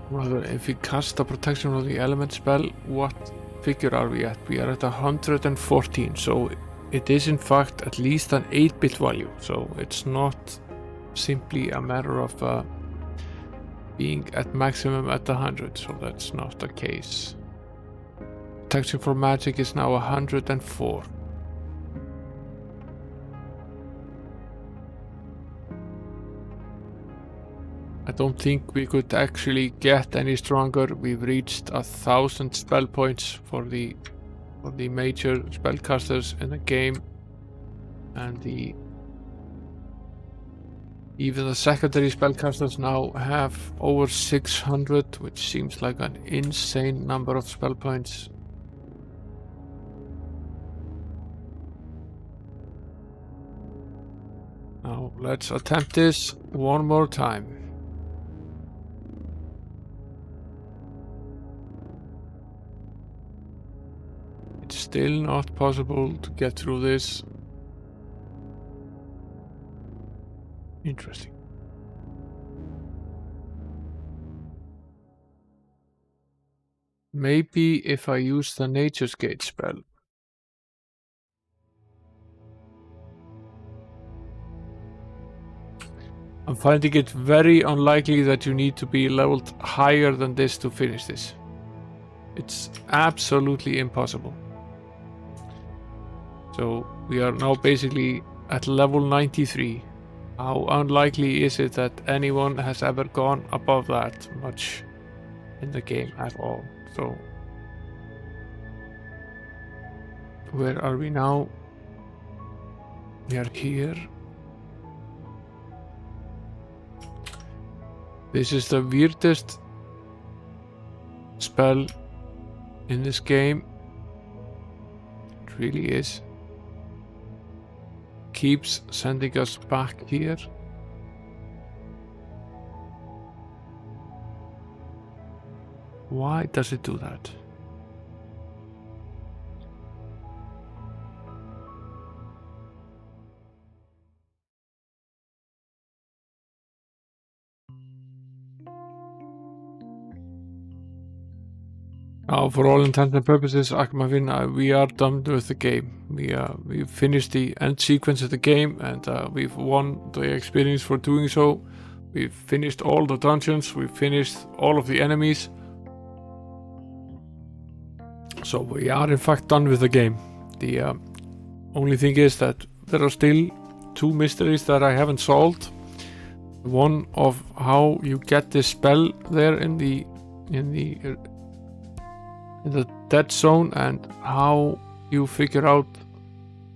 whether if we cast the protection of the element spell, what figure are we at? We are at 114, so it is in fact at least an 8-bit value, so it's not simply a matter of being at maximum at 100, so that's not the case. Protection for magic is now 104. I don't think we could actually get any stronger. We've reached 1,000 spell points for the major spellcasters in the game, and even the secondary spellcasters now have over 600, which seems like an insane number of spell points. Now let's attempt this one more time. It's still not possible to get through this. Interesting. Maybe if I use the Nature's Gate spell. I'm finding it very unlikely that you need to be leveled higher than this to finish this. It's absolutely impossible. So we are now basically at level 93. How unlikely is it that anyone has ever gone above that much in the game at all? So where are we now? We are here. This is the weirdest spell in this game. It really is. Keeps sending us back here. Why does it do that? Now, for all intents and purposes, Akmavin, we are done with the game. we finished the end sequence of the game, and we've won the experience for doing so. We've finished all the dungeons, we've finished all of the enemies. So we are in fact done with the game. The only thing is that there are still 2 mysteries that I haven't solved. One of how you get this spell there in the dead zone, and how you figure out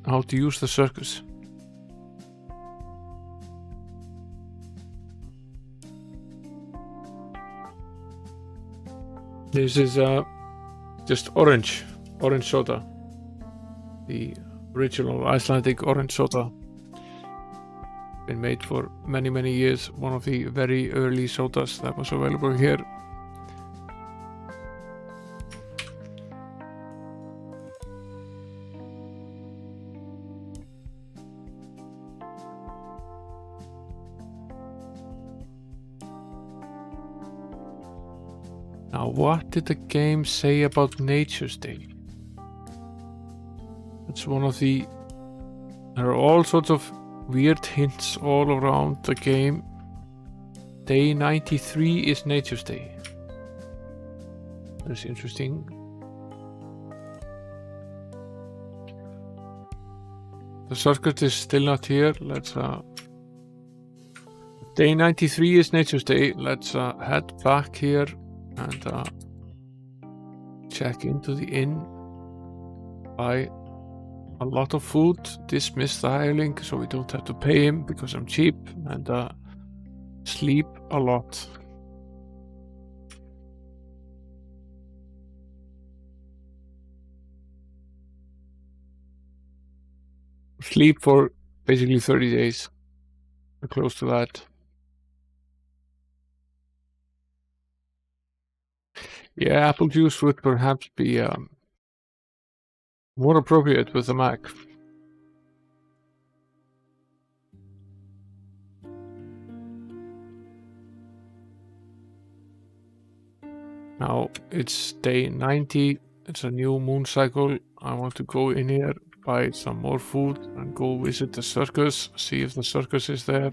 how to use the circus. This is just orange soda, the original Icelandic orange soda. Been made for many years. One of the very early sodas that was available here. Now, what did the game say about Nature's Day? It's one of the... There are all sorts of weird hints all around the game. Day 93 is Nature's Day. That's interesting. The circuit is still not here. Let's Day 93 is Nature's Day. Let's head back here and check into the inn. Buy a lot of food, dismiss the hireling so we don't have to pay him because I'm cheap, and sleep a lot. Sleep for basically 30 days, or close to that. Yeah, apple juice would perhaps be more appropriate with the Mac. Now it's day 90, it's a new moon cycle. I want to go in here, buy some more food, and go visit the circus, see if the circus is there.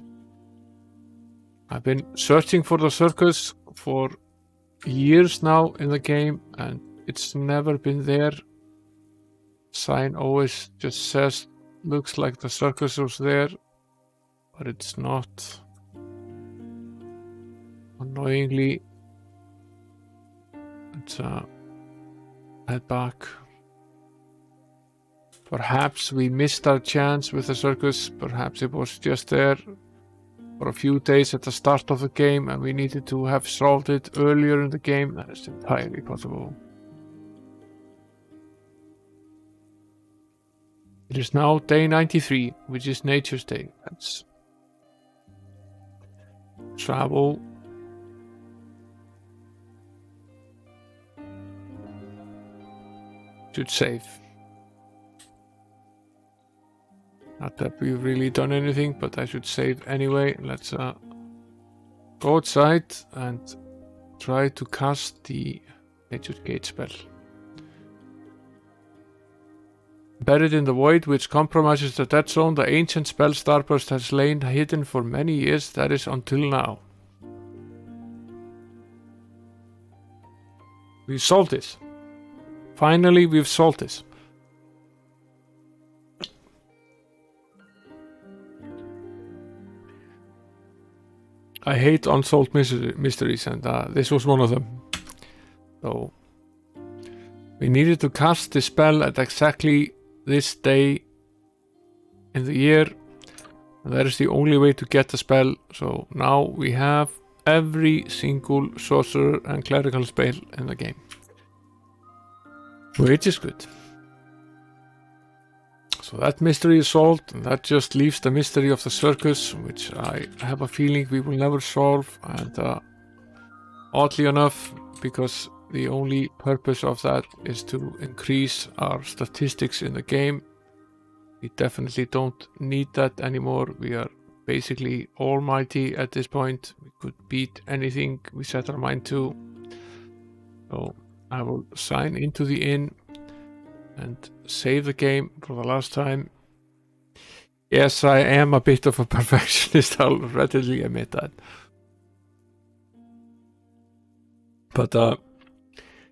I've been searching for the circus for years now in the game, and it's never been there. Sign always just says, looks like the circus was there, but it's not. Annoyingly, let's head back. Perhaps we missed our chance with the circus. Perhaps it was just there for a few days at the start of the game and we needed to have solved it earlier in the game. That is entirely possible. It is now day 93, which is Nature's Day. Let's travel. Should save. Not that we've really done anything, but I should save anyway. Let's go outside and try to cast the Nature's Gate spell. Buried in the void, which compromises the dead zone, the ancient spell Starburst has lain hidden for many years. That is until now. We've solved this. Finally, we've solved this. I hate unsolved mysteries, and this was one of them. So, we needed to cast the spell at exactly this day in the year, and that is the only way to get the spell. So now we have every single sorcerer and clerical spell in the game, which is good. So that mystery is solved, and that just leaves the mystery of the circus, which I have a feeling we will never solve. And oddly enough, because the only purpose of that is to increase our statistics in the game, we definitely don't need that anymore. We are basically almighty at this point. We could beat anything we set our mind to. So I will sign into the inn, and save the game for the last time. Yes, I am a bit of a perfectionist, I'll readily admit that. But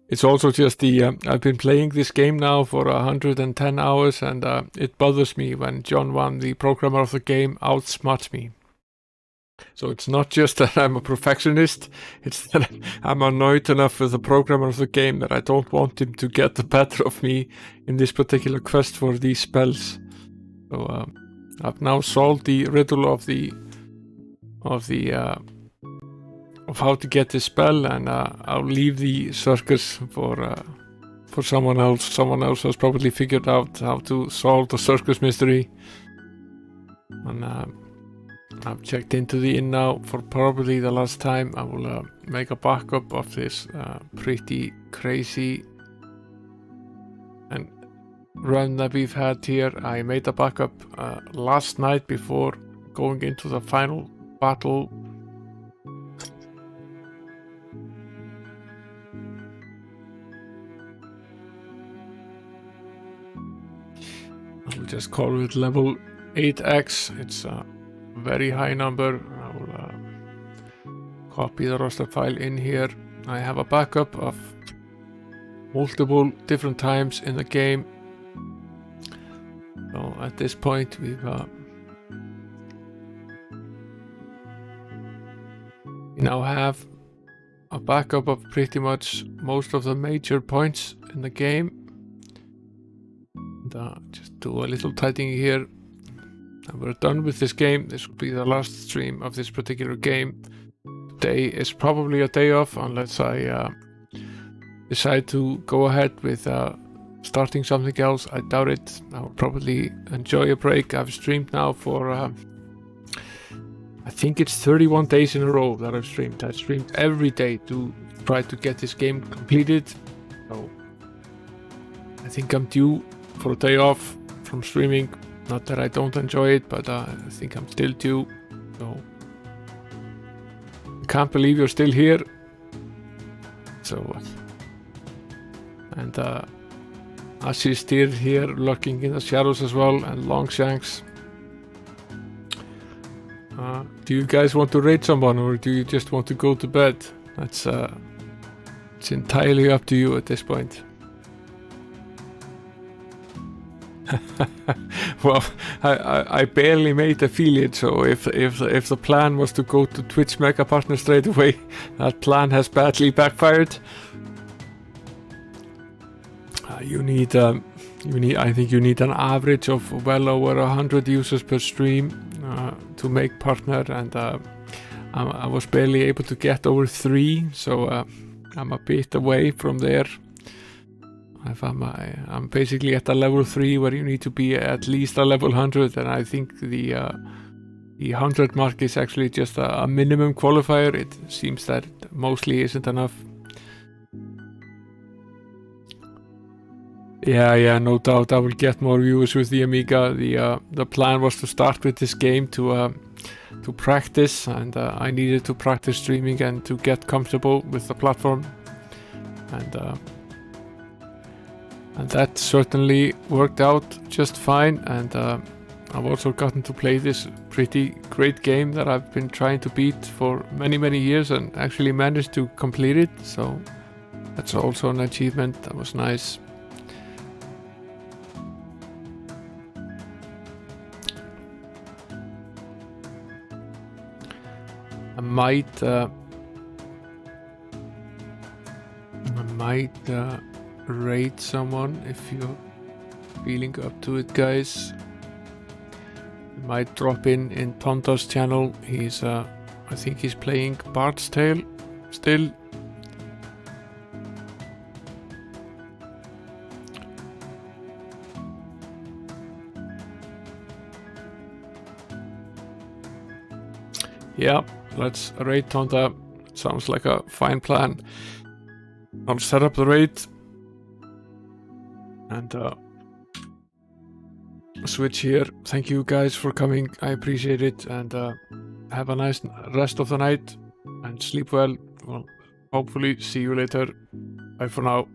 it's also just I've been playing this game now for 110 hours, and it bothers me when John 1, the programmer of the game, outsmarts me. So it's not just that I'm a perfectionist, it's that I'm annoyed enough with the programmer of the game that I don't want him to get the better of me in this particular quest for these spells. So I've now solved the riddle of how to get this spell, and I'll leave the circus for someone else. Someone else has probably figured out how to solve the circus mystery. And I've checked into the inn now for probably the last time. I will make a backup of this pretty crazy and run that we've had here. I made a backup last night before going into the final battle. I'll just call it level 8x. It's a very high number. I will copy the roster file in here. I have a backup of multiple different times in the game. So at this point we now have a backup of pretty much most of the major points in the game. And just do a little tidying here, and we're done with this game. This will be the last stream of this particular game. Today is probably a day off unless I decide to go ahead with starting something else. I doubt it. I'll probably enjoy a break. I've streamed now for I think it's 31 days in a row that I've streamed. I streamed every day to try to get this game completed. So I think I'm due for a day off from streaming. Not that I don't enjoy it, but I think I'm still due. So I can't believe you're still here. So and Assi is still here lurking in the shadows as well, and Longshanks. Do you guys want to raid someone, or do you just want to go to bed? That's it's entirely up to you at this point. Well, I barely made affiliate, so if the plan was to go to Twitch Mega Partner straight away, that plan has badly backfired. I think you need an average of well over 100 users per stream to make partner, and I was barely able to get over 3, so I'm a bit away from there. I'm basically at a level 3 where you need to be at least a level 100, and I think the 100 mark is actually just a minimum qualifier. It seems that it mostly isn't enough. Yeah, no doubt I will get more viewers with the Amiga. The plan was to start with this game to practice, and I needed to practice streaming and to get comfortable with the platform, and that certainly worked out just fine. And I've also gotten to play this pretty great game that I've been trying to beat for many years, and actually managed to complete it. So that's also an achievement. That was nice. I might raid someone if you're feeling up to it, guys. I might drop in Tundara's channel. He's I think he's playing Bard's Tale still. Yeah, let's raid Tundara. Sounds like a fine plan. I'll set up the raid and switch here. Thank you guys for coming. I appreciate it, and have a nice rest of the night and sleep well. Well, hopefully see you later. Bye for now.